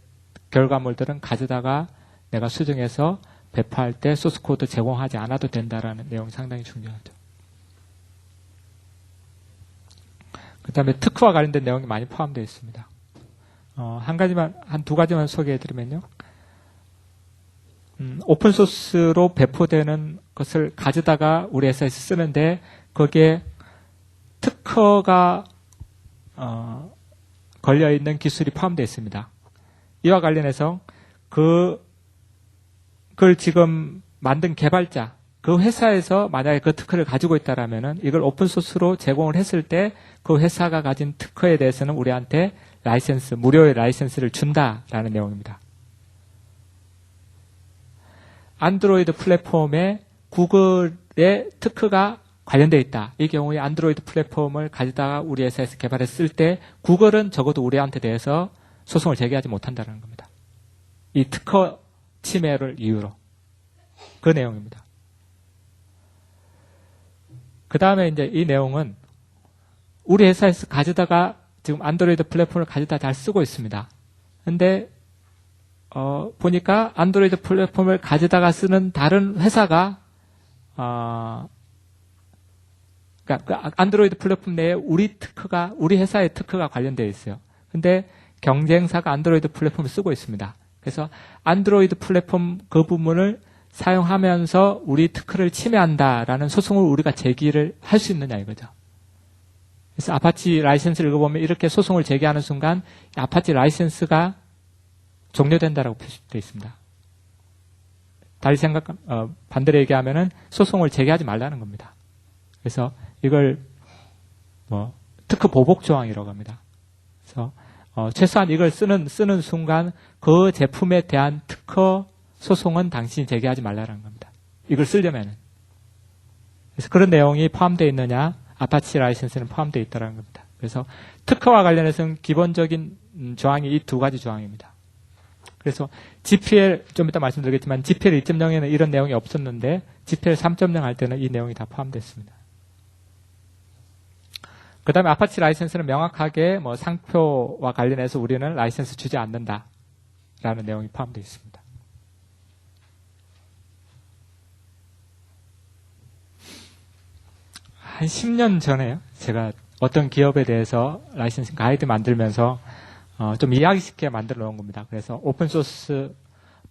Speaker 4: 결과물들은 가져다가 내가 수정해서 배포할 때 소스코드 제공하지 않아도 된다라는 내용이 상당히 중요하죠. 그 다음에 특허와 관련된 내용이 많이 포함되어 있습니다. 한 두 가지만 소개해드리면요. 오픈소스로 배포되는 것을 가져다가 우리 회사에서 쓰는데 거기에 특허가 걸려있는 기술이 포함되어 있습니다. 이와 관련해서 그걸 지금 만든 개발자, 그 회사에서 만약에 그 특허를 가지고 있다라면은 이걸 오픈소스로 제공을 했을 때 그 회사가 가진 특허에 대해서는 우리한테 라이센스, 무료의 라이센스를 준다라는 내용입니다. 안드로이드 플랫폼에 구글의 특허가 관련되어 있다. 이 경우에 안드로이드 플랫폼을 가져다가 우리 회사에서 개발했을 때 구글은 적어도 우리한테 대해서 소송을 제기하지 못한다는 겁니다. 이 특허 침해를 이유로. 그 내용입니다. 그 다음에 이제 이 내용은 우리 회사에서 가져다가 지금 안드로이드 플랫폼을 가져다 잘 쓰고 있습니다. 근데 보니까 안드로이드 플랫폼을 가져다가 쓰는 다른 회사가 그러니까 안드로이드 플랫폼 내에 우리 회사의 특허가 관련되어 있어요. 근데 경쟁사가 안드로이드 플랫폼을 쓰고 있습니다. 그래서 안드로이드 플랫폼 그 부분을 사용하면서 우리 특허를 침해한다라는 소송을 우리가 제기를 할 수 있느냐 이거죠. 그래서 아파치 라이센스를 읽어보면 이렇게 소송을 제기하는 순간 아파치 라이센스가 종료된다라고 표시되어 있습니다. 달리 반대로 얘기하면은 소송을 제기하지 말라는 겁니다. 그래서 이걸 특허 보복 조항이라고 합니다. 그래서 최소한 이걸 쓰는 순간 그 제품에 대한 특허 소송은 당신이 제기하지 말라는 겁니다. 이걸 쓰려면은. 그래서 그런 내용이 포함되어 있느냐? 아파치 라이센스는 포함되어 있다는 겁니다. 그래서 특허와 관련해서는 기본적인 조항이 이 두 가지 조항입니다. 그래서 GPL, 좀 이따 말씀드리겠지만 GPL 2.0에는 이런 내용이 없었는데 GPL 3.0 할 때는 이 내용이 다 포함됐습니다. 그 다음에 아파치 라이센스는 명확하게 상표와 관련해서 우리는 라이센스 주지 않는다 라는 내용이 포함되어 있습니다. 한 10년 전에요. 제가 어떤 기업에 대해서 라이센싱 가이드 만들면서 좀 이해하기 쉽게 만들어 놓은 겁니다. 그래서 오픈소스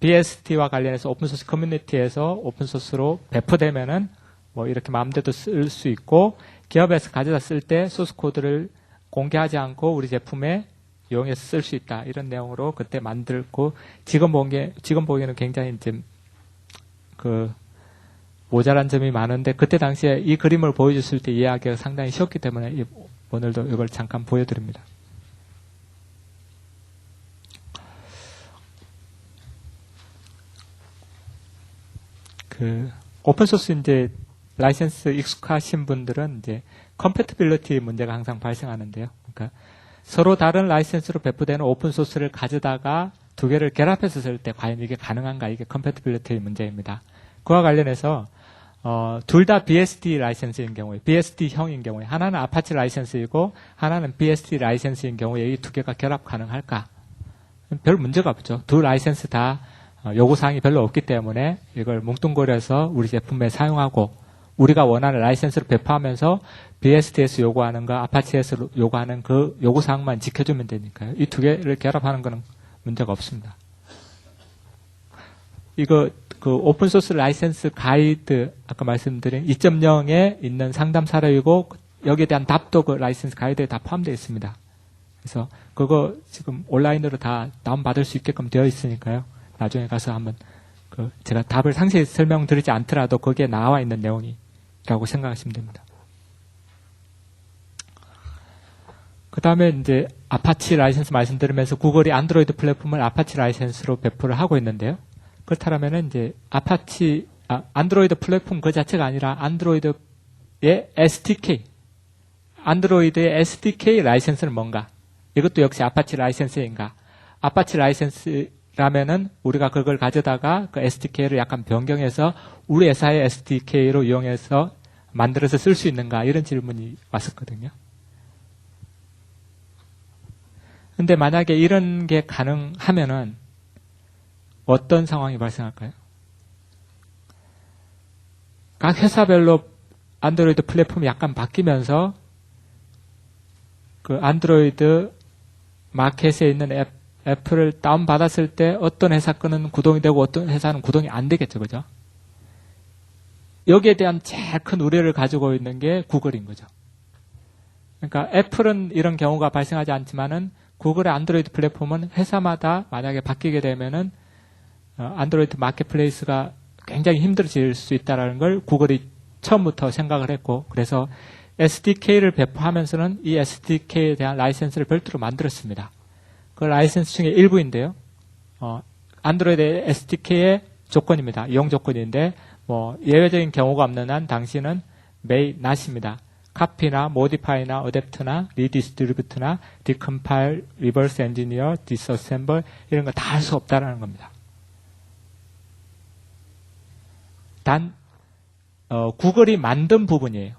Speaker 4: BST와 관련해서 오픈소스 커뮤니티에서 오픈소스로 배포되면은 이렇게 마음대로 쓸 수 있고 기업에서 가져다 쓸 때 소스 코드를 공개하지 않고 우리 제품에 이용해서 쓸 수 있다. 이런 내용으로 그때 만들고 지금 보기에는 굉장히 좀 모자란 점이 많은데 그때 당시에 이 그림을 보여줬을 때 이해하기가 상당히 쉬웠기 때문에 오늘도 이걸 잠깐 보여드립니다. 오픈소스 이제 라이센스 익숙하신 분들은 이제 컴패티빌리티 문제가 항상 발생하는데요. 그러니까 서로 다른 라이센스로 배포되는 오픈소스를 가져다가 두 개를 결합해서 쓸 때 과연 이게 가능한가, 이게 컴패티빌리티 문제입니다. 그와 관련해서 둘 다 BSD 라이센스인 경우에, BSD형인 경우에 하나는 아파치 라이센스이고 하나는 BSD 라이센스인 경우에 이 두 개가 결합 가능할까? 별 문제가 없죠. 두 라이센스 다 요구사항이 별로 없기 때문에 이걸 뭉뚱그려서 우리 제품에 사용하고 우리가 원하는 라이센스를 배포하면서 BSD에서 요구하는 거, 아파치에서 요구하는 그 요구사항만 지켜주면 되니까요. 이 두 개를 결합하는 거는 문제가 없습니다. 이거 오픈소스 라이센스 가이드 아까 말씀드린 2.0에 있는 상담 사례이고 여기에 대한 답도 그 라이센스 가이드에 다 포함되어 있습니다. 그래서 그거 지금 온라인으로 다 다운받을 수 있게끔 되어 있으니까요. 나중에 가서 한번 제가 답을 상세히 설명드리지 않더라도 거기에 나와 있는 내용이라고 생각하시면 됩니다. 그 다음에 이제 아파치 라이센스 말씀드리면서 구글이 안드로이드 플랫폼을 아파치 라이센스로 배포를 하고 있는데요. 그렇다면은 이제 안드로이드 플랫폼 그 자체가 아니라 안드로이드의 SDK, 안드로이드의 SDK 라이센스는 뭔가? 이것도 역시 아파치 라이센스인가? 아파치 라이센스 라면은 우리가 그걸 가져다가 그 SDK를 약간 변경해서 우리 회사의 SDK로 이용해서 만들어서 쓸 수 있는가 이런 질문이 왔었거든요. 근데 만약에 이런 게 가능하면은 어떤 상황이 발생할까요? 각 회사별로 안드로이드 플랫폼이 약간 바뀌면서 그 안드로이드 마켓에 있는 애플을 다운받았을 때 어떤 회사 거는 구동이 되고 어떤 회사는 구동이 안 되겠죠. 그죠? 여기에 대한 제일 큰 우려를 가지고 있는 게 구글인 거죠. 그러니까 애플은 이런 경우가 발생하지 않지만은 구글의 안드로이드 플랫폼은 회사마다 만약에 바뀌게 되면은 안드로이드 마켓플레이스가 굉장히 힘들어질 수 있다는 걸 구글이 처음부터 생각을 했고 그래서 SDK를 배포하면서는 이 SDK에 대한 라이센스를 별도로 만들었습니다. 그 라이센스 중에 일부인데요. 안드로이드 SDK의 조건입니다. 이용 조건인데 뭐 예외적인 경우가 없는 한 당신은 may not입니다. 카피나 모디파이나 어댑트나 리디스트리뷰트나 디컴파일, 리버스 엔지니어, 디스어셈블 이런 거 다 할 수 없다라는 겁니다. 단 구글이 만든 부분이에요.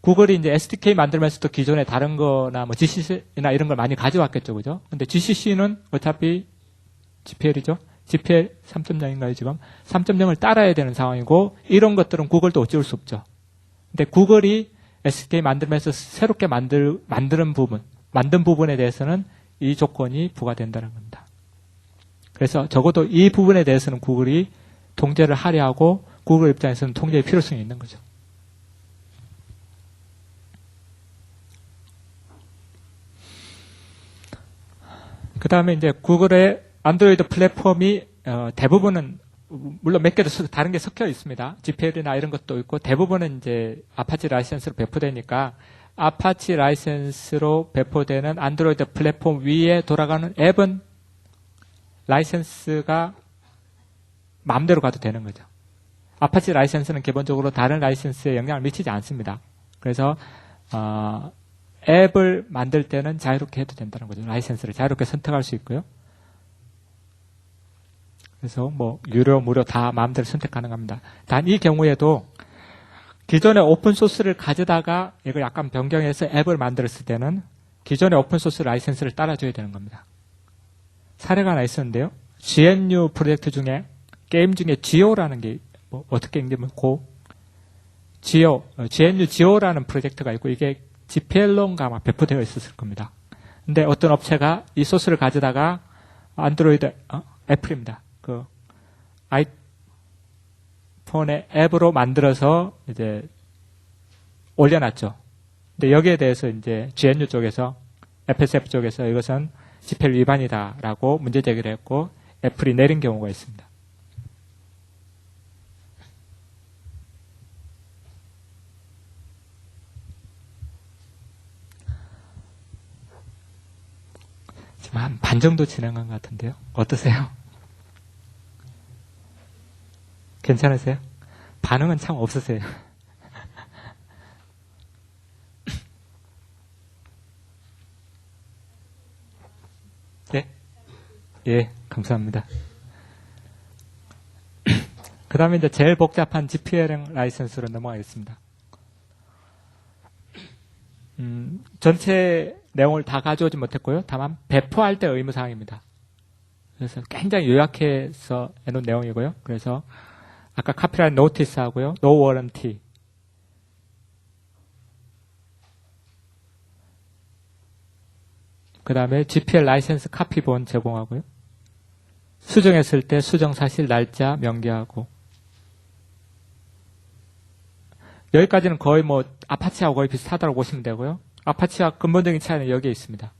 Speaker 4: 구글이 이제 SDK 만들면서도 기존에 다른 거나 뭐 GCC나 이런 걸 많이 가져왔겠죠, 그죠? 근데 GCC는 어차피 GPL이죠. GPL 3.0인가요, 지금? 3.0을 따라야 되는 상황이고, 이런 것들은 구글도 어찌할 수 없죠. 근데 구글이 SDK 만들면서 새롭게 만든 부분에 대해서는 이 조건이 부과된다는 겁니다. 그래서 적어도 이 부분에 대해서는 구글이 통제를 하려 하고, 구글 입장에서는 통제의 필요성이 있는 거죠. 그 다음에 이제 구글의 안드로이드 플랫폼이 대부분은 물론 몇 개도 다른 게 섞여 있습니다. GPL이나 이런 것도 있고 대부분은 이제 아파치 라이센스로 배포되니까 아파치 라이센스로 배포되는 안드로이드 플랫폼 위에 돌아가는 앱은 라이센스가 마음대로 가도 되는 거죠. 아파치 라이센스는 기본적으로 다른 라이센스에 영향을 미치지 않습니다. 그래서 앱을 만들 때는 자유롭게 해도 된다는 거죠. 라이센스를 자유롭게 선택할 수 있고요. 그래서 뭐 유료, 무료 다 마음대로 선택 가능합니다. 단 이 경우에도 기존의 오픈소스를 가져다가 이걸 약간 변경해서 앱을 만들었을 때는 기존의 오픈소스 라이센스를 따라줘야 되는 겁니다. 사례가 하나 있었는데요. GNU 프로젝트 중에 게임 중에 GO라는 게 뭐 어떻게 읽으면 GNU GO라는 프로젝트가 있고 이게 GPL론가 아마 배포되어 있었을 겁니다. 근데 어떤 업체가 이 소스를 가져다가 안드로이드, 애플입니다. 그 아이폰의 앱으로 만들어서 이제 올려놨죠. 근데 여기에 대해서 이제 GNU 쪽에서, FSF 쪽에서 이것은 GPL 위반이다라고 문제 제기를 했고 애플이 내린 경우가 있습니다. 지금 한 반 정도 진행한 것 같은데요. 어떠세요? 괜찮으세요? 반응은 참 없으세요. 네? 예, 감사합니다. 그 다음에 이제 제일 복잡한 GPL 라이센스로 넘어가겠습니다. 전체 내용을 다 가져오지 못했고요. 다만 배포할 때 의무사항입니다. 그래서 굉장히 요약해서 해놓은 내용이고요. 그래서 아까 카피라이트 노티스 하고요. 노 워런티. 그 다음에 GPL 라이센스 카피본 제공하고요. 수정했을 때 수정 사실 날짜 명기하고. 여기까지는 거의 뭐 아파치하고 거의 비슷하다고 보시면 되고요. 아파치와 근본적인 차이는 여기에 있습니다.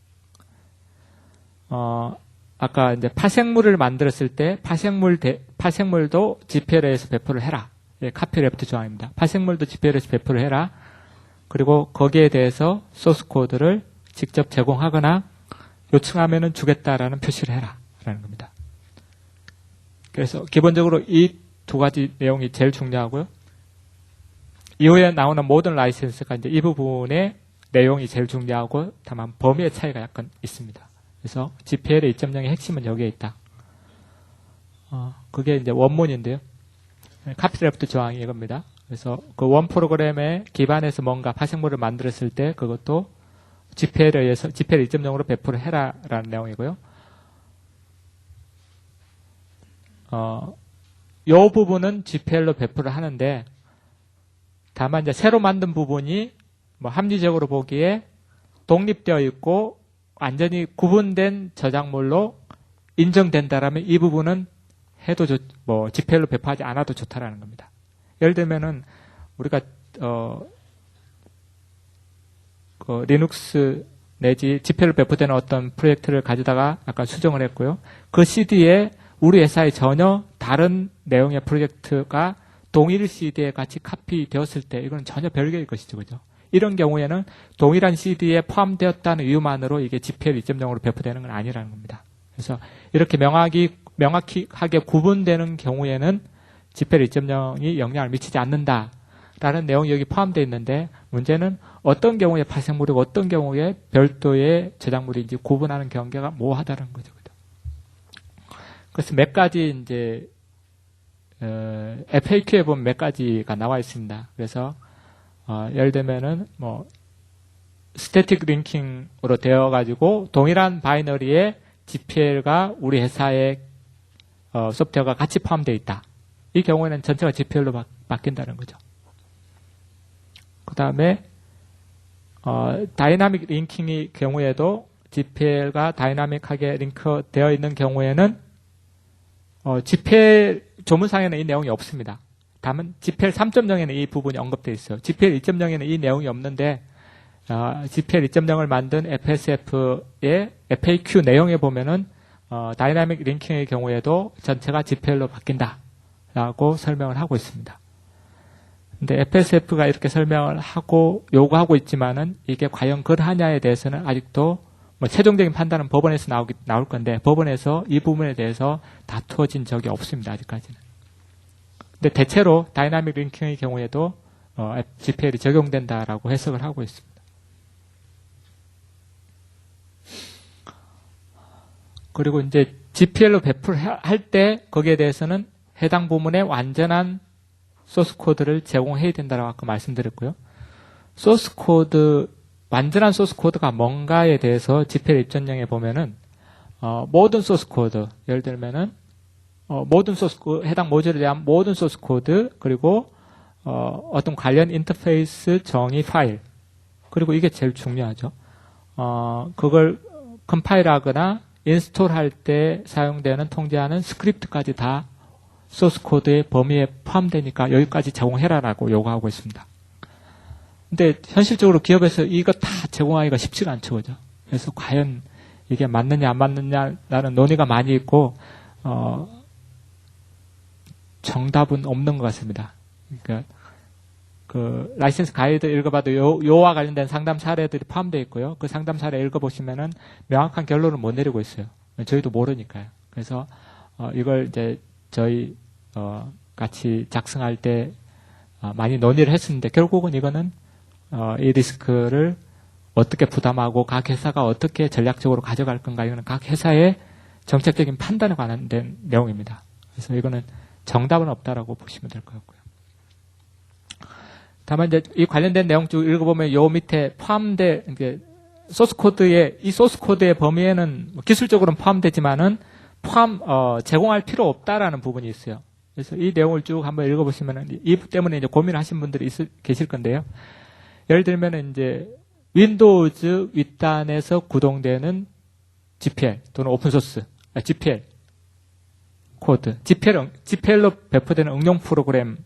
Speaker 4: 아까 이제 파생물을 만들었을 때 파생물도 GPL에서 배포를 해라. 예, 카피레프트 조항입니다. 파생물도 GPL에서 배포를 해라. 그리고 거기에 대해서 소스 코드를 직접 제공하거나 요청하면은 주겠다라는 표시를 해라. 라는 겁니다. 그래서 기본적으로 이 두 가지 내용이 제일 중요하고요. 이후에 나오는 모든 라이센스가 이제 이 부분의 내용이 제일 중요하고 다만 범위의 차이가 약간 있습니다. 그래서 GPL의 2.0의 핵심은 여기에 있다. 그게 이제 원문인데요. 카피드래프트 조항이 이겁니다. 그래서 그 원 프로그램에 기반해서 뭔가 파생물을 만들었을 때 그것도 GPL에 의해서 GPL 2.0으로 배포를 해라라는 내용이고요. 요 부분은 GPL로 배포를 하는데 다만 이제 새로 만든 부분이 뭐 합리적으로 보기에 독립되어 있고 완전히 구분된 저작물로 인정된다라면 이 부분은 해도 뭐 GPL로 배포하지 않아도 좋다라는 겁니다. 예를 들면은 우리가 그 리눅스 내지 GPL로 배포되는 어떤 프로젝트를 가져다가 아까 수정을 했고요. 그 CD에 우리 회사의 전혀 다른 내용의 프로젝트가 동일 CD에 같이 카피되었을 때 이건 전혀 별개의 것이죠. 그죠? 이런 경우에는 동일한 CD에 포함되었다는 이유만으로 이게 GPL 2.0으로 배포되는 건 아니라는 겁니다. 그래서 이렇게 명확하게 구분되는 경우에는 GPL 2.0이 영향을 미치지 않는다라는 내용이 여기 포함되어 있는데 문제는 어떤 경우에 파생물이고 어떤 경우에 별도의 저작물인지 구분하는 경계가 모호하다는 거죠. 그래서 몇 가지 이제 FAQ에 보면 몇 가지가 나와 있습니다. 그래서 예를 들면은 뭐 스태틱 링킹으로 되어 가지고 동일한 바이너리에 GPL과 우리 회사의 소프트웨어가 같이 포함되어 있다. 이 경우에는 전체가 GPL로 바뀐다는 거죠. 그 다음에 다이나믹 링킹의 경우에도 GPL과 다이나믹하게 링크되어 있는 경우에는 GPL 조문상에는 이 내용이 없습니다. 다만 GPL 3.0에는 이 부분이 언급되어 있어요. GPL 2.0에는 이 내용이 없는데 GPL 2.0을 만든 FSF의 FAQ 내용에 보면은 다이나믹 링킹의 경우에도 전체가 GPL로 바뀐다라고 설명을 하고 있습니다. 근데 FSF가 이렇게 설명을 하고 요구하고 있지만은 이게 과연 그러하냐에 대해서는 아직도 뭐 최종적인 판단은 법원에서 나올 건데 법원에서 이 부분에 대해서 다투어진 적이 없습니다. 아직까지는. 근데 대체로 다이나믹 링킹의 경우에도 GPL이 적용된다라고 해석을 하고 있습니다. 그리고 이제 GPL로 배포를 할 때 거기에 대해서는 해당 부문에 완전한 소스 코드를 제공해야 된다라고 아까 말씀드렸고요. 소스 코드 완전한 소스 코드가 뭔가에 대해서 GPL 2.0에 보면은 모든 소스 코드, 예를 들면은 모든 소스 해당 모듈에 대한 모든 소스 코드 그리고 어떤 관련 인터페이스 정의 파일 그리고 이게 제일 중요하죠. 그걸 컴파일하거나 인스톨할 때 사용되는 통제하는 스크립트까지 다 소스 코드의 범위에 포함되니까 여기까지 제공해라라고 요구하고 있습니다. 근데 현실적으로 기업에서 이거 다 제공하기가 쉽지가 않죠. 그죠? 그래서 과연 이게 맞느냐 안 맞느냐라는 논의가 많이 있고 정답은 없는 것 같습니다. 그러니까 그 라이센스 가이드 읽어봐도 요와 관련된 상담 사례들이 포함되어 있고요. 그 상담 사례 읽어보시면은 명확한 결론을 못 내리고 있어요. 저희도 모르니까요. 그래서 이걸 이제 저희 같이 작성할 때 많이 논의를 했었는데 결국은 이거는 이 리스크를 어떻게 부담하고 각 회사가 어떻게 전략적으로 가져갈 건가 이거는 각 회사의 정책적인 판단에 관련된 내용입니다. 그래서 이거는 정답은 없다라고 보시면 될 것 같고요. 다만 이제 이 관련된 내용 쭉 읽어보면 요 밑에 포함된 이제 소스 코드의 범위에는 기술적으로는 포함되지만은 제공할 필요 없다라는 부분이 있어요. 그래서 이 내용을 쭉 한번 읽어보시면은 이 때문에 이제 고민하신 분들이 계실 건데요. 예를 들면 이제 윈도우즈 윗단에서 구동되는 GPL 또는 오픈소스 GPL 코드, GPL로 배포되는 응용 프로그램의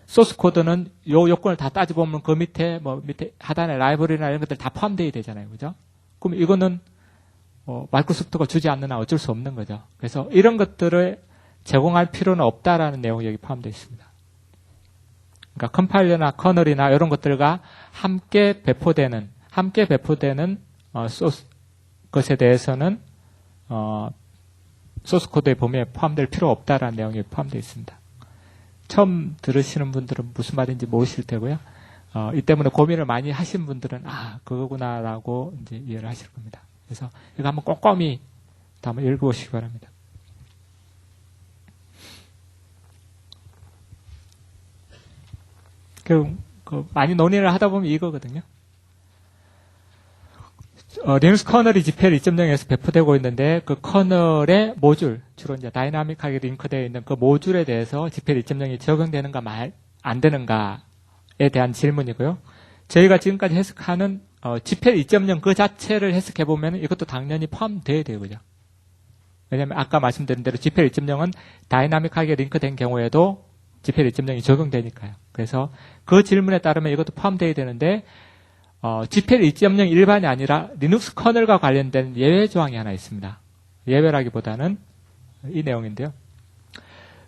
Speaker 4: 소스 코드는 요 요건을 다 따져보면 그 밑에 밑에 하단에 라이브러리나 이런 것들 다 포함되어야 되잖아요, 그죠? 그럼 이거는 마이크로소프트가 주지 않는 한 어쩔 수 없는 거죠. 그래서 이런 것들을 제공할 필요는 없다라는 내용이 여기 포함되어 있습니다. 그러니까 컴파일러나 커널이나 이런 것들과 함께 배포되는 소스 것에 대해서는 소스 코드의 범위에 포함될 필요 없다라는 내용이 포함되어 있습니다. 처음 들으시는 분들은 무슨 말인지 모르실 테고요. 이 때문에 고민을 많이 하신 분들은 그거구나라고 이제 이해를 하실 겁니다. 그래서 이거 한번 꼼꼼히 한번 읽어보시기 바랍니다. 많이 논의를 하다 보면 이거거든요. 리눅스 커널이 GPL 2.0에서 배포되고 있는데 그 커널의 모듈, 주로 이제 다이나믹하게 링크되어 있는 그 모듈에 대해서 GPL 2.0이 적용되는가 안 되는가에 대한 질문이고요. 저희가 지금까지 해석하는 GPL 2.0 그 자체를 해석해 보면 이것도 당연히 포함되어야 돼요, 그죠? 왜냐하면 아까 말씀드린 대로 GPL 2.0은 다이나믹하게 링크된 경우에도 GPL 2.0이 적용되니까요. 그래서 그 질문에 따르면 이것도 포함되어야 되는데 GPL 2.0 일반이 아니라 리눅스 커널과 관련된 예외 조항이 하나 있습니다. 예외라기보다는 이 내용인데요.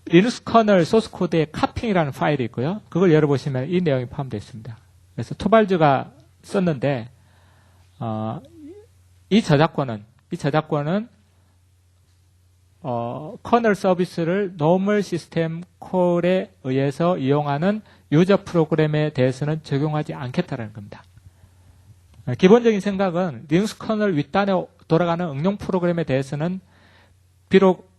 Speaker 4: 리눅스 커널 소스 코드에 카핑이라는 파일이 있고요. 그걸 열어보시면 이 내용이 포함되어 있습니다. 그래서 토발즈가 썼는데 이 저작권은 커널 서비스를 노멀 시스템 콜에 의해서 이용하는 유저 프로그램에 대해서는 적용하지 않겠다는 겁니다. 기본적인 생각은 리눅스 커널 윗단에 돌아가는 응용 프로그램에 대해서는 비록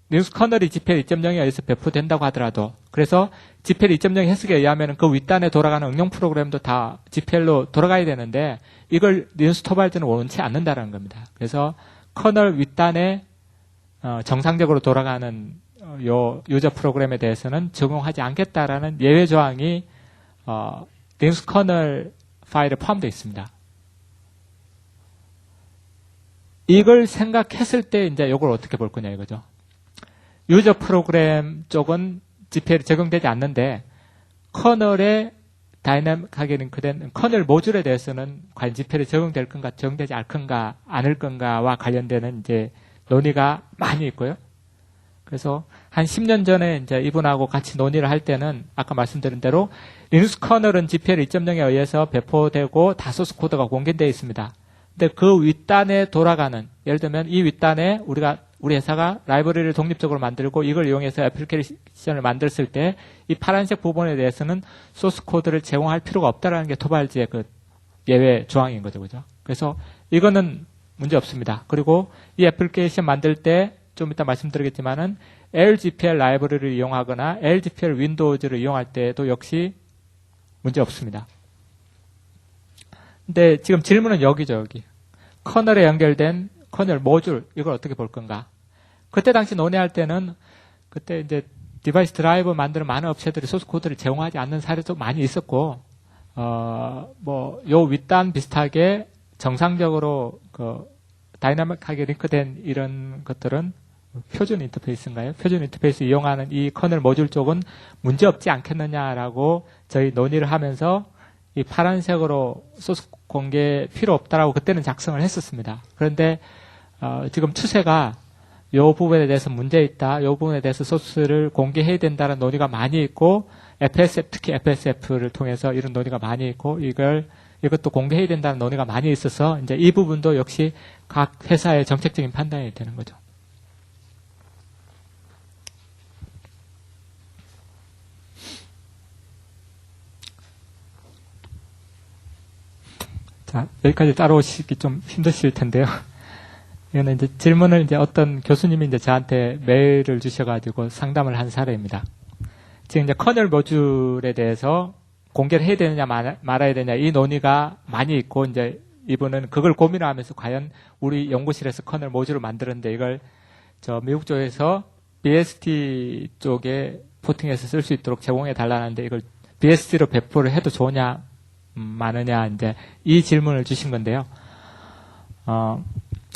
Speaker 4: 리눅스 커널이 GPL 2.0에 의해서 배포된다고 하더라도 그래서 GPL 2.0 해석에 의하면 그 윗단에 돌아가는 응용 프로그램도 다 GPL로 돌아가야 되는데 이걸 리눅스 토발즈는 원치 않는다는 겁니다. 그래서 커널 윗단에 정상적으로 돌아가는 요 유저 프로그램에 대해서는 적용하지 않겠다라는 예외 조항이 리눅스 커널 파일에 포함되어 있습니다. 이걸 생각했을 때 이제 이걸 어떻게 볼 거냐 이거죠. 유저 프로그램 쪽은 GPL이 적용되지 않는데 커널에 다이나믹하게 링크된 커널 모듈에 대해서는 과연 GPL이 적용될 건가 적용되지 않을 건가와 관련되는 이제 논의가 많이 있고요. 그래서 한 10년 전에 이제 이분하고 같이 논의를 할 때는 아까 말씀드린 대로 리눅스 커널은 GPL 2.0에 의해서 배포되고 다 소스 코드가 공개되어 있습니다. 근데 그 윗단에 돌아가는 예를 들면 이 윗단에 우리 회사가 라이브러리를 독립적으로 만들고 이걸 이용해서 애플리케이션을 만들었을 때 이 파란색 부분에 대해서는 소스 코드를 제공할 필요가 없다라는 게 토발즈의 그 예외 조항인 거죠, 그죠? 그래서 이거는 문제 없습니다. 그리고 이 애플리케이션 만들 때 좀 이따 말씀드리겠지만은 LGPL 라이브러리를 이용하거나 LGPL 윈도우즈를 이용할 때도 역시 문제 없습니다. 근데 지금 질문은 여기죠, 여기. 커널에 연결된 커널 모듈, 이걸 어떻게 볼 건가? 그때 당시 논의할 때는 그때 이제 디바이스 드라이버 만드는 많은 업체들이 소스 코드를 제공하지 않는 사례도 많이 있었고, 요 윗단 비슷하게 정상적으로 다이나믹하게 링크된 이런 것들은 표준 인터페이스인가요? 표준 인터페이스 이용하는 이 커널 모듈 쪽은 문제 없지 않겠느냐라고 저희 논의를 하면서 이 파란색으로 소스 공개 필요 없다라고 그때는 작성을 했었습니다. 그런데 지금 추세가 이 부분에 대해서 문제 있다, 이 부분에 대해서 소스를 공개해야 된다는 논의가 많이 있고 FSF, 특히 FSF를 통해서 이런 논의가 많이 있고 이것도 공개해야 된다는 논의가 많이 있어서 이제 이 부분도 역시 각 회사의 정책적인 판단이 되는 거죠. 자, 여기까지 따라오시기 좀 힘드실 텐데요. 이거는 이제 질문을 이제 어떤 교수님이 이제 저한테 메일을 주셔가지고 상담을 한 사례입니다. 지금 이제 커널 모듈에 대해서 공개를 해야 되느냐 말아야 되냐 이 논의가 많이 있고 이제 이분은 그걸 고민하면서 과연 우리 연구실에서 커널 모듈을 만들었는데 이걸 미국 쪽에서 BSD 쪽에 포팅해서 쓸 수 있도록 제공해 달라는데 이걸 BSD로 배포를 해도 좋으냐 많으냐 이제 이 질문을 주신 건데요.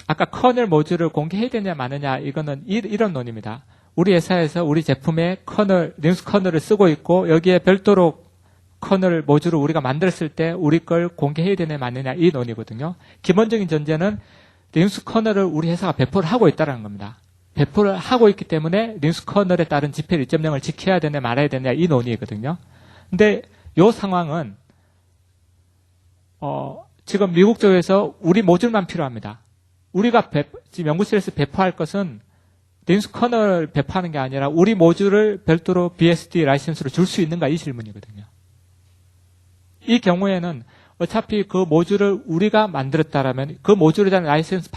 Speaker 4: 아까 커널 모듈을 공개해야 되냐 마느냐 이거는 이런 논의입니다. 우리 회사에서 우리 제품에 리눅스 커널을 쓰고 있고 여기에 별도로 커널 모듈을 우리가 만들었을 때 우리 걸 공개해야 되냐 마느냐 이 논의거든요. 기본적인 전제는 리눅스 커널을 우리 회사가 배포를 하고 있다는 겁니다. 배포를 하고 있기 때문에 리눅스 커널에 따른 GPL 2.0을 지켜야 되냐 말아야 되냐 이 논의거든요. 근데 이 상황은 지금 미국 쪽에서 우리 모듈만 필요합니다. 우리가 지금 연구실에서 배포할 것은 리눅스 커널 배포하는 게 아니라 우리 모듈을 별도로 BSD 라이센스로 줄 수 있는가 이 질문이거든요. 이 경우에는 어차피 그 모듈을 우리가 만들었다라면 그 모듈에 대한 라이센스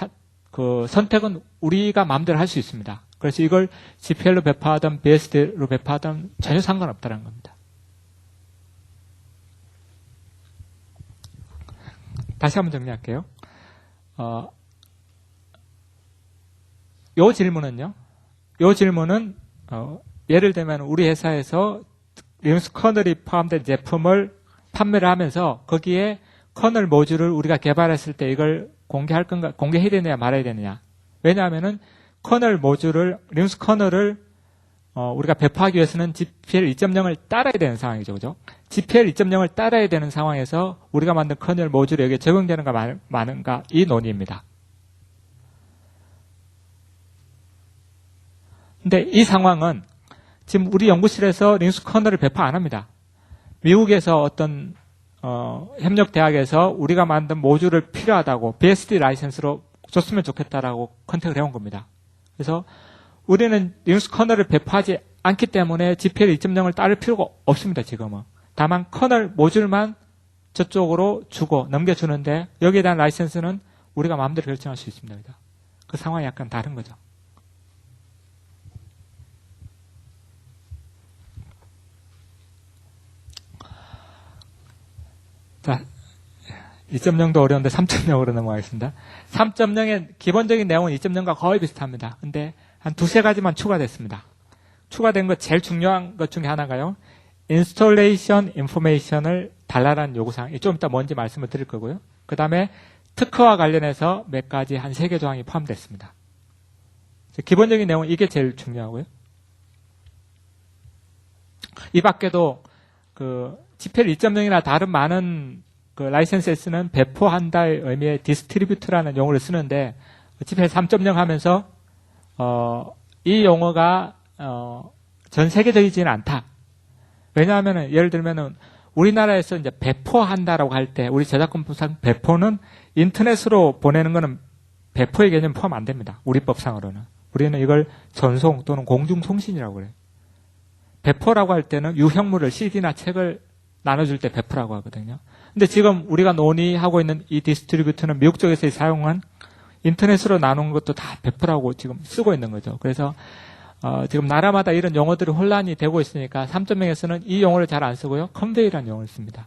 Speaker 4: 선택은 우리가 마음대로 할 수 있습니다. 그래서 이걸 GPL로 배포하든 BSD로 배포하든 전혀 상관없다는 겁니다. 다시 한번 정리할게요. 요 질문은요. 요 질문은 예를 들면 우리 회사에서 리눅스 커널이 포함된 제품을 판매를 하면서 거기에 커널 모듈을 우리가 개발했을 때 이걸 공개할 건가, 공개해야 되느냐 말아야 되느냐. 왜냐하면은 커널 모듈을, 리눅스 커널을 우리가 배포하기 위해서는 GPL 2.0을 따라야 되는 상황이죠. 그죠? GPL 2.0을 따라야 되는 상황에서 우리가 만든 커널 모듈이 여기에 적용되는가 마는가 이 논의입니다. 근데 이 상황은 지금 우리 연구실에서 리눅스 커널을 배포 안 합니다. 미국에서 어떤 협력 대학에서 우리가 만든 모듈을 필요하다고 BSD 라이센스로 줬으면 좋겠다라고 컨택을 해온 겁니다. 그래서 우리는 리눅스 커널을 배포하지 않기 때문에 GPL 2.0을 따를 필요가 없습니다. 지금은. 다만 커널 모듈만 저쪽으로 주고 넘겨주는데 여기에 대한 라이센스는 우리가 마음대로 결정할 수 있습니다. 그 상황이 약간 다른 거죠. 자, 2.0도 어려운데 3.0으로 넘어가겠습니다. 3.0의 기본적인 내용은 2.0과 거의 비슷합니다. 근데 한 두세 가지만 추가됐습니다. 추가된 것 제일 중요한 것 중에 하나가요. 인스톨레이션 인포메이션을 달라라는 요구사항. 좀 이따 뭔지 말씀을 드릴 거고요. 그 다음에 특허와 관련해서 몇 가지 한 3개 조항이 포함됐습니다. 기본적인 내용은 이게 제일 중요하고요. 이 밖에도 GPL 2.0이나 다른 많은 라이센스에 쓰는 배포한다의 의미의 디스트리뷰트라는 용어를 쓰는데 GPL 3.0 하면서 이 용어가 전 세계적이지는 않다. 왜냐하면 예를 들면은 우리나라에서 이제 배포한다라고 할 때 우리 저작권법상 배포는 인터넷으로 보내는 거는 배포의 개념 포함 안 됩니다. 우리 법상으로는. 우리는 이걸 전송 또는 공중송신이라고 그래요. 배포라고 할 때는 유형물을 CD나 책을 나눠줄 때 배포라고 하거든요. 근데 지금 우리가 논의하고 있는 이 디스트리뷰트는 미국 쪽에서 사용한 인터넷으로 나눈 것도 다 배포라고 지금 쓰고 있는 거죠. 그래서 지금 나라마다 이런 용어들이 혼란이 되고 있으니까 3.0에서는 이 용어를 잘 안 쓰고요. 컨베이라는 용어를 씁니다.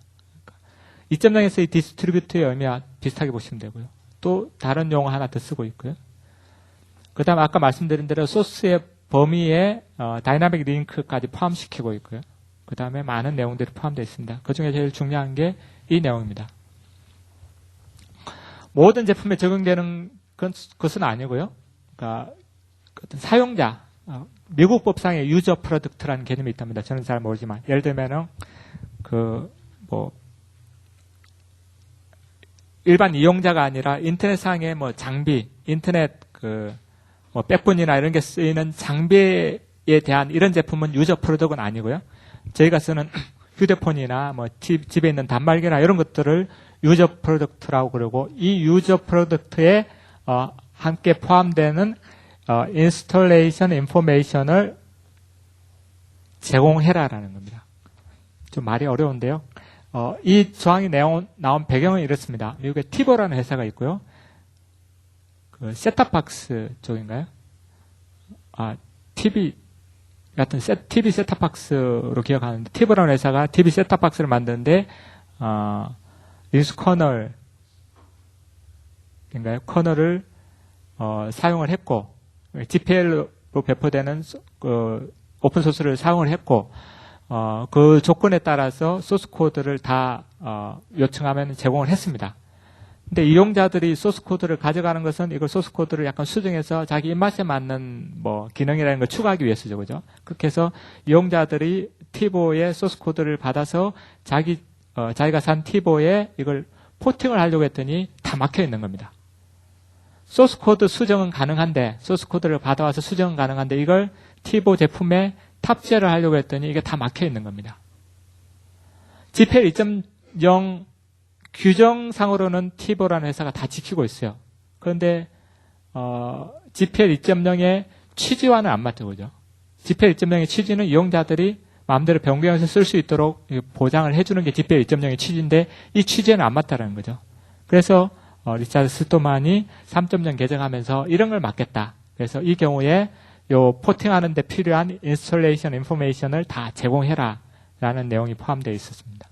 Speaker 4: 2.0에서 이 디스트리뷰트의 의미와 비슷하게 보시면 되고요. 또 다른 용어 하나 더 쓰고 있고요. 그 다음 아까 말씀드린 대로 소스의 범위에 다이나믹 링크까지 포함시키고 있고요. 그 다음에 많은 내용들이 포함되어 있습니다. 그 중에 제일 중요한 게 이 내용입니다. 모든 제품에 적용되는 것은 아니고요. 그러니까 어떤 사용자, 미국 법상의 유저 프로덕트라는 개념이 있답니다. 저는 잘 모르지만 예를 들면은 일반 이용자가 아니라 인터넷상의 장비, 인터넷 백분이나 이런 게 쓰이는 장비에 대한 이런 제품은 유저 프로덕트는 아니고요. 저희가 쓰는 휴대폰이나 집에 있는 단말기나 이런 것들을 유저 프로덕트라고 그러고 이 유저 프로덕트에 함께 포함되는 인스톨레이션 인포메이션을 제공해라라는 겁니다. 좀 말이 어려운데요. 이 조항이 나온 배경은 이렇습니다. 미국에 티보라는 회사가 있고요. 셋탑박스 쪽인가요? TV 셋탑박스로 기억하는데 티보라는 회사가 TV 셋탑박스를 만드는데 리눅스 커널인가요? 커널을 사용을 했고 GPL로 배포되는 오픈소스를 사용을 했고 그 조건에 따라서 소스 코드를 다 요청하면 제공을 했습니다. 근데 이용자들이 소스 코드를 가져가는 것은 이걸 소스 코드를 약간 수정해서 자기 입맛에 맞는 기능이라는 걸 추가하기 위해서죠. 그죠? 그렇게 해서 이용자들이 티보의 소스 코드를 받아서 자기가 산 티보에 이걸 포팅을 하려고 했더니 다 막혀 있는 겁니다. 소스 코드 수정은 가능한데, 소스 코드를 받아와서 수정은 가능한데 이걸 티보 제품에 탑재를 하려고 했더니 이게 다 막혀 있는 겁니다. GPL 2.0 규정상으로는 티보라는 회사가 다 지키고 있어요. 그런데 GPL 2.0의 취지와는 안 맞죠. 그죠? GPL 2.0의 취지는 이용자들이 마음대로 변경해서 쓸 수 있도록 보장을 해주는 게 GPL 2.0의 취지인데 이 취지에는 안 맞다라는 거죠. 그래서 리차드 스토만이 3.0 개정하면서 이런 걸 막겠다. 그래서 이 경우에 요 포팅하는 데 필요한 인스톨레이션 인포메이션을 다 제공해라 라는 내용이 포함되어 있었습니다.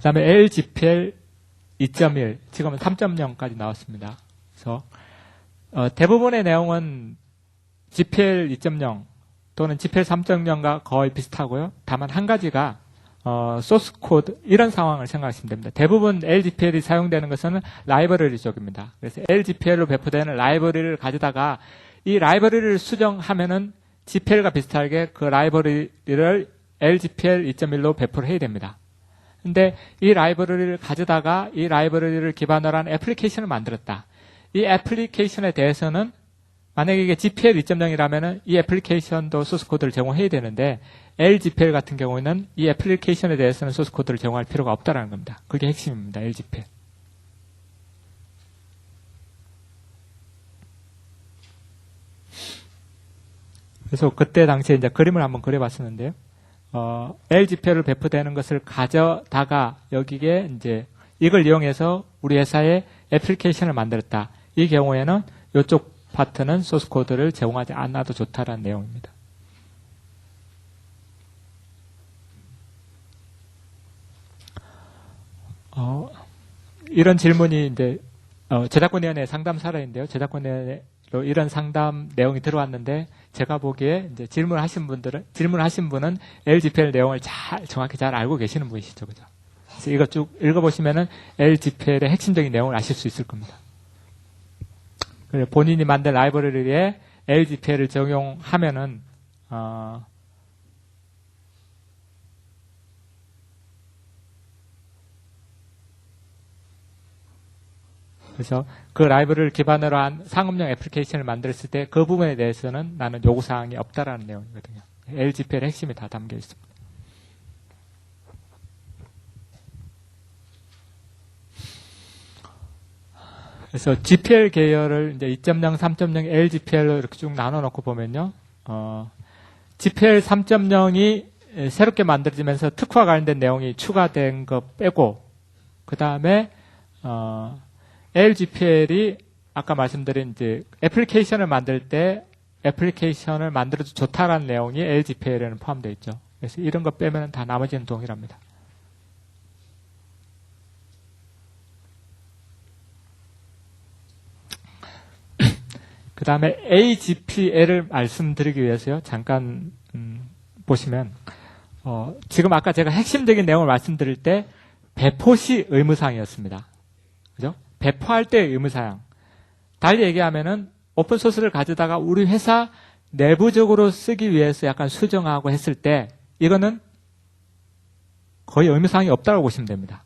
Speaker 4: 그다음에 LGPL 2.1, 지금은 3.0까지 나왔습니다. 그래서 대부분의 내용은 GPL 2.0 또는 GPL 3.0과 거의 비슷하고요. 다만 한 가지가 소스 코드 이런 상황을 생각하시면 됩니다. 대부분 LGPL이 사용되는 것은 라이브러리 쪽입니다. 그래서 LGPL로 배포되는 라이브러리를 가져다가 이 라이브러리를 수정하면은 GPL과 비슷하게 그 라이브러리를 LGPL 2.1로 배포를 해야 됩니다. 근데 이 라이브러리를 가져다가 이 라이브러리를 기반으로 한 애플리케이션을 만들었다. 이 애플리케이션에 대해서는 만약에 이게 GPL 2.0이라면은 이 애플리케이션도 소스 코드를 제공해야 되는데 LGPL 같은 경우에는 이 애플리케이션에 대해서는 소스 코드를 제공할 필요가 없다라는 겁니다. 그게 핵심입니다. LGPL. 그래서 그때 당시에 이제 그림을 한번 그려봤었는데요. LGPL을 배포되는 것을 가져다가 여기에 이제 이걸 이용해서 우리 회사에 애플리케이션을 만들었다. 이 경우에는 이쪽 파트는 소스 코드를 제공하지 않아도 좋다라는 내용입니다. 이런 질문이 이제 저작권위원회 상담 사례인데요. 저작권위원회로 이런 상담 내용이 들어왔는데 제가 보기에 이제 질문하신 분은 LGPL 내용을 정확히 잘 알고 계시는 분이시죠, 그죠? 그래서 이거 쭉 읽어보시면은 LGPL의 핵심적인 내용을 아실 수 있을 겁니다. 그리고 본인이 만든 라이브러리에 LGPL을 적용하면은 그래서 그 라이브러리를 기반으로 한 상업용 애플리케이션을 만들었을 때 그 부분에 대해서는 나는 요구사항이 없다라는 내용이거든요. LGPL의 핵심이 다 담겨 있습니다. 그래서 GPL 계열을 이제 2.0, 3.0, LGPL로 이렇게 쭉 나눠놓고 보면요. GPL 3.0이 새롭게 만들어지면서 특화와 관련된 내용이 추가된 거 빼고, 그 다음에, LGPL이 아까 말씀드린 이제 애플리케이션을 만들 때 애플리케이션을 만들어도 좋다라는 내용이 LGPL에는 포함되어 있죠. 그래서 이런 거 빼면 다 나머지는 동일합니다. 그 다음에 AGPL을 말씀드리기 위해서요. 잠깐 보시면 지금 아까 제가 핵심적인 내용을 말씀드릴 때 배포시 의무사항이었습니다. 그죠? 배포할 때 의무사항. 달리 얘기하면은 오픈소스를 가져다가 우리 회사 내부적으로 쓰기 위해서 약간 수정하고 했을 때 이거는 거의 의무사항이 없다고 보시면 됩니다.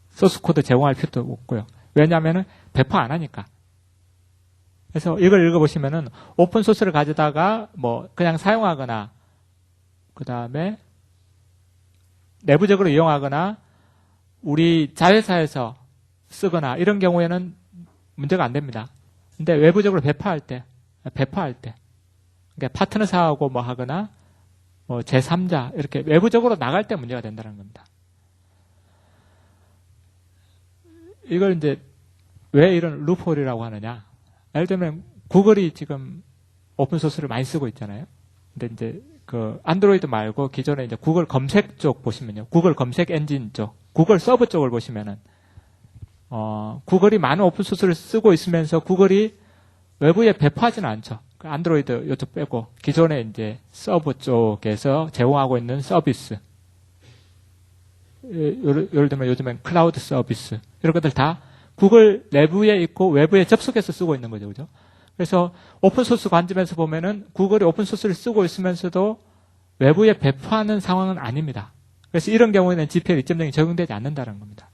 Speaker 4: 소스코드 제공할 필요도 없고요. 왜냐하면은 배포 안 하니까. 그래서 이걸 읽어보시면은 오픈소스를 가져다가 뭐 그냥 사용하거나 그 다음에 내부적으로 이용하거나 우리 자회사에서 쓰거나 이런 경우에는 문제가 안 됩니다. 근데 외부적으로 배포할 때 그러니까 파트너사하고 뭐 하거나 뭐 제3자 이렇게 외부적으로 나갈 때 문제가 된다는 겁니다. 이걸 이제 왜 이런 루프홀이라고 하느냐? 예를 들면 구글이 지금 오픈소스를 많이 쓰고 있잖아요. 근데 이제 그 안드로이드 말고 기존에 이제 구글 검색 쪽 보시면요. 구글 검색 엔진 쪽, 구글 서브 쪽을 보시면은 구글이 많은 오픈소스를 쓰고 있으면서 구글이 외부에 배포하지는 않죠. 안드로이드 이쪽 빼고 기존에 이제 서브 쪽에서 제공하고 있는 서비스. 예를 들면 요즘엔 클라우드 서비스 이런 것들 다 구글 내부에 있고 외부에 접속해서 쓰고 있는 거죠, 그죠? 그래서 오픈소스 관점에서 보면은 구글이 오픈소스를 쓰고 있으면서도 외부에 배포하는 상황은 아닙니다. 그래서 이런 경우에는 GPL 2.0이 적용되지 않는다는 겁니다.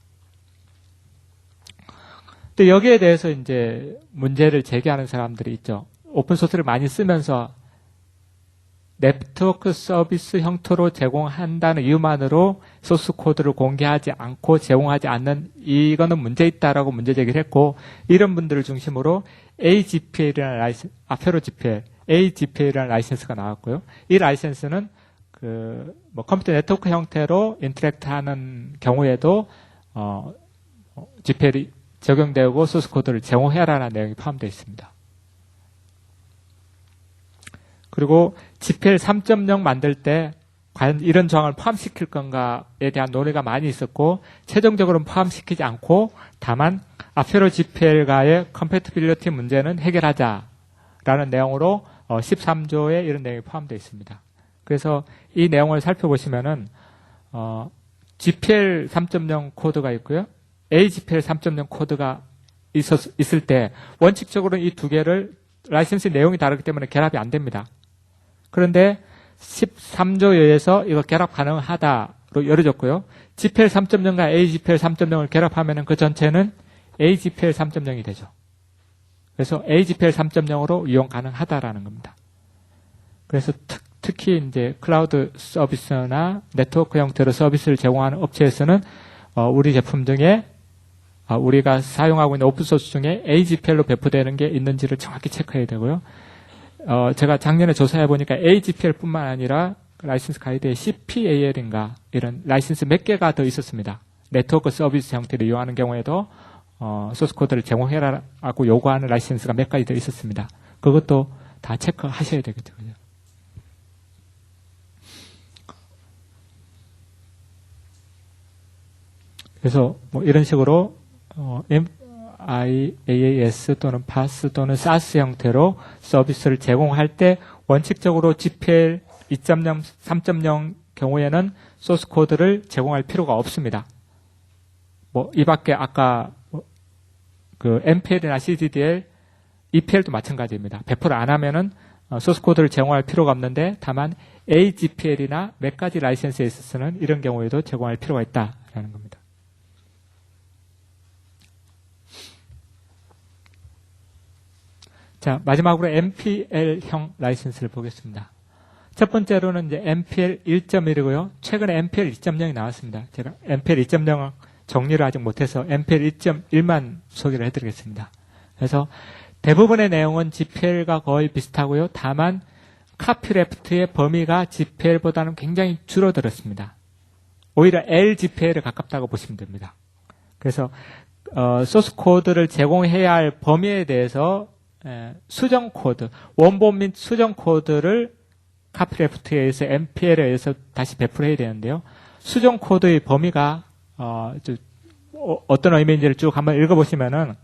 Speaker 4: 또 여기에 대해서 이제 문제를 제기하는 사람들이 있죠. 오픈소스를 많이 쓰면서 네트워크 서비스 형태로 제공한다는 이유만으로 소스 코드를 공개하지 않고 제공하지 않는 이거는 문제 있다라고 문제 제기를 했고 이런 분들을 중심으로 AGPL이라는 라이센스, 아페로 GPL, AGPL이라는 라이센스가 나왔고요. 이 라이센스는 뭐 컴퓨터 네트워크 형태로 인터랙트하는 경우에도 GPL이 적용되고 소스 코드를 제공해라라는 내용이 포함되어 있습니다. 그리고 GPL 3.0 만들 때 과연 이런 조항을 포함시킬 건가에 대한 논의가 많이 있었고 최종적으로는 포함시키지 않고 다만 앞세로 GPL과의 컴패티빌리티 문제는 해결하자라는 내용으로 13조에 이런 내용이 포함되어 있습니다. 그래서 이 내용을 살펴보시면은 GPL 3.0 코드가 있고요. AGPL 3.0 코드가 있을 때 원칙적으로는 이 두 개를 라이선스 내용이 다르기 때문에 결합이 안 됩니다. 그런데 13조에 의해서 이거 결합 가능하다로 열어줬고요. GPL 3.0과 AGPL 3.0을 결합하면 그 전체는 AGPL 3.0이 되죠. 그래서 AGPL 3.0으로 이용 가능하다라는 겁니다. 그래서 특히 이제 클라우드 서비스나 네트워크 형태로 서비스를 제공하는 업체에서는 우리 제품 중에 우리가 사용하고 있는 오픈소스 중에 AGPL로 배포되는 게 있는지를 정확히 체크해야 되고요. 제가 작년에 조사해 보니까 AGPL뿐만 아니라 라이선스 가이드에 CPAL인가 이런 라이선스 몇 개가 더 있었습니다. 네트워크 서비스 형태를 이용하는 경우에도 소스 코드를 제공해라라고 요구하는 라이선스가 몇 가지 더 있었습니다. 그것도 다 체크하셔야 되겠죠. 그죠? 그래서 뭐 이런 식으로 IaaS 또는 PaaS 또는 SaaS 형태로 서비스를 제공할 때 원칙적으로 GPL 2.0, 3.0 경우에는 소스 코드를 제공할 필요가 없습니다. 뭐 이 밖에 아까 그 MPL이나 CDDL, EPL도 마찬가지입니다. 배포를 안 하면은 소스 코드를 제공할 필요가 없는데 다만 AGPL이나 몇 가지 라이선스에 있어서는 이런 경우에도 제공할 필요가 있다라는 겁니다. 자, 마지막으로 MPL형 라이선스를 보겠습니다. 첫 번째로는 이제 MPL 1.1이고요. 최근에 MPL 2.0이 나왔습니다. 제가 MPL 2.0 정리를 아직 못해서 MPL 1.1만 소개를 해드리겠습니다. 그래서 대부분의 내용은 GPL과 거의 비슷하고요. 다만 카피레프트의 범위가 GPL보다는 굉장히 줄어들었습니다. 오히려 LGPL에 가깝다고 보시면 됩니다. 그래서 소스 코드를 제공해야 할 범위에 대해서 수정 코드, 원본 및 수정 코드를 카피레프트에 의해서 MPL에 의해서 다시 배포를 해야 되는데요. 수정 코드의 범위가 어떤 의미인지를 쭉 한번 읽어보시면은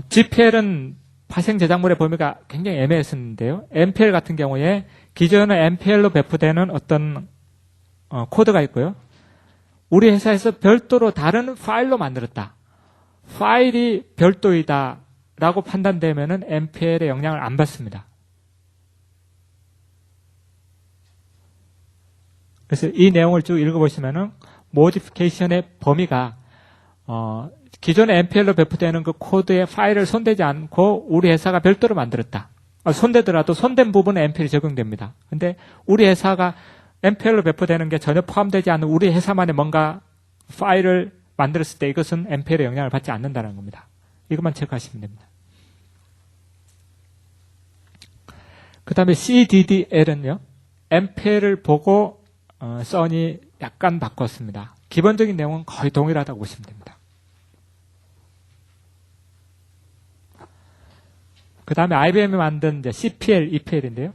Speaker 4: GPL은 파생 저작물의 범위가 굉장히 애매했었는데요. MPL 같은 경우에 기존의 MPL로 배포되는 어떤 코드가 있고요. 우리 회사에서 별도로 다른 파일로 만들었다. 파일이 별도이다. 라고 판단되면은 MPL의 영향을 안 받습니다. 그래서 이 내용을 쭉 읽어보시면은 모디피케이션의 범위가 기존의 MPL로 배포되는 그 코드의 파일을 손대지 않고 우리 회사가 별도로 만들었다. 손대더라도 손댄 부분에 MPL이 적용됩니다. 근데 우리 회사가 MPL로 배포되는 게 전혀 포함되지 않는 우리 회사만의 뭔가 파일을 만들었을 때 이것은 MPL의 영향을 받지 않는다는 겁니다. 이것만 체크하시면 됩니다. 그 다음에 CDDL은요, MPL을 보고 써니 약간 바꿨습니다. 기본적인 내용은 거의 동일하다고 보시면 됩니다. 그 다음에 IBM이 만든 이제 CPL, EPL인데요.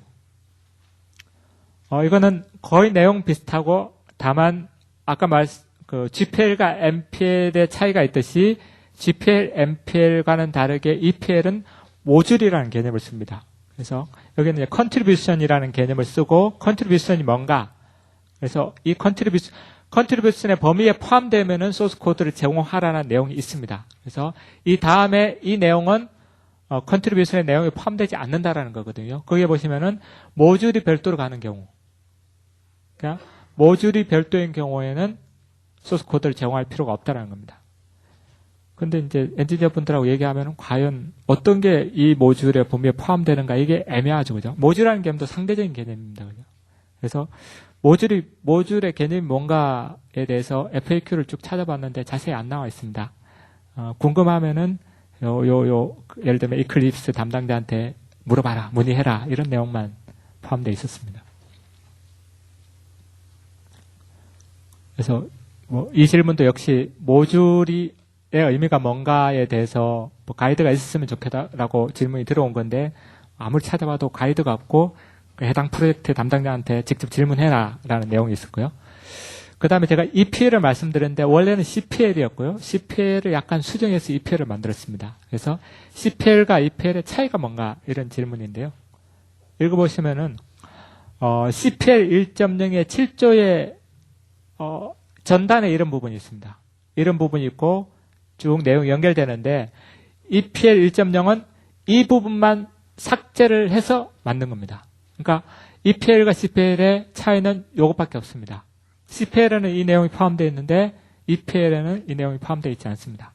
Speaker 4: 이거는 거의 내용 비슷하고 다만 아까 GPL과 MPL의 차이가 있듯이 GPL, MPL과는 다르게 EPL은 모듈이라는 개념을 씁니다. 그래서 여기는 이제 컨트리뷰션이라는 개념을 쓰고 컨트리뷰션이 뭔가 그래서 이 컨트리뷰션의 범위에 포함되면은 소스 코드를 제공하라는 내용이 있습니다. 그래서 이 다음에 이 내용은 컨트리뷰션의 내용이 포함되지 않는다라는 거거든요. 거기에 보시면은 모듈이 별도로 가는 경우 그러니까 모듈이 별도인 경우에는 소스 코드를 제공할 필요가 없다라는 겁니다. 근데 이제 엔지니어 분들하고 얘기하면 과연 어떤 게 이 모듈의 범위에 포함되는가 이게 애매하죠. 그죠? 모듈이라는 개념도 상대적인 개념입니다. 그죠? 그래서 모듈의 개념이 뭔가에 대해서 FAQ를 쭉 찾아봤는데 자세히 안 나와 있습니다. 궁금하면은 예를 들면 이클립스 담당자한테 물어봐라, 문의해라 이런 내용만 포함되어 있었습니다. 그래서 이 질문도 역시 모듈이 의미가 뭔가에 대해서 가이드가 있었으면 좋겠다라고 질문이 들어온 건데 아무리 찾아봐도 가이드가 없고 그 해당 프로젝트 담당자한테 직접 질문해라라는 내용이 있었고요. 그 다음에 제가 EPL을 말씀드렸는데 원래는 CPL이었고요. CPL을 약간 수정해서 EPL을 만들었습니다. 그래서 CPL과 EPL의 차이가 뭔가 이런 질문인데요. 읽어보시면은 CPL 1.0의 7조의 전단에 이런 부분이 있습니다. 이런 부분이 있고 쭉 내용이 연결되는데 EPL 1.0은 이 부분만 삭제를 해서 만든 겁니다. 그러니까 EPL과 CPL의 차이는 이것밖에 없습니다. CPL에는 이 내용이 포함되어 있는데 EPL에는 이 내용이 포함되어 있지 않습니다.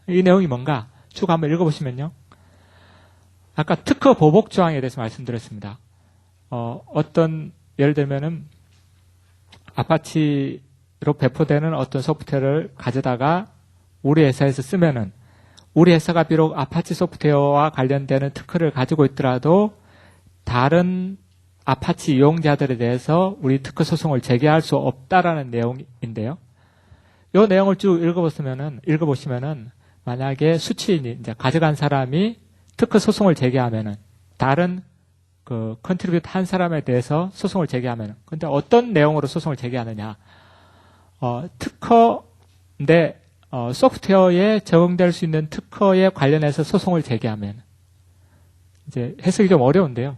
Speaker 4: 이 내용이 뭔가 쭉 한번 읽어보시면요. 아까 특허 보복 조항에 대해서 말씀드렸습니다. 예를 들면은 아파치로 배포되는 어떤 소프트웨어를 가져다가 우리 회사에서 쓰면은 우리 회사가 비록 아파치 소프트웨어와 관련되는 특허를 가지고 있더라도 다른 아파치 이용자들에 대해서 우리 특허 소송을 제기할 수 없다라는 내용인데요. 이 내용을 쭉 읽어보시면은 만약에 수취인이 이제 가져간 사람이 특허 소송을 제기하면은 다른 그 컨트리뷰트 한 사람에 대해서 소송을 제기하면은 근데 어떤 내용으로 소송을 제기하느냐? 특허인데 소프트웨어에 적용될 수 있는 특허에 관련해서 소송을 제기하면 이제 해석이 좀 어려운데요.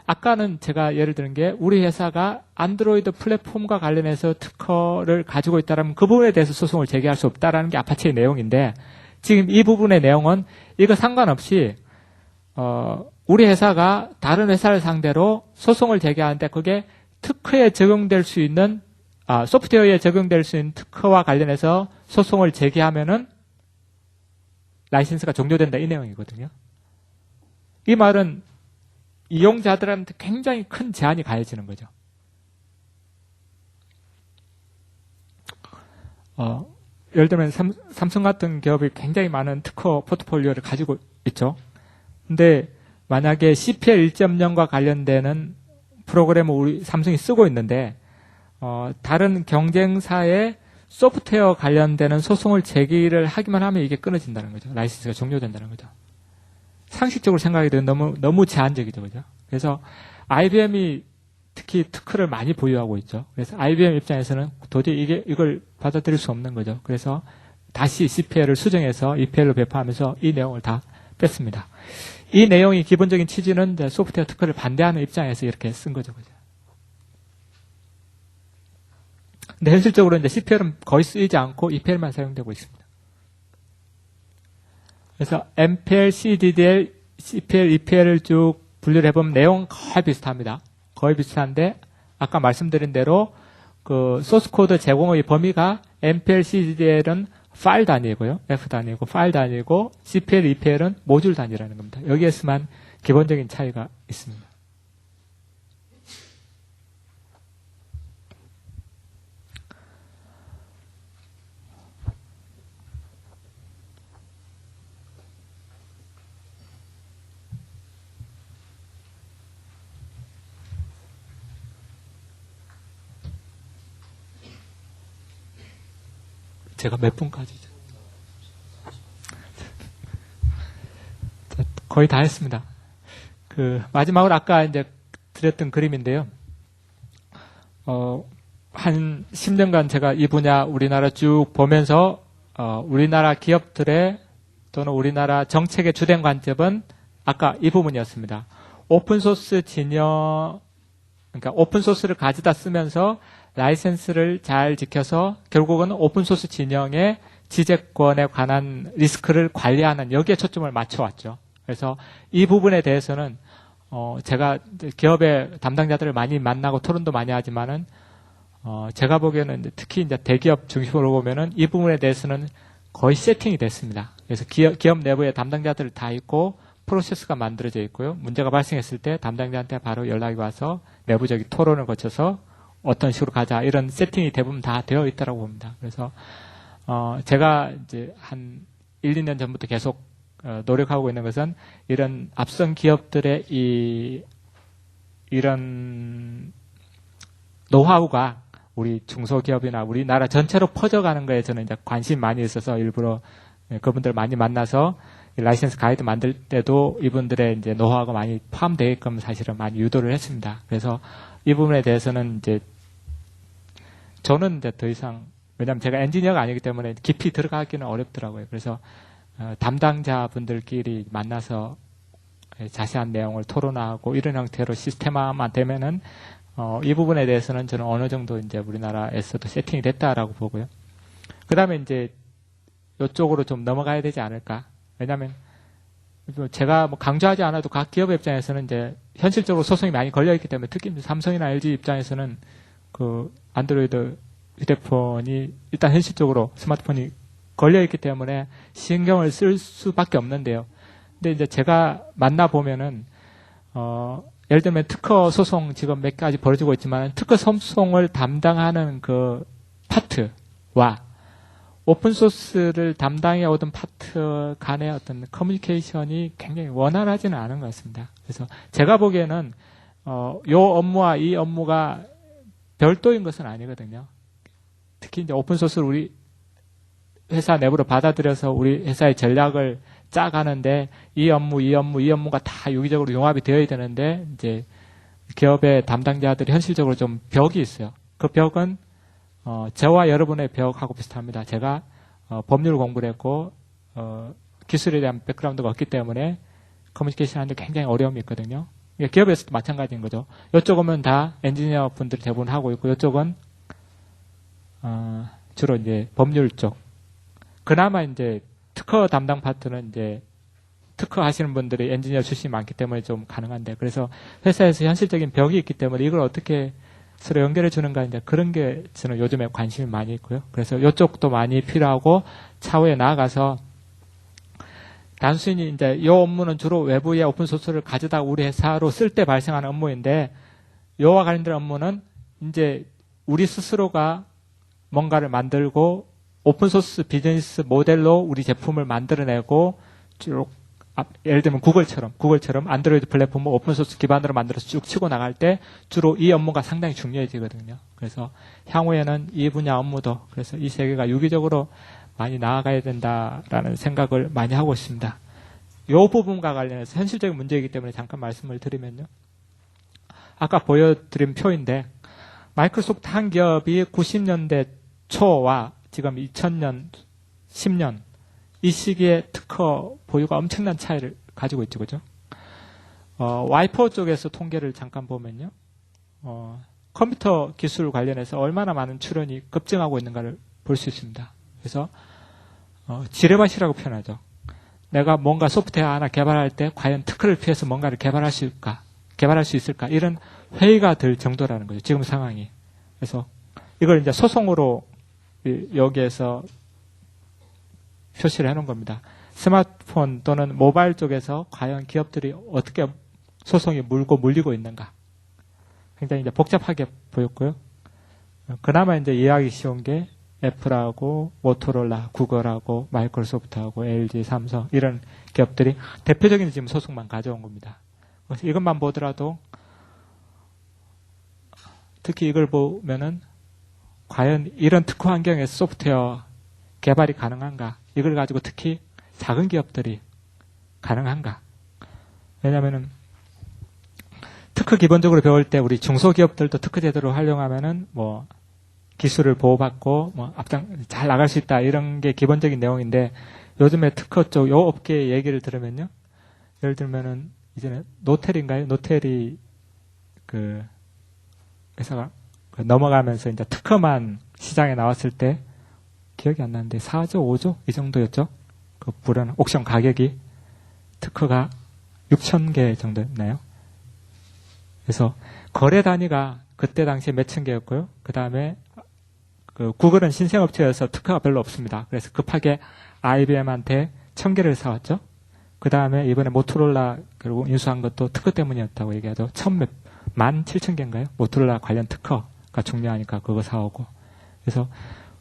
Speaker 4: 아까는 제가 예를 드는 게 우리 회사가 안드로이드 플랫폼과 관련해서 특허를 가지고 있다면 그 부분에 대해서 소송을 제기할 수 없다라는 게 아파치의 내용인데 지금 이 부분의 내용은 이거 상관없이 우리 회사가 다른 회사를 상대로 소송을 제기하는데 그게 특허에 적용될 수 있는 소프트웨어에 적용될 수 있는 특허와 관련해서 소송을 제기하면은 라이센스가 종료된다 이 내용이거든요. 이 말은 이용자들한테 굉장히 큰 제한이 가해지는 거죠. 예를 들면 삼성 같은 기업이 굉장히 많은 특허 포트폴리오를 가지고 있죠. 근데 만약에 CPL 1.0과 관련되는 프로그램을 우리 삼성이 쓰고 있는데 다른 경쟁사의 소프트웨어 관련되는 소송을 제기를 하기만 하면 이게 끊어진다는 거죠. 라이센스가 종료된다는 거죠. 상식적으로 생각이 되면 너무 제한적이죠. 그죠? 그래서 IBM이 특히 특허를 많이 보유하고 있죠. 그래서 IBM 입장에서는 도저히 이걸 받아들일 수 없는 거죠. 그래서 다시 CPL을 수정해서 EPL로 배포하면서 이 내용을 다 뺐습니다. 이 내용이 기본적인 취지는 이제 소프트웨어 특허를 반대하는 입장에서 이렇게 쓴 거죠. 그죠? 근데 현실적으로 이제 CPL은 거의 쓰이지 않고 EPL만 사용되고 있습니다. 그래서 MPL, CDDL, CPL, EPL을 쭉 분류를 해보면 내용은 거의 비슷합니다. 거의 비슷한데 아까 말씀드린 대로 그 소스 코드 제공의 범위가 MPL, CDDL은 파일 단위고요. F 단위고 파일 단위고 CPL, EPL은 모듈 단위라는 겁니다. 여기에서만 기본적인 차이가 있습니다. 제가 몇 분까지죠? 거의 다 했습니다. 마지막으로 아까 이제 드렸던 그림인데요. 한 10년간 제가 이 분야 우리나라 쭉 보면서, 우리나라 기업들의 또는 우리나라 정책의 주된 관점은 아까 이 부분이었습니다. 오픈소스 진영, 그러니까 오픈소스를 가져다 쓰면서 라이센스를 잘 지켜서 결국은 오픈소스 진영의 지재권에 관한 리스크를 관리하는 여기에 초점을 맞춰왔죠. 그래서 이 부분에 대해서는 제가 기업의 담당자들을 많이 만나고 토론도 많이 하지만은 제가 보기에는 특히 이제 대기업 중심으로 보면은 이 부분에 대해서는 거의 세팅이 됐습니다. 그래서 기업 내부에 담당자들 다 있고 프로세스가 만들어져 있고요. 문제가 발생했을 때 담당자한테 바로 연락이 와서 내부적인 토론을 거쳐서 어떤 식으로 가자 이런 세팅이 대부분 다 되어 있다고 봅니다. 그래서 제가 이제 한 1, 2년 전부터 계속 노력하고 있는 것은 이런 앞선 기업들의 이런 노하우가 우리 중소기업이나 우리나라 전체로 퍼져가는 거에 저는 이제 관심 많이 있어서 일부러 그분들 많이 만나서 이 라이센스 가이드 만들 때도 이분들의 이제 노하우가 많이 포함되게끔 사실은 많이 유도를 했습니다. 그래서 이 부분에 대해서는 이제 저는 이제 더 이상, 왜냐하면 제가 엔지니어가 아니기 때문에 깊이 들어가기는 어렵더라고요. 그래서 담당자분들끼리 만나서 자세한 내용을 토론하고 이런 형태로 시스템화만 되면은 이 부분에 대해서는 저는 어느 정도 이제 우리나라에서도 세팅이 됐다라고 보고요. 그 다음에 이제 이쪽으로 좀 넘어가야 되지 않을까. 왜냐하면 제가 뭐 강조하지 않아도 각 기업 입장에서는 이제 현실적으로 소송이 많이 걸려있기 때문에 특히 삼성이나 LG 입장에서는 그 안드로이드 휴대폰이 일단 현실적으로 스마트폰이 걸려있기 때문에 신경을 쓸 수밖에 없는데요. 근데 이제 제가 만나보면은, 예를 들면 특허 소송 지금 몇 가지 벌어지고 있지만 특허 소송을 담당하는 그 파트와 오픈소스를 담당해 오던 파트 간의 어떤 커뮤니케이션이 굉장히 원활하지는 않은 것 같습니다. 그래서 제가 보기에는, 요 업무와 이 업무가 별도인 것은 아니거든요. 특히 이제 오픈소스를 우리 회사 내부로 받아들여서 우리 회사의 전략을 짜가는데 이 업무가 다 유기적으로 융합이 되어야 되는데 이제 기업의 담당자들이 현실적으로 좀 벽이 있어요. 그 벽은 저와 여러분의 벽하고 비슷합니다. 제가 법률 공부를 했고 기술에 대한 백그라운드가 없기 때문에 커뮤니케이션 하는데 굉장히 어려움이 있거든요. 기업에서도 마찬가지인 거죠. 이쪽은 다 엔지니어 분들이 대부분 하고 있고 이쪽은 주로 이제 법률 쪽. 그나마 이제 특허 담당 파트는 이제 특허 하시는 분들이 엔지니어 출신이 많기 때문에 좀 가능한데 그래서 회사에서 현실적인 벽이 있기 때문에 이걸 어떻게 서로 연결해 주는가 이제 그런 게 저는 요즘에 관심이 많이 있고요. 그래서 이쪽도 많이 필요하고 차후에 나아가서 단순히 이제 이 업무는 주로 외부의 오픈소스를 가져다 우리 회사로 쓸 때 발생하는 업무인데 이와 관련된 업무는 이제 우리 스스로가 뭔가를 만들고 오픈소스 비즈니스 모델로 우리 제품을 만들어내고 쭉 예를 들면 구글처럼 안드로이드 플랫폼을 오픈소스 기반으로 만들어서 쭉 치고 나갈 때 주로 이 업무가 상당히 중요해지거든요. 그래서 향후에는 이 분야 업무도 그래서 이 세계가 유기적으로 많이 나아가야 된다라는 생각을 많이 하고 있습니다. 이 부분과 관련해서 현실적인 문제이기 때문에 잠깐 말씀을 드리면요. 아까 보여드린 표인데 마이크로소프트 한 기업이 90년대 초와 지금 2000년, 10년 이 시기에 특허 보유가 엄청난 차이를 가지고 있죠. 그죠? 와이퍼 쪽에서 통계를 잠깐 보면요. 컴퓨터 기술 관련해서 얼마나 많은 출연이 급증하고 있는가를 볼 수 있습니다. 그래서 지뢰밭이라고 표현하죠. 내가 뭔가 소프트웨어 하나 개발할 때 과연 특허를 피해서 뭔가를 개발할 수 있을까? 이런 회의가 들 정도라는 거죠. 지금 상황이. 그래서 이걸 이제 소송으로 여기에서 표시를 해놓은 겁니다. 스마트폰 또는 모바일 쪽에서 과연 기업들이 어떻게 소송이 물리고 있는가. 굉장히 이제 복잡하게 보였고요. 그나마 이제 이해하기 쉬운 게 애플하고 모토로라, 구글하고 마이크로소프트하고 LG, 삼성 이런 기업들이 대표적인 지금 소송만 가져온 겁니다. 그래서 이것만 보더라도 특히 이걸 보면은 과연 이런 특허 환경에서 소프트웨어 개발이 가능한가? 이걸 가지고 특히 작은 기업들이 가능한가? 왜냐하면은 특허 기본적으로 배울 때 우리 중소기업들도 특허 제도를 활용하면은 뭐 기술을 보호받고 뭐 앞장 잘 나갈 수 있다 이런 게 기본적인 내용인데 요즘에 특허 쪽 요 업계 얘기를 들으면요. 예를 들면은 이제는 노텔인가요? 노텔이 그 회사가 넘어가면서 이제 특허만 시장에 나왔을 때 기억이 안 나는데 4조, 5조 이 정도였죠. 그 불안 옥션 가격이 특허가 6,000개 정도였나요? 그래서 거래 단위가 그때 당시에 몇천 개였고요. 그 다음에 그 구글은 신생업체여서 특허가 별로 없습니다. 그래서 급하게 IBM한테 1,000개를 사왔죠. 그 다음에 이번에 모토로라 그리고 인수한 것도 특허 때문이었다고 얘기하죠. 17,000개인가요? 모토로라 관련 특허가 중요하니까 그거 사오고. 그래서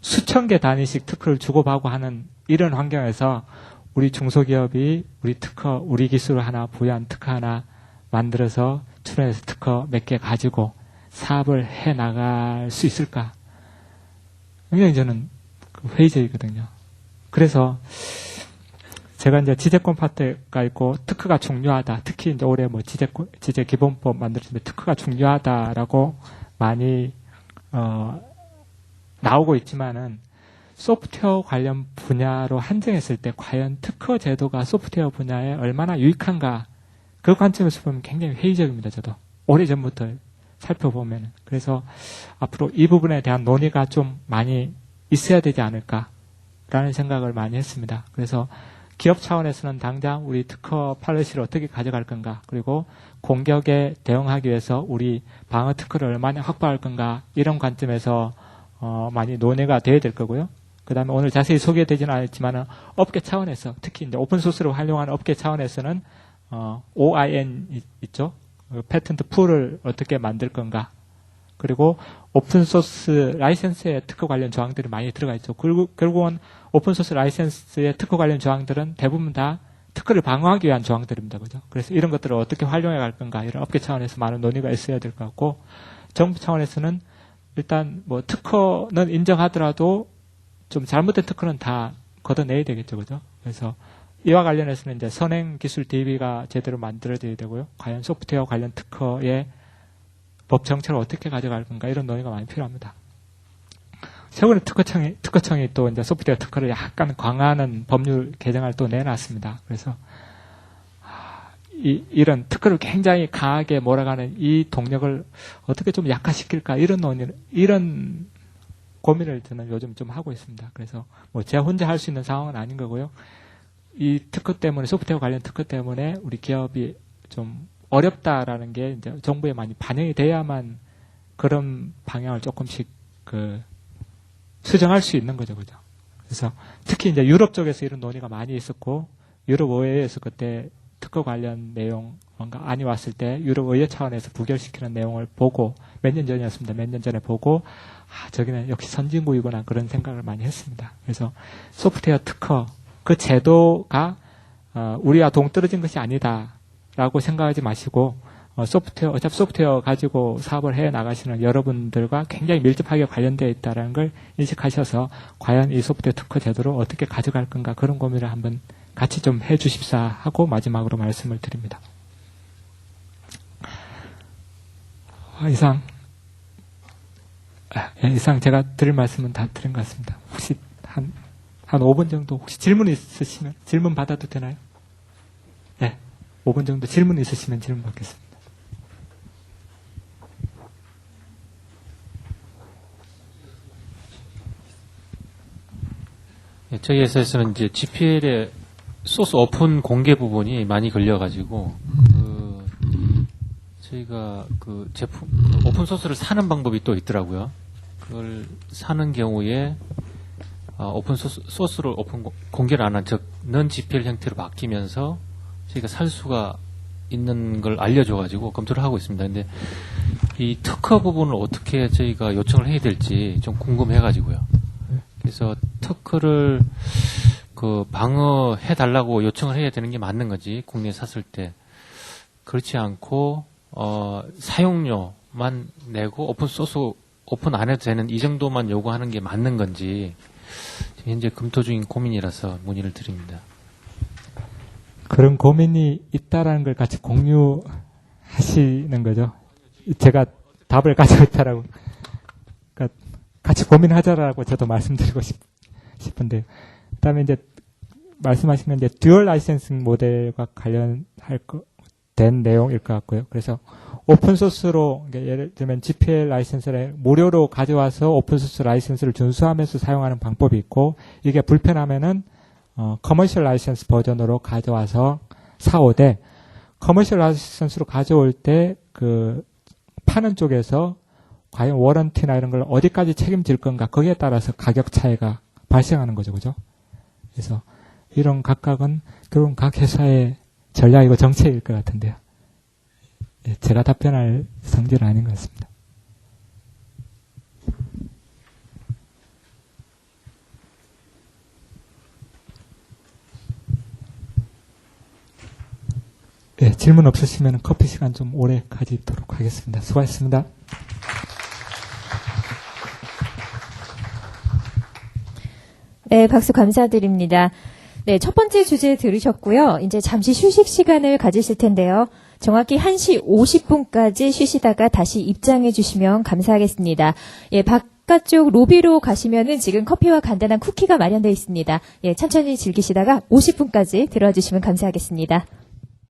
Speaker 4: 수천 개 단위씩 특허를 주고받고 하는 이런 환경에서 우리 중소기업이 우리 특허, 우리 기술을 하나 부여한 특허 하나 만들어서 출연해서 특허 몇 개 가지고 사업을 해 나갈 수 있을까? 굉장히 저는 회의적이거든요. 그래서 제가 이제 지재권 파트가 있고 특허가 중요하다. 특히 이제 올해 뭐 지재 기본법 만들었는데 특허가 중요하다라고 많이 나오고 있지만은 소프트웨어 관련 분야로 한정했을 때 과연 특허 제도가 소프트웨어 분야에 얼마나 유익한가 그 관점에서 보면 굉장히 회의적입니다. 저도 오래전부터 살펴보면. 그래서 앞으로 이 부분에 대한 논의가 좀 많이 있어야 되지 않을까라는 생각을 많이 했습니다. 그래서 기업 차원에서는 당장 우리 특허 팔러시를 어떻게 가져갈 건가, 그리고 공격에 대응하기 위해서 우리 방어 특허를 얼마나 확보할 건가, 이런 관점에서 많이 논의가 돼야 될 거고요. 그 다음에 오늘 자세히 소개되지는 않았지만 업계 차원에서, 특히 이제 오픈소스를 활용하는 업계 차원에서는 OIN 있죠. 패턴트 풀을 어떻게 만들 건가, 그리고 오픈소스 라이센스의 특허 관련 조항들이 많이 들어가 있죠. 결국은 오픈소스 라이센스의 특허 관련 조항들은 대부분 다 특허를 방어하기 위한 조항들입니다. 그죠? 그래서 이런 것들을 어떻게 활용해 갈 건가, 이런 업계 차원에서 많은 논의가 있어야 될 것 같고, 정부 차원에서는 일단 뭐 특허는 인정하더라도 좀 잘못된 특허는 다 걷어내야 되겠죠. 그죠? 그래서 이와 관련해서는 이제 선행 기술 DB가 제대로 만들어져야 되고요. 과연 소프트웨어 관련 특허의 법 정책을 어떻게 가져갈 건가, 이런 논의가 많이 필요합니다. 최근에 특허청이 또 이제 소프트웨어 특허를 약간 강화하는 법률 개정을 또 내놨습니다. 그래서 이런 특허를 굉장히 강하게 몰아가는 이 동력을 어떻게 좀 약화시킬까, 이런 고민을 저는 요즘 좀 하고 있습니다. 그래서 뭐 제가 혼자 할 수 있는 상황은 아닌 거고요. 이 특허 때문에, 소프트웨어 관련 특허 때문에 우리 기업이 좀 어렵다라는 게 이제 정부에 많이 반영이 돼야만 그런 방향을 조금씩 수정할 수 있는 거죠. 그죠? 그래서 특히 이제 유럽 쪽에서 이런 논의가 많이 있었고, 유럽 의회에서 그때 특허 관련 내용 뭔가 안이 왔을 때 유럽 의회 차원에서 부결시키는 내용을 보고, 몇 년 전이었습니다. 몇 년 전에 보고, 저기는 역시 선진국이구나, 그런 생각을 많이 했습니다. 그래서 소프트웨어 특허, 그 제도가 우리와 동떨어진 것이 아니다라고 생각하지 마시고, 어차피 소프트웨어 가지고 사업을 해 나가시는 여러분들과 굉장히 밀접하게 관련되어 있다는 걸 인식하셔서 과연 이 소프트웨어 특허 제도를 어떻게 가져갈 건가, 그런 고민을 한번 같이 좀 해 주십사 하고 마지막으로 말씀을 드립니다. 이상 제가 드릴 말씀은 다 드린 것 같습니다. 혹시 한 5분 정도 혹시 질문 있으시면 질문 받아도 되나요? 네, 5분 정도 질문 있으시면 질문 받겠습니다.
Speaker 5: 네, 저희 회사에서는 이제 GPL의 소스 오픈 공개 부분이 많이 걸려가지고, 저희가 그 제품, 오픈 소스를 사는 방법이 또 있더라고요. 그걸 사는 경우에, 오픈 소스를 공개를 안 한 넌 GPL 형태로 바뀌면서 저희가 살 수가 있는 걸 알려줘가지고 검토를 하고 있습니다. 근데 이 특허 부분을 어떻게 저희가 요청을 해야 될지 좀 궁금해가지고요. 그래서 특허를 방어해달라고 요청을 해야 되는 게 맞는 건지, 국내에 샀을 때. 그렇지 않고, 사용료만 내고 오픈 안 해도 되는 이 정도만 요구하는 게 맞는 건지, 지금 현재 검토 중인 고민이라서 문의를 드립니다.
Speaker 4: 그런 고민이 있다라는 걸 같이 공유하시는 거죠. 제가 답을 가지고 있다라고. 그러니까 같이 고민하자라고 저도 말씀드리고 싶은데, 그다음에 이제 말씀하시면 이제 듀얼 라이센싱 모델과 된 내용일 것 같고요. 그래서 오픈 소스로, 예를 들면 GPL 라이센스를 무료로 가져와서 오픈 소스 라이센스를 준수하면서 사용하는 방법이 있고, 이게 불편하면은 커머셜 라이센스 버전으로 가져와서 사오되, 커머셜 라이센스로 가져올 때 파는 쪽에서 과연 워런티나 이런 걸 어디까지 책임질 건가, 거기에 따라서 가격 차이가 발생하는 거죠. 그죠? 그래서 이런 각각은 결국 각 회사의 전략이고 정책일 것 같은데요. 제가 답변할 성질은 아닌 것 같습니다. 네, 질문 없으시면 커피 시간 좀 오래 가지도록 하겠습니다. 수고하셨습니다.
Speaker 1: 네, 박수 감사드립니다. 네, 첫 번째 주제 들으셨고요. 이제 잠시 휴식 시간을 가지실 텐데요. 정확히 1시 50분까지 쉬시다가 다시 입장해 주시면 감사하겠습니다. 예, 바깥쪽 로비로 가시면은 지금 커피와 간단한 쿠키가 마련되어 있습니다. 예, 천천히 즐기시다가 50분까지 들어와 주시면 감사하겠습니다.